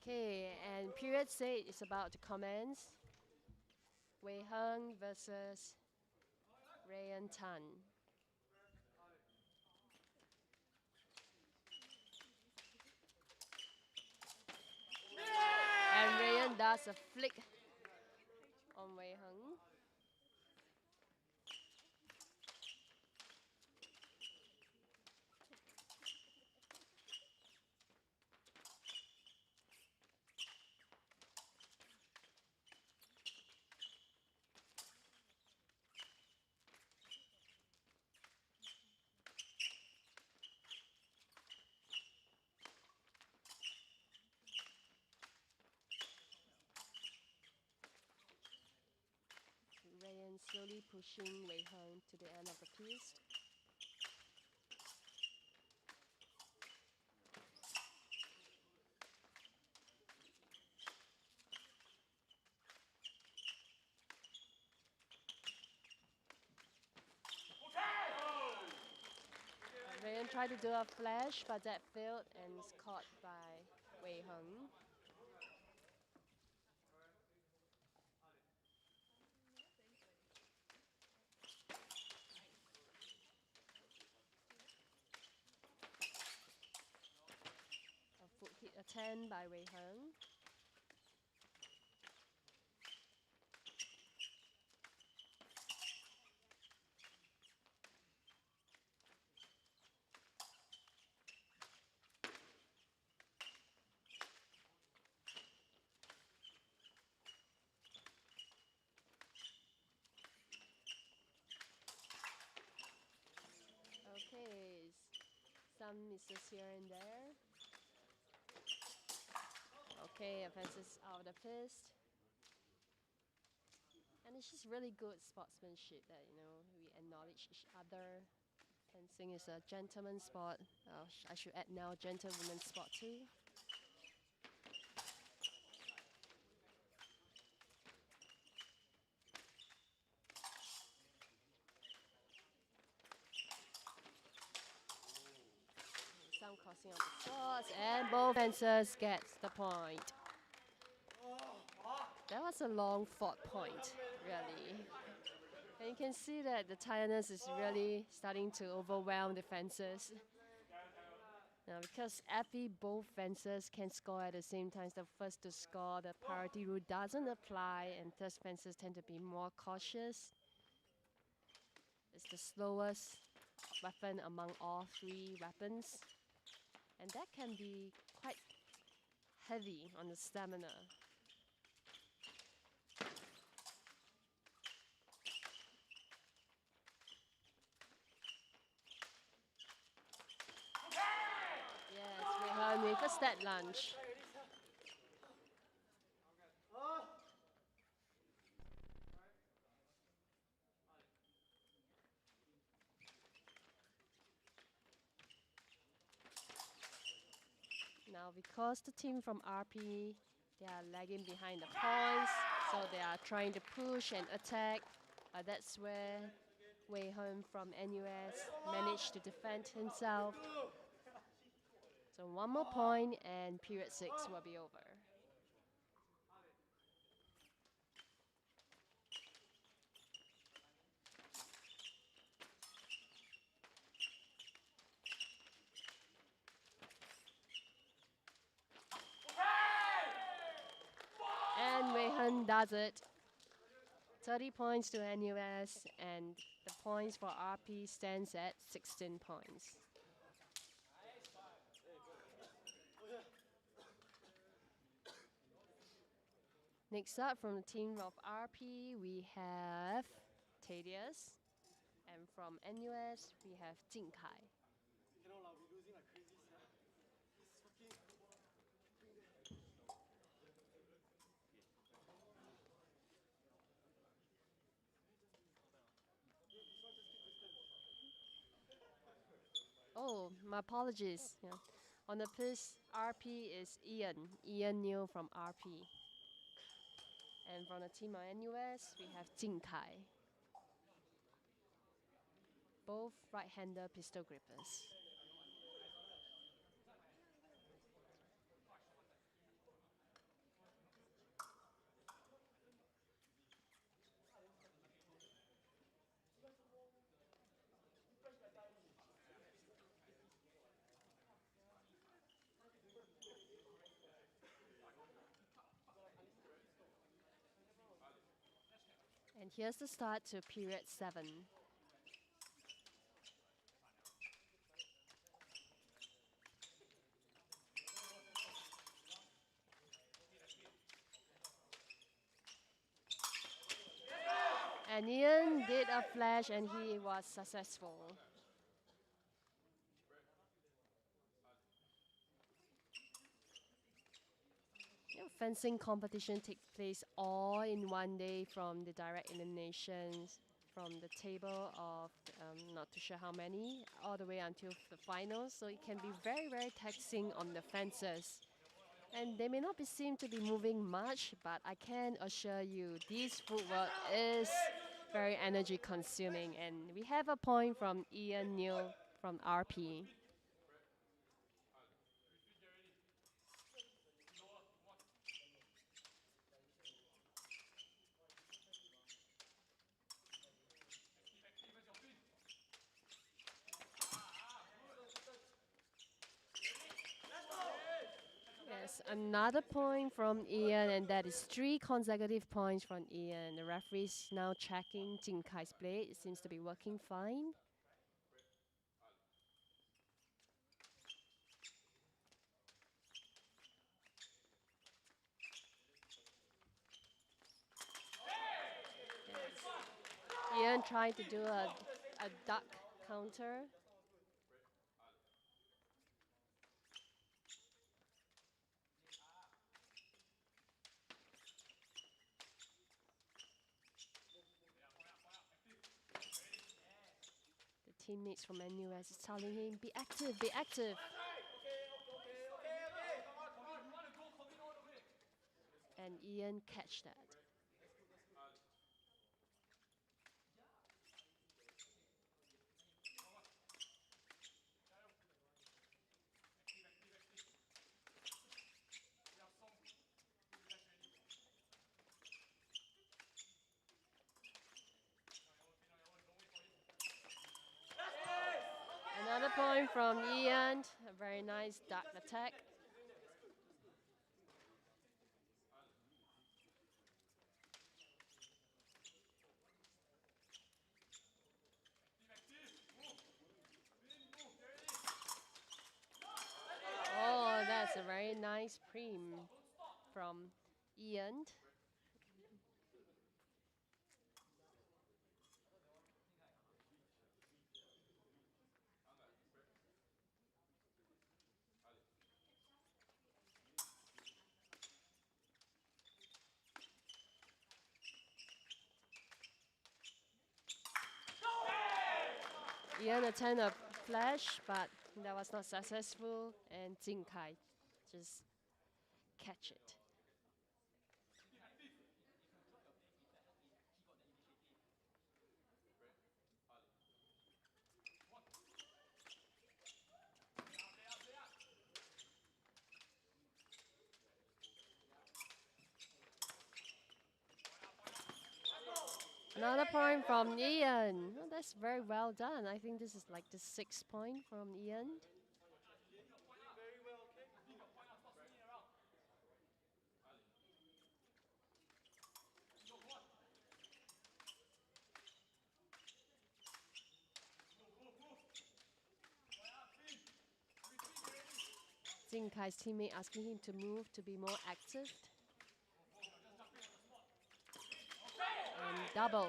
Okay, and period 6 is about to commence. Wei Heng versus Rayan Tan. And Rayan does a flick on Wei Heng. Rayan slowly pushing Wei Heng to the end of the piece. Rayan tried to do a flash, but that failed and is caught by Wei Heng. A foot hit a 10 by Wei Heng. Okay, some misses here and there. Okay, offenses out of the piste. And it's just really good sportsmanship that, you know, we acknowledge each other. Fencing is a gentleman's sport. I should add now gentlewomen's sport too. Some crossing of the swords, and both fencers get the point. That was a long fought point, really. And you can see that the tiredness is really starting to overwhelm the fencers. Now, because both fencers can score at the same time, the first to score, the priority rule doesn't apply, and thus fencers tend to be more cautious. It's the slowest weapon among all three weapons, and that can be quite heavy on the stamina. Yes, Wei Heng with a stat lunge. Now, because the team from RP, they are lagging behind the points, so they are trying to push and attack. That's where Wei Heng from NUS managed to defend himself. So one more point and period 6 will be over. And Wei Heng does it. 30 points to NUS, and the points for RP stands at 16 points. Next up from the team of RP, we have Thaddeus. And from NUS, we have Jing Kai. Oh, my apologies. Yeah. On the piece, RP is Ian New from RP. And from the team of NUS, we have Jing Kai. Both right-hander pistol grippers. And here's the start to period 7. And Ian did a flash and he was successful. Fencing competition takes place all in one day from the direct eliminations from the table of not too sure how many all the way until the finals. So it can be very, very taxing on the fencers. And they may not be seem to be moving much, but I can assure you this footwork is very energy consuming. And we have a point from Ian Neal from RP. Yes, another point from Ian, and that is 3 consecutive points from Ian. The referee is now checking Jing Kai's blade. It seems to be working fine. Yes. Ian trying to do a duck counter. The teammates from NUS is telling him, be active, be active. And Ian catch that. Another point from Ian, a very nice duck attack. Oh, that's a very nice preem from Ian. Ian attempted a flash, but that was not successful, and Jing Kai just catch it. Another point from Ian. Oh, that's very well done. I think this is like the 6th point from Ian. Jing Kai's teammate asking him to move to be more active. And doubles.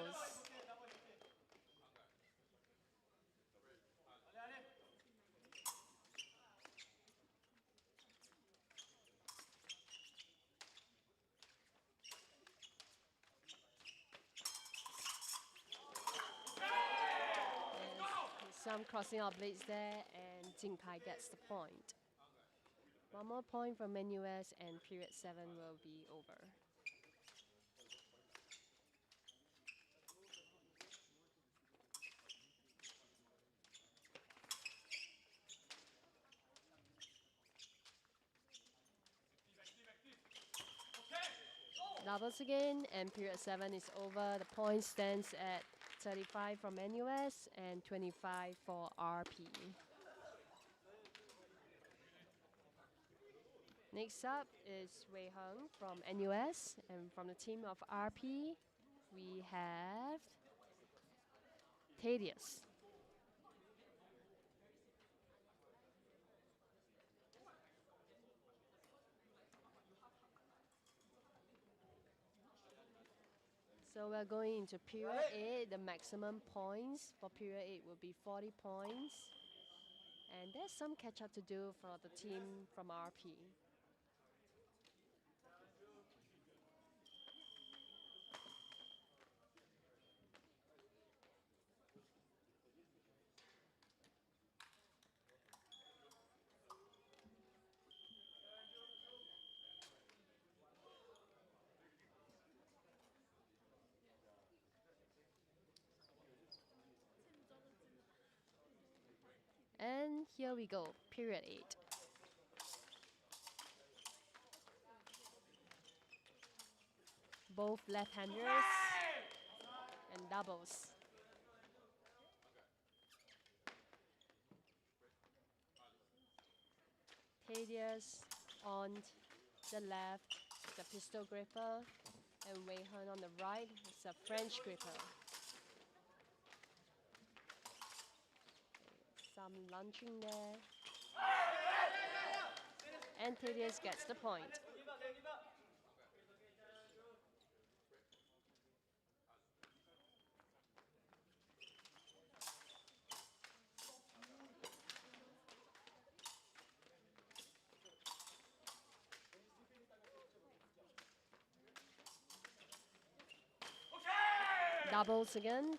Some crossing our blades there, and Jing Kai gets the point. One more point from NUS, and period 7 will be over. Doubles again, and period 7 is over. The point stands at 35 from NUS and 25 for RP. Next up is Wei Heng from NUS, and from the team of RP, we have Thaddeus. So we're going into period 8. The maximum points for period 8 will be 40 points. And there's some catch up to do for the team from RP. And here we go, period 8. Both left-handers and doubles. Thaddeus on the left, the pistol gripper, and Wei Hun on the right is a French gripper. Some launching there. And Thaddeus gets the point. Doubles again.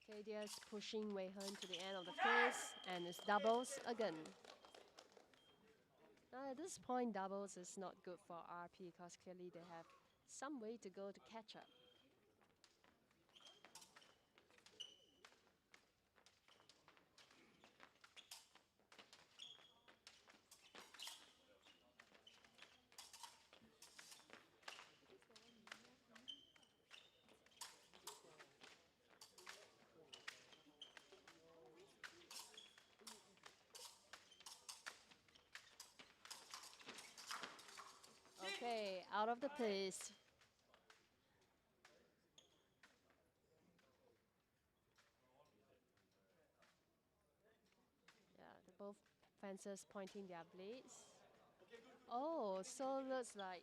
Thaddeus pushing Wei Hun to the end of the piece, and it's doubles again. Now at this point, doubles is not good for RP because clearly they have some way to go to catch up. Okay, out of the piece. Yeah, both fencers pointing their blades. Oh, so looks like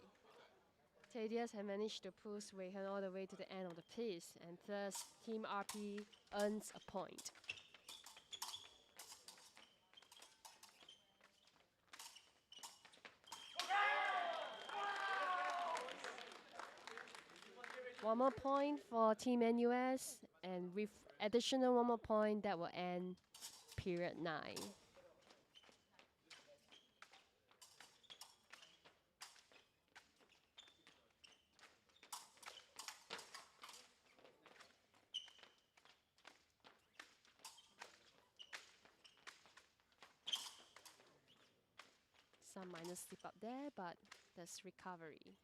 Thaddeus had managed to push Wei Hun all the way to the end of the piece, and thus Team RP earns a point. One more point for Team NUS, and with additional one more point, that will end period 9. Some minor slip up there, but that's recovery.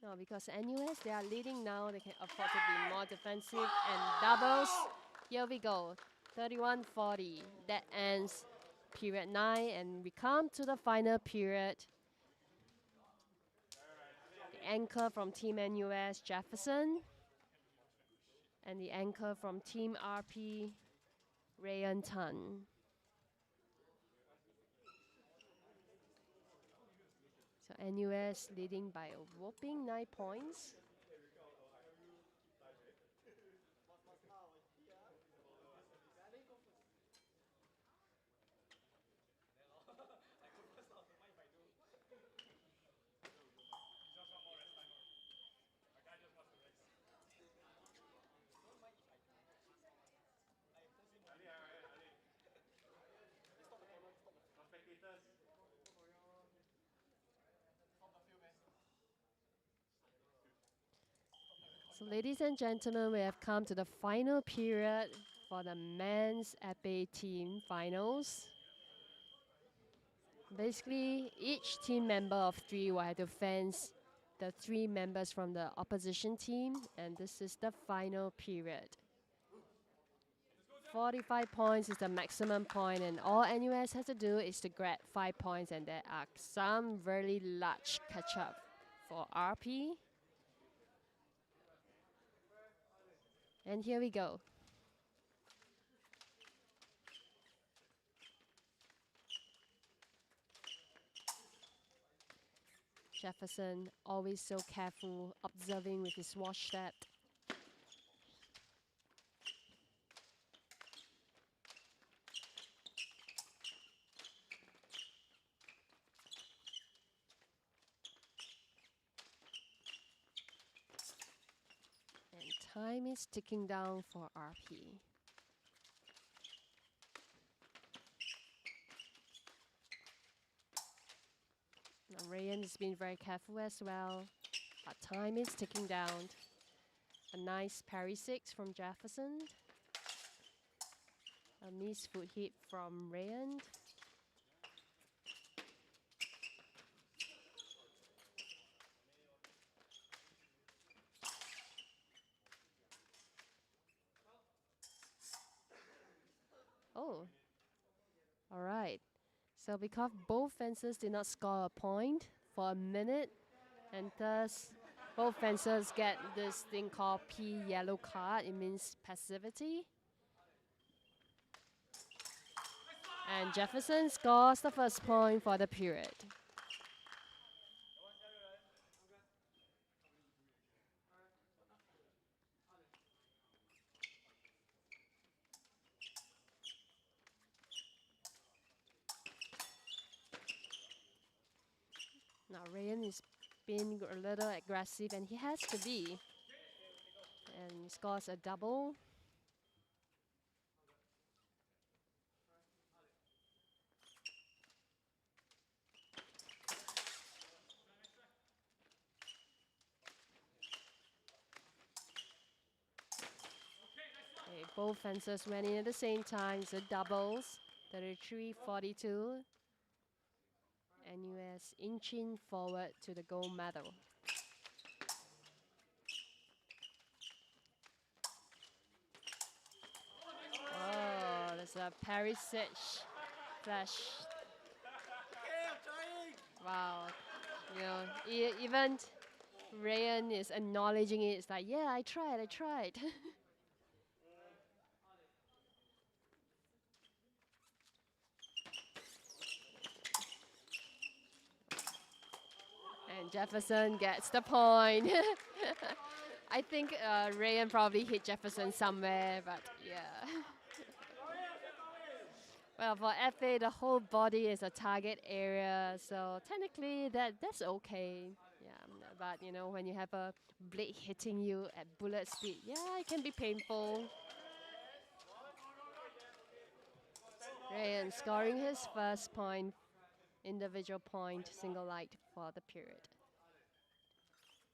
No, because NUS, they are leading now, they can afford to be more defensive, and doubles. Here we go, 31-40. That ends period 9, and we come to the final period. The anchor from Team NUS, Jefferson, and the anchor from Team RP, Rayan Tan. So NUS leading by a whopping 9 points. So, ladies and gentlemen, we have come to the final period for the men's épée team finals. Basically, each team member of 3 will have to fence the 3 members from the opposition team, and this is the final period. 45 points is the maximum point, and all NUS has to do is to grab 5 points, and there are some very large catch-up for RP. And here we go. Jefferson, always so careful, observing with his watch step. And time is ticking down for RP. Now, Ryan has been very careful as well, but time is ticking down. A nice parry 6 from Jefferson. A missed foot hit from Ryan. Oh, all right. So because both fencers did not score a point for a minute, and thus both fencers get this thing called P yellow card. It means passivity. And Jefferson scores the first point for the period. Now Ryan is being a little aggressive, and he has to be. And he scores a double. Okay, both fencers went in at the same time, so doubles, 33-42. NUS inching forward to the gold medal. Oh, there's a parry flash. Wow, you know, even Ryan is acknowledging it. It's like, yeah, I tried. And Jefferson gets the point. I think Ryan probably hit Jefferson somewhere, but yeah. Well, for FA, the whole body is a target area, so technically that's okay. Yeah, but you know, when you have a blade hitting you at bullet speed, yeah, it can be painful. Ryan scoring his first point, individual point, single light for the period.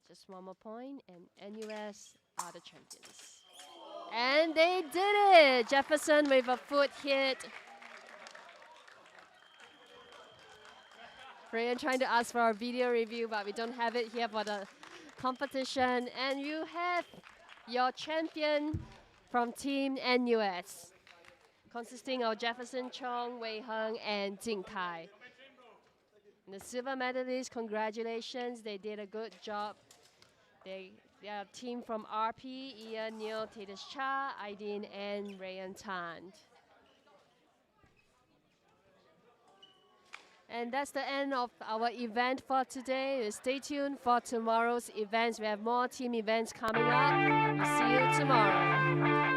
Just one more point, and NUS are the champions. And they did it! Jefferson with a foot hit. Ryan trying to ask for a video review, but we don't have it here for the competition. And you have your champion from Team NUS, consisting of Jefferson Chong, Wei Heng, and Jing Kai. And the silver medalists, congratulations, they did a good job. They are a team from RP, Ian, Neil, Titus Cha, Aidin, and Rayan Tan. And that's the end of our event for today. Stay tuned for tomorrow's events. We have more team events coming up. We'll see you tomorrow.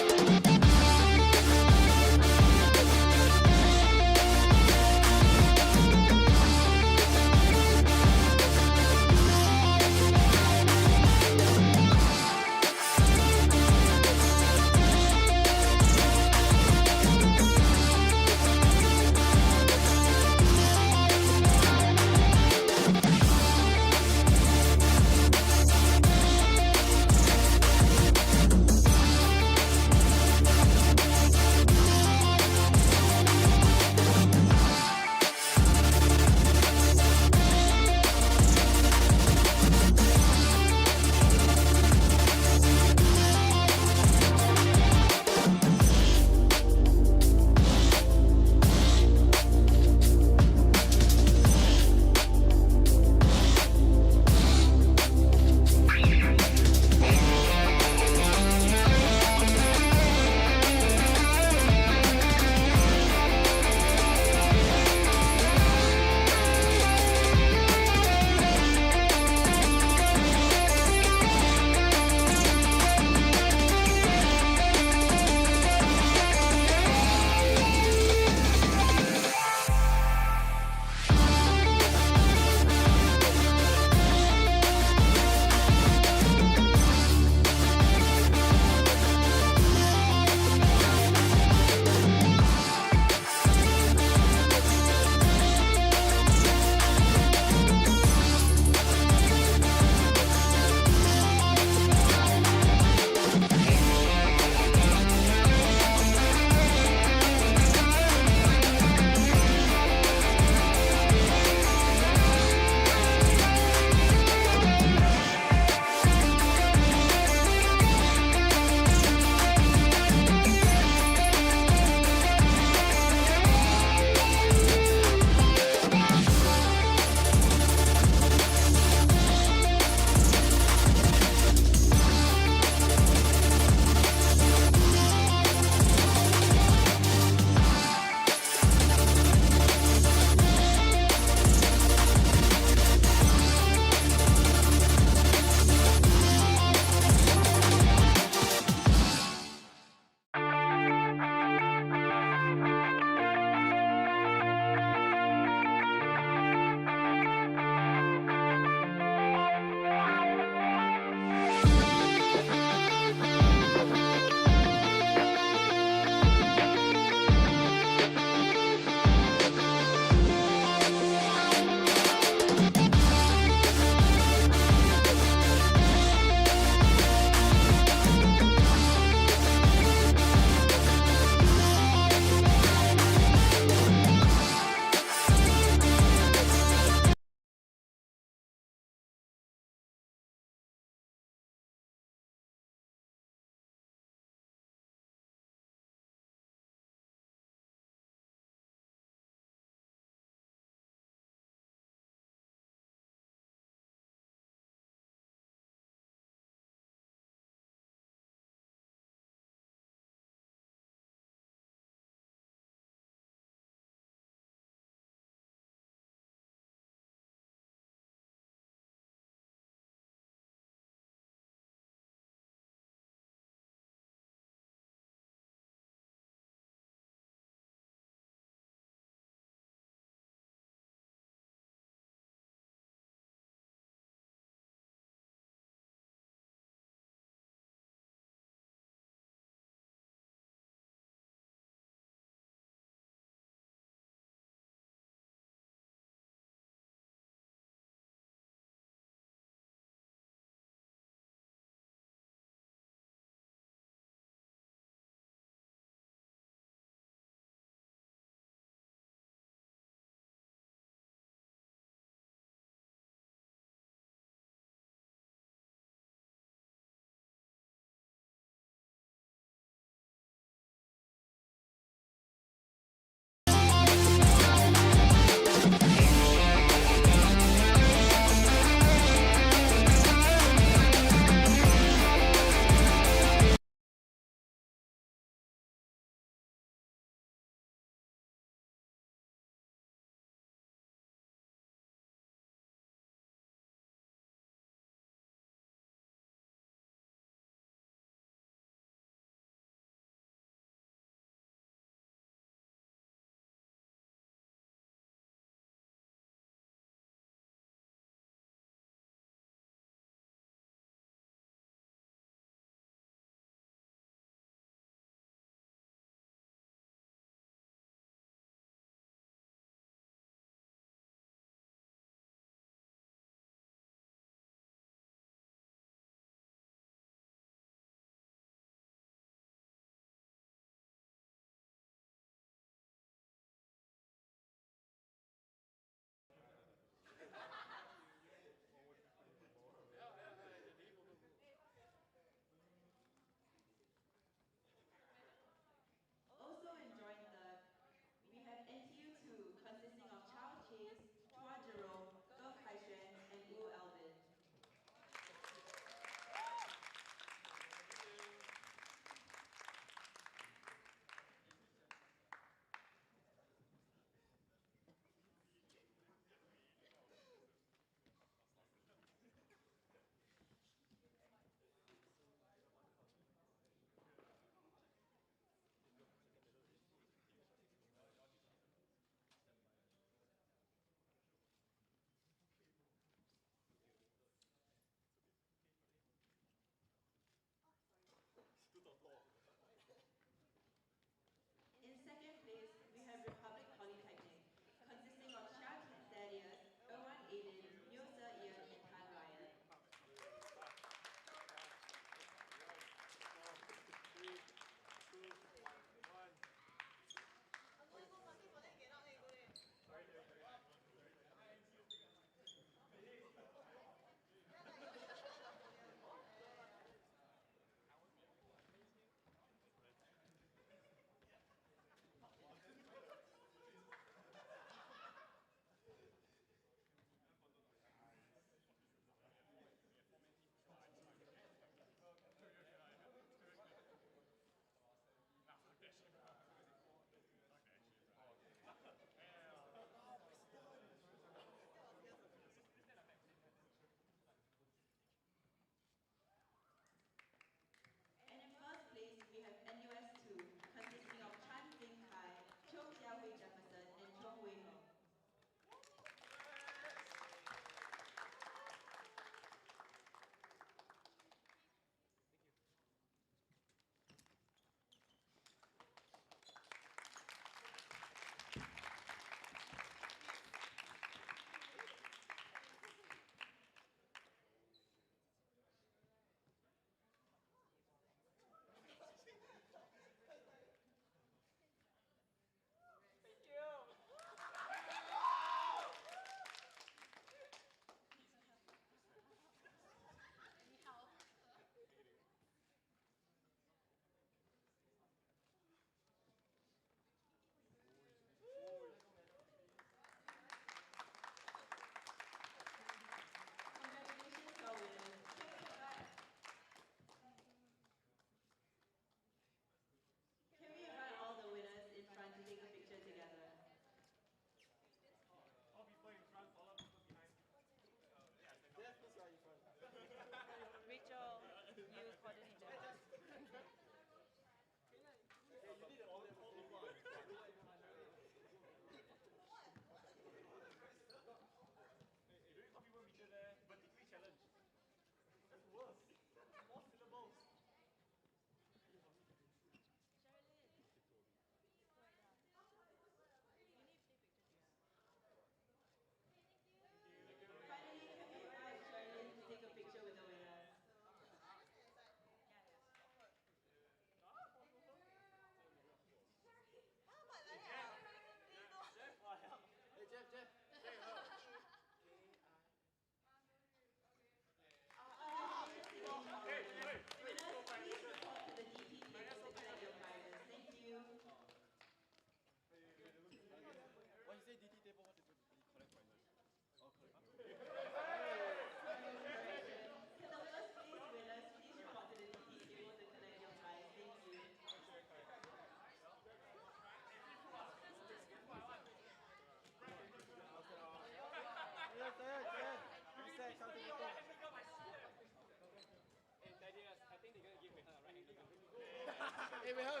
Hey, wait, hold.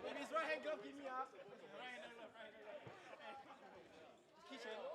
If his right hand glove, give me up. Kitchen.